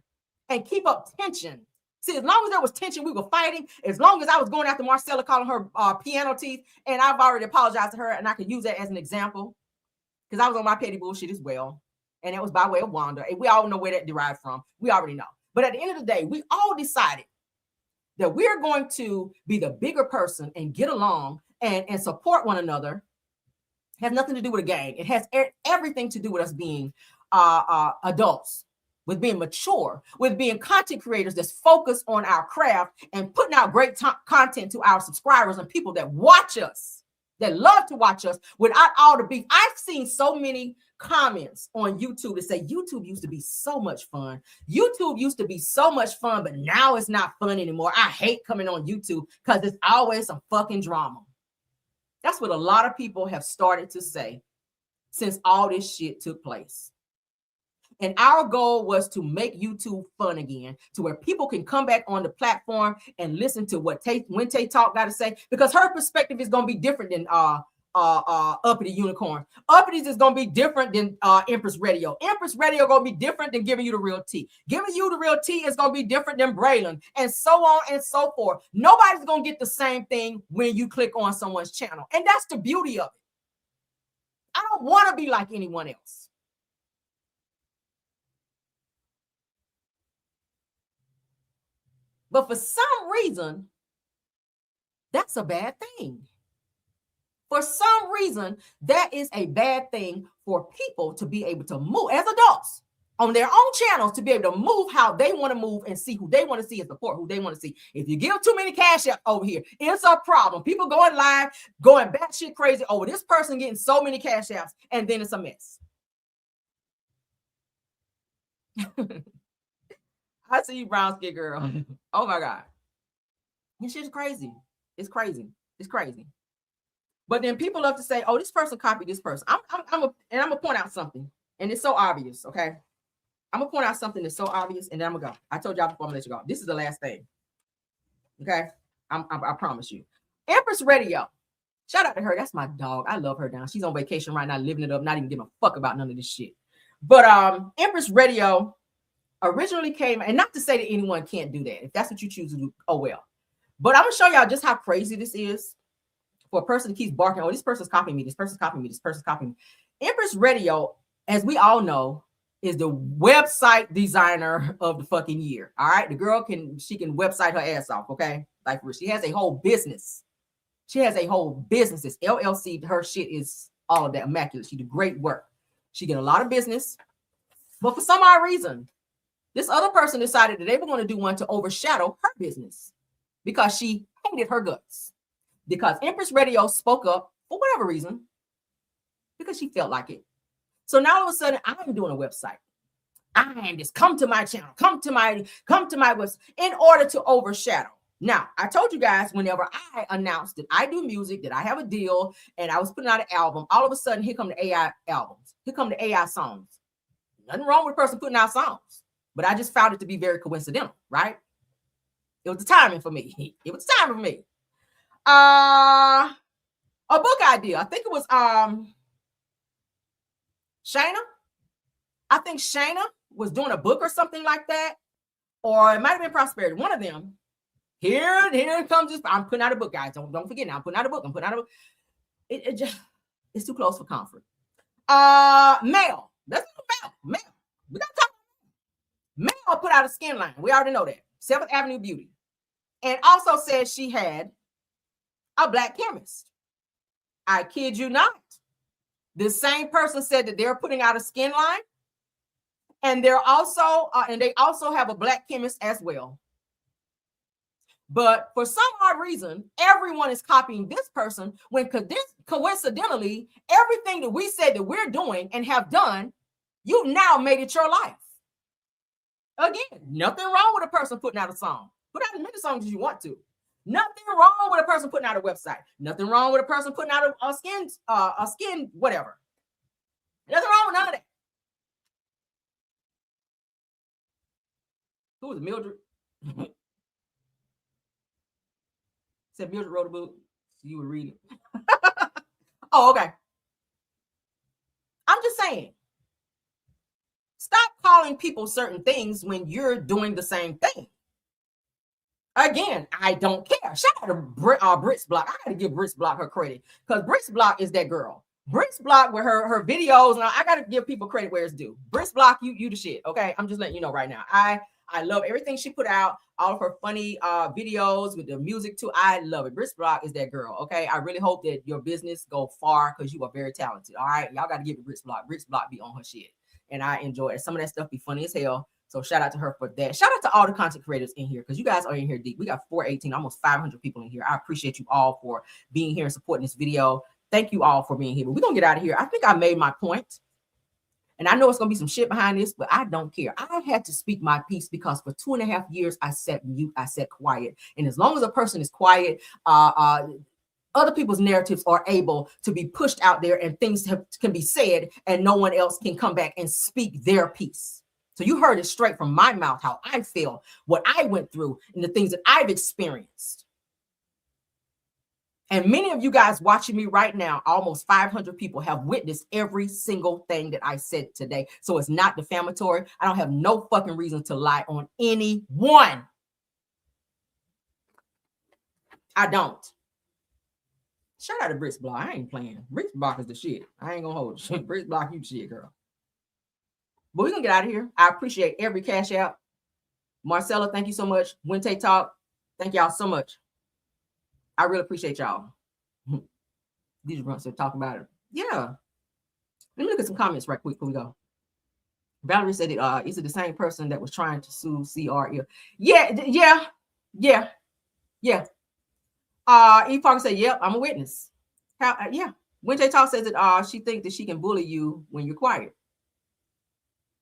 And keep up tension. See, as long as there was tension, we were fighting. As long as I was going after Marcella, calling her piano teeth, and I've already apologized to her, and I could use that as an example because I was on my petty bullshit as well, and that was by way of Wanda, and we all know where that derived from. We already know. But at the end of the day, we all decided that we're going to be the bigger person and get along and support one another. It has nothing to do with a gang. It has everything to do with us being adults. With being mature, with being content creators that's focused on our craft and putting out great content to our subscribers and people that watch us, that love to watch us without all the beef. I've seen so many comments on YouTube that say YouTube used to be so much fun. YouTube used to be so much fun, but now it's not fun anymore. I hate coming on YouTube because it's always some fucking drama. That's what a lot of people have started to say since all this shit took place. And our goal was to make YouTube fun again, to where people can come back on the platform and listen to what when Tay Talk got to say, because her perspective is going to be different than Uppity Unicorn. Uppity is going to be different than Empress Radio. Empress Radio going to be different than Giving You the Real Tea. Giving You the Real Tea is going to be different than Braylon, and so on and so forth. Nobody's going to get the same thing when you click on someone's channel. And that's the beauty of it. I don't want to be like anyone else. But for some reason, that's a bad thing. For some reason, that is a bad thing for people to be able to move as adults on their own channels, to be able to move how they want to move and see who they want to see and support who they want to see. If you give too many cash apps over here, it's a problem. People going live, going batshit crazy over this person getting so many cash apps, and then it's a mess. I see you, brown skin girl. Oh my God. This shit's crazy. It's crazy. It's crazy. But then people love to say, oh, this person copied this person. I'm gonna point out something. And it's so obvious, okay? I'm gonna point out something that's so obvious, and then I'm gonna go. I told y'all before I'm gonna let you go. This is the last thing. Okay? I promise you. Empress Radio. Shout out to her. That's my dog. I love her down. She's on vacation right now, living it up, not even giving a fuck about none of this shit. But Empress Radio originally came, and not to say that anyone can't do that. If that's what you choose to do, oh well. But I'm gonna show y'all just how crazy this is for a person that keeps barking, oh, this person's copying me, this person's copying me, this person's copying me. Empress Radio, as we all know, is the website designer of the fucking year. All right. The girl can website her ass off, okay? Like she has a whole business. She has a whole business. It's LLC. Her shit is all of that immaculate. She did great work. She get a lot of business. But for some odd reason, this other person decided that they were going to do one to overshadow her business because she hated her guts. Because Empress Radio spoke up for whatever reason, because she felt like it. So now all of a sudden, I'm doing a website. I am just come to my channel, come to my website in order to overshadow. Now, I told you guys whenever I announced that I do music, that I have a deal, and I was putting out an album, all of a sudden, here come the AI albums. Here come the AI songs. Nothing wrong with a person putting out songs, but I just found it to be very coincidental, right? It was the timing for me. It was the timing for me. A book idea. I think it was Shayna. I think Shayna was doing a book or something like that, or it might have been Prosperity. One of them. Here comes this. I'm putting out a book, guys. Don't forget now. I'm putting out a book. It just, it's too close for comfort. Mail. Let's do Mail. We gotta talk. Mail put out a skin line. We already know that. 7th Avenue Beauty, and also said she had a black chemist. I kid you not. The same person said that they're putting out a skin line, and they're also they also have a black chemist as well. But for some odd reason, everyone is copying this person when coincidentally, everything that we said that we're doing and have done, you now made it your life. Again, nothing wrong with a person putting out a song. Put out as many songs as you want to. Nothing wrong with a person putting out a website. Nothing wrong with a person putting out a skin, whatever. Nothing wrong with none of that. Who was it? Mildred? Said Mildred wrote a book, so you would read it. Oh, okay. I'm just saying. Stop calling people certain things when you're doing the same thing. Again, I don't care. Shout out to Brits Block. I gotta give Brits Block her credit, because Brits Block is that girl. Brits Block with her videos, and I gotta give people credit where it's due. Brits Block, you the shit. Okay, I'm just letting you know right now. I love everything she put out, all of her funny videos with the music too. I love it. Brits Block is that girl. Okay, I really hope that your business go far, because you are very talented. All right, y'all gotta give it Brits Block. Brits Block be on her shit, and I enjoy it. Some of that stuff be funny as hell. So shout out to her for that. Shout out to all the content creators in here, because you guys are in here deep. We got 418, almost 500 people in here. I appreciate you all for being here and supporting this video. Thank you all for being here. But we're going to get out of here. I think I made my point. And I know it's going to be some shit behind this, but I don't care. I had to speak my piece because for 2.5 years, I sat mute, I sat quiet. And as long as a person is quiet, other people's narratives are able to be pushed out there and things can be said and no one else can come back and speak their piece. So you heard it straight from my mouth, how I feel, what I went through, and the things that I've experienced. And many of you guys watching me right now, almost 500 people have witnessed every single thing that I said today. So it's not defamatory. I don't have no fucking reason to lie on anyone. I don't. Shout out to Brits Block. I ain't playing. Brits Block is the shit. I ain't gonna hold you. Brits Block, you shit, girl. But we're gonna get out of here. I appreciate every cash out. Marcella, thank you so much. Wente Talk, thank y'all so much. I really appreciate y'all. These runts to talk about it. Yeah. Let me look at some comments right quick before we go. Valerie said, is it the same person that was trying to sue CRL? Yeah. E. Parker said, yep, I'm a witness. Yeah. Wente Talk says that she thinks that she can bully you when you're quiet.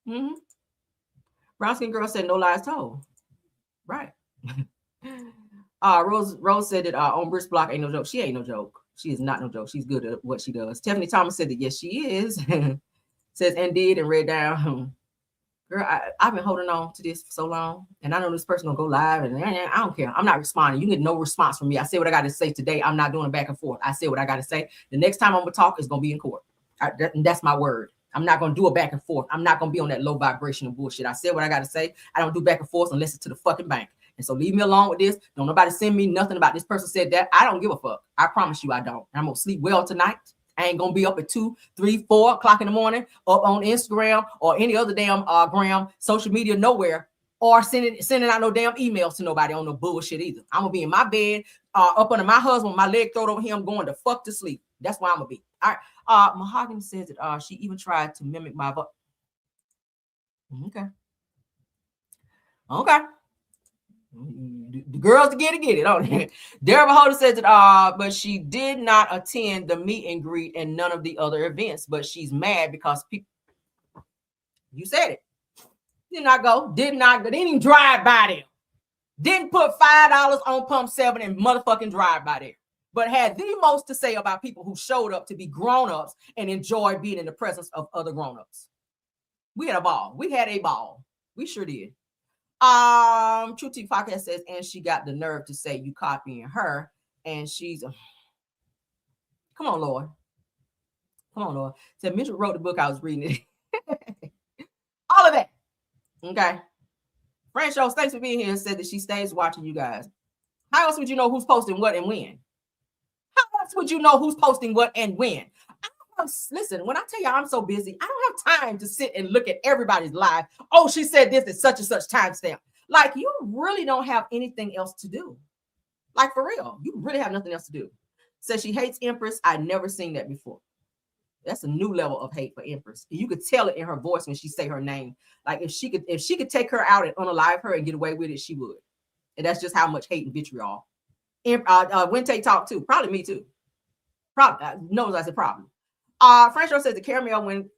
Brown skin girl said, no lies told. Right. Rose said that on Brits Block ain't no joke. She ain't no joke. She is not no joke. She's good at what she does. Tiffany Thomas said that yes, she is. Says indeed and read down. Girl, I've been holding on to this for so long, and I know this person gonna go live, and I don't care. I'm not responding. You get no response from me. I say what I got to say today. I'm not doing it back and forth. I say what I got to say. The next time I'm gonna talk is gonna be in court. That's my word. I'm not gonna do it back and forth. I'm not gonna be on that low vibrational bullshit. I said what I got to say. I don't do back and forth unless it's to the fucking bank. And so leave me alone with this. Don't nobody send me nothing about this person said that. I don't give a fuck. I promise you I don't. I'm gonna sleep well tonight. I ain't gonna be up at 2, 3, 4 o'clock in the morning up on Instagram or any other damn gram, social media, nowhere, or sending out no damn emails to nobody on no bullshit either. I'm gonna be in my bed, up under my husband, my leg thrown over him, going to fuck to sleep. That's where I'm gonna be. All right. Mahogany says that she even tried to mimic my voice. Okay. The girls to get it. Oh, Deborah Holder says that but she did not attend the meet and greet and none of the other events, but she's mad because people, you said it, did not didn't even drive by there, didn't put $5 on pump 7 and motherfucking drive by there, but had the most to say about people who showed up to be grown-ups and enjoyed being in the presence of other grown-ups. We had a ball. We sure did. True T Podcast says, and she got the nerve to say you copying her, and she's come on, Lord. Said Mitchell wrote the book, I was reading it. All of that. Okay. Fran Shows, thanks for being here, said that she stays watching you guys. How else would you know who's posting what and when? How else would you know who's posting what and when? Listen, when I tell you I'm so busy, I don't have time to sit and look at everybody's live. Oh, she said this is such and such timestamp. Like, you really don't have anything else to do. Like, for real, you really have nothing else to do. Says she hates Empress. I'd never seen that before. That's a new level of hate for Empress. You could tell it in her voice when she say her name. Like, if she could take her out and unalive her and get away with it, she would. And that's just how much hate and vitriol. Wente Talk too. Probably me too. Probably knows I said probably. Franco says the caramel when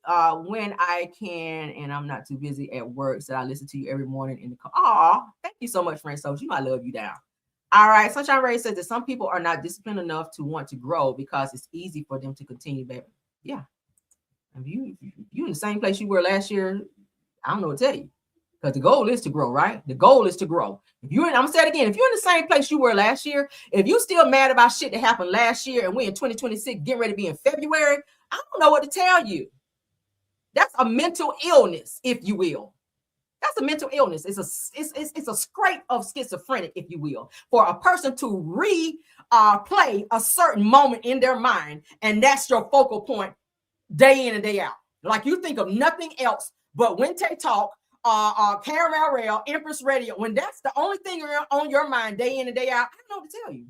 I can and I'm not too busy at work. So I listen to you every morning in the car. Oh, thank you so much, Franco. You might love you down. All right. Sunshine Ray says that some people are not disciplined enough to want to grow because it's easy for them to continue, baby. Yeah. If you in the same place you were last year, I don't know what to tell you. Because the goal is to grow, right? The goal is to grow. I'm gonna say it again. If you're in the same place you were last year, if you still mad about shit that happened last year and we in 2026 getting ready to be in February, I don't know what to tell you. That's a mental illness, if you will. That's a mental illness. It's a scrape of schizophrenic, if you will, for a person to play a certain moment in their mind, and that's your focal point day in and day out. Like, you think of nothing else but Wente Talk, Caramel Rail, Empress Radio. When that's the only thing on your mind day in and day out, I don't know what to tell you.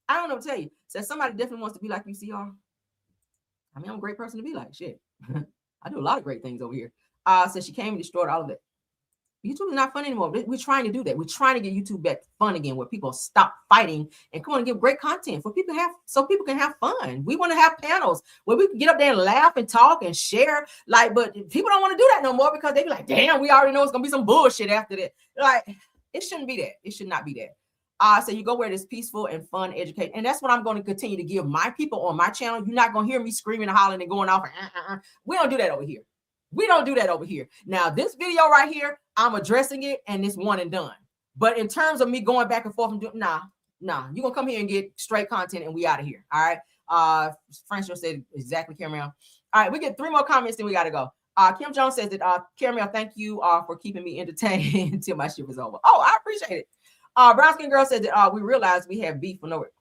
I don't know what to tell you. So somebody definitely wants to be like you, CR. I mean, I'm a great person to be like. Shit. I do a lot of great things over here. Says she came and destroyed all of it. YouTube is not fun anymore. We're trying to do that. We're trying to get YouTube back fun again, where people stop fighting and come on and give great content for people to have, so people can have fun. We want to have panels where we can get up there and laugh and talk and share. Like, but people don't want to do that no more because they be like, damn, we already know it's gonna be some bullshit after that. Like, it shouldn't be that. It should not be that. So you go where it is peaceful and fun, educate, and that's what I'm going to continue to give my people on my channel. You're not going to hear me screaming and hollering and going off. We don't do that over here. We don't do that over here. Now, this video right here, I'm addressing it, and it's one and done. But in terms of me going back and forth and doing, nah, you're going to come here and get straight content, and we out of here. All right. Francis said exactly, Caramel. All right, we get 3 more comments, then we got to go. Kim Jones says that, Caramel, thank you for keeping me entertained until my shift was over. Oh, I appreciate it. Brown Skin Girl said that we realized we have beef for no reason.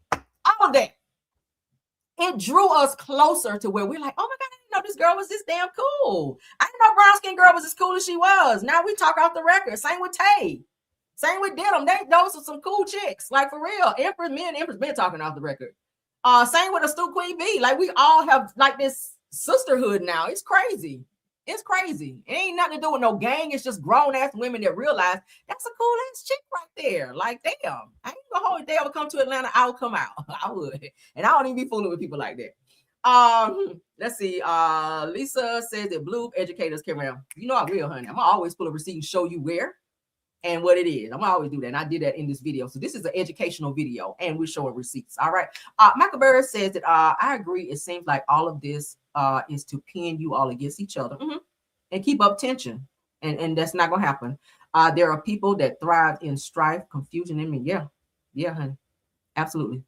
All of that. It drew us closer to where we're like, oh my God, I didn't know this girl was this damn cool. I didn't know Brown Skin Girl was as cool as she was. Now we talk off the record. Same with Tay. Same with Denim. Those are some cool chicks. Like, for real. Empress, me and Empress been talking off the record. Same with Astute Queen B. Like, we all have like this sisterhood now. It's crazy. It's crazy. It ain't nothing to do with no gang. It's just grown ass women that realize that's a cool ass chick right there. Like, damn, I ain't gonna hold it. They ever come to Atlanta, I would come out. I would. And I don't even be fooling with people like that. Let's see. Lisa says that Blue educators came around. You know I will, honey. I'm gonna always pull a receipt and show you where and what it is. I'm gonna always do that. And I did that in this video. So this is an educational video and we're showing receipts. All right. Michael Burr says that I agree. It seems like all of this is to pin you all against each other and keep up tension. And that's not gonna happen. There are people that thrive in strife, confusion, and yeah, honey. Absolutely.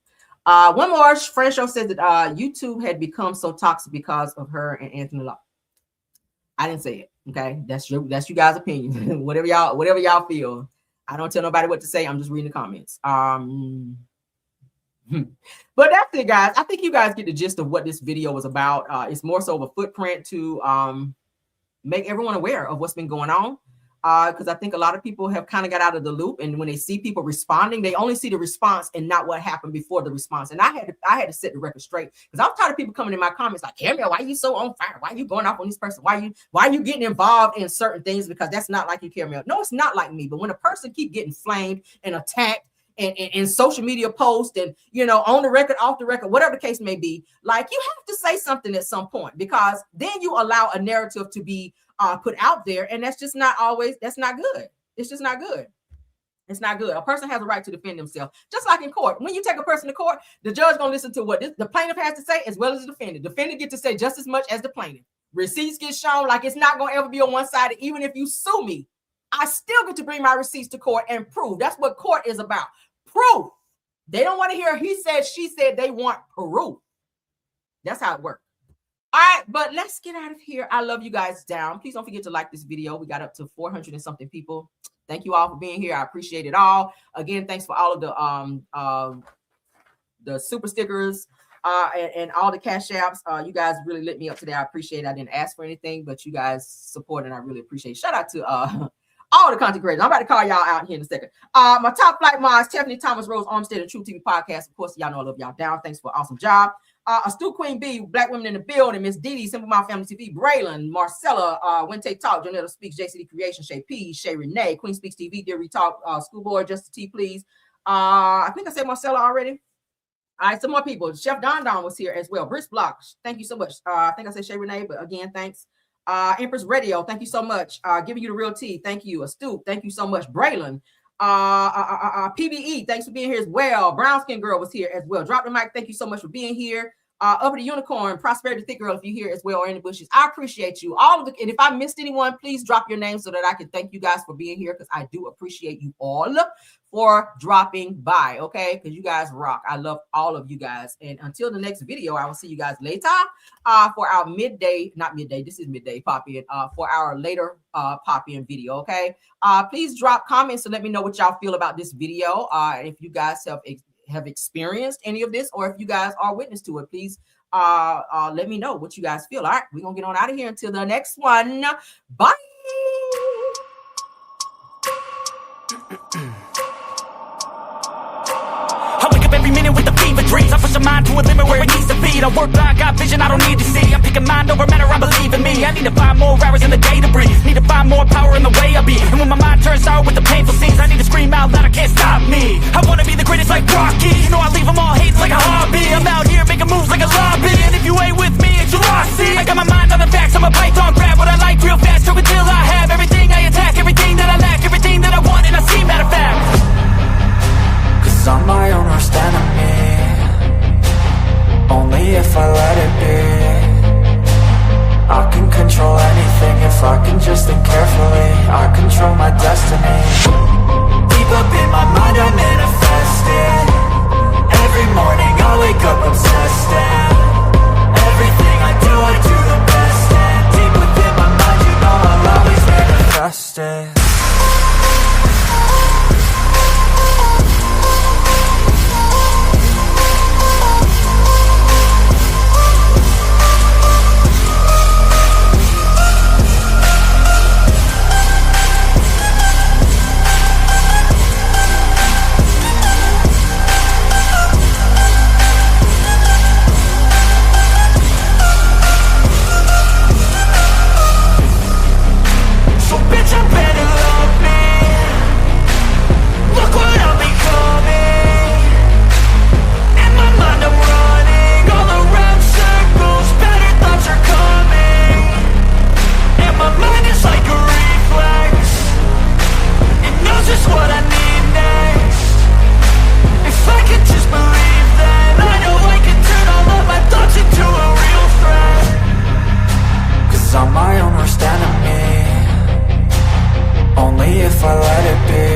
One more friend show says that YouTube had become so toxic because of her and Anthony Locke. I didn't say it. Okay, that's you guys' opinion. whatever y'all feel. I don't tell nobody what to say. I'm just reading the comments. But that's it, guys. I think you guys get the gist of what this video was about. It's more so of a footprint to make everyone aware of what's been going on. Because I think a lot of people have kind of got out of the loop, and when they see people responding, they only see the response and not what happened before the response. And I had to set the record straight, because I'm tired of people coming in my comments like, Caramel, why are you so on fire? Why are you going off on this person? Why are you getting involved in certain things? Because that's not like you, Caramel. No, it's not like me. But when a person keep getting flamed and attacked and social media posts and, on the record, off the record, whatever the case may be, like, you have to say something at some point, because then you allow a narrative to be put out there, and that's not good. It's just not good. It's not good. A person has a right to defend themselves, just like in court. When you take a person to court, the judge gonna listen to what the plaintiff has to say as well as the defendant. Defendant get to say just as much as the plaintiff. Receipts get shown. Like, it's not gonna ever be on one side. Even if you sue me, I still get to bring my receipts to court and prove. That's what court is about. Proof. They don't want to hear he said, she said. They want proof. That's how it works. All right, but let's get out of here. I love you guys down. Please don't forget to like this video. We got up to 400 and something people. Thank you all for being here. I appreciate it all. Again, thanks for all of the super stickers and all the cash apps. You guys really lit me up today. I appreciate it. I didn't ask for anything, but you guys support, and I really appreciate it. Shout out to all the content creators. I'm about to call y'all out here in a second. My top flight mods, Stephanie Thomas, Rose Armstead, and True TV Podcast. Of course, y'all know I love y'all down. Thanks for an awesome job. Astute Queen B, Black Women in the Building, Miss Didi, Simple Mom Family TV, Braylon, Marcella, Wente Talk, Jonetta Speaks, JCD Creation, Shay P, Shay Renee, Queen Speaks TV, Dear Talk, Schoolboy, Just T, Please. I think I said Marcella already. All right, some more people. Chef Don was here as well. Britt Block, thank you so much. I think I said Shay Renee, but again, thanks. Empress Radio, thank you so much. Giving you the real tea, thank you. Astute, thank you so much. Braylon. PBE, thanks for being here as well. Brown Skin Girl was here as well. Drop the mic, thank you so much for being here. Upper the Unicorn, Prosperity Thick Girl, if you're here as well, or in the bushes, I appreciate you all of the. And if I missed anyone, please drop your name so that I can thank you guys for being here, because I do appreciate you all for dropping by. Okay, because you guys rock. I love all of you guys. And until the next video, I will see you guys later for our midday, not midday, this is midday pop in, for our later pop in video. Okay, please drop comments to let me know what y'all feel about this video. If you guys have experienced any of this, or if you guys are witness to it, please let me know what you guys feel. All right, we're gonna get on out of here until the next one. Bye. I wake up every every minute with the fever dreams. I push a mind to a limit where it needs to be. I work blind, got vision I don't need to see. I'm picking mind over matter, I believe in me. I need to find more hours in the day to breathe. Need to find more power in the way I be. And when my mind turns sour with the painful scenes, I need to scream out loud, I can't stop me. I wanna be the greatest like Rocky. You know I leave them all hating like a hobby. I'm out here making moves like a lobby. And if you ain't with me, it's your loss, see. I got my mind on the facts, I'm a python, grab what I like real fast. True until I have everything I attack, everything that I lack, everything that I want, and I see, matter of fact. Cause I'm my own worst enemy. Only if I let it be. I can control anything if I can just think carefully. I control my destiny. Deep up in my mind I manifest it. Every morning I wake up obsessed, and everything I do the best. And deep within my mind, you know I'll always manifest it. I'm my own worst enemy. Only if I let it be.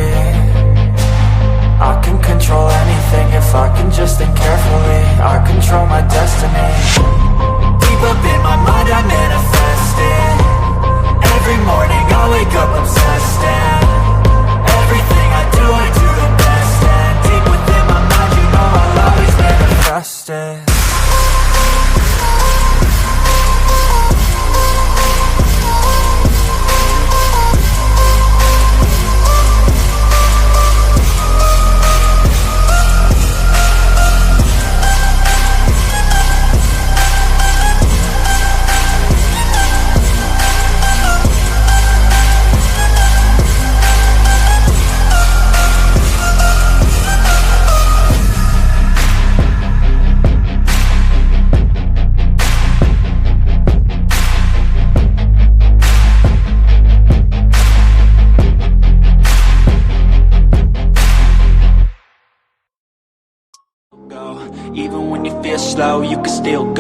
I can control anything if I can just think carefully. I control my destiny. Deep up in my mind I manifest it. Every morning I wake up obsessed, and everything I do the best. And deep within my mind, you know I'll always manifest it. Even when you feel slow, you can still go.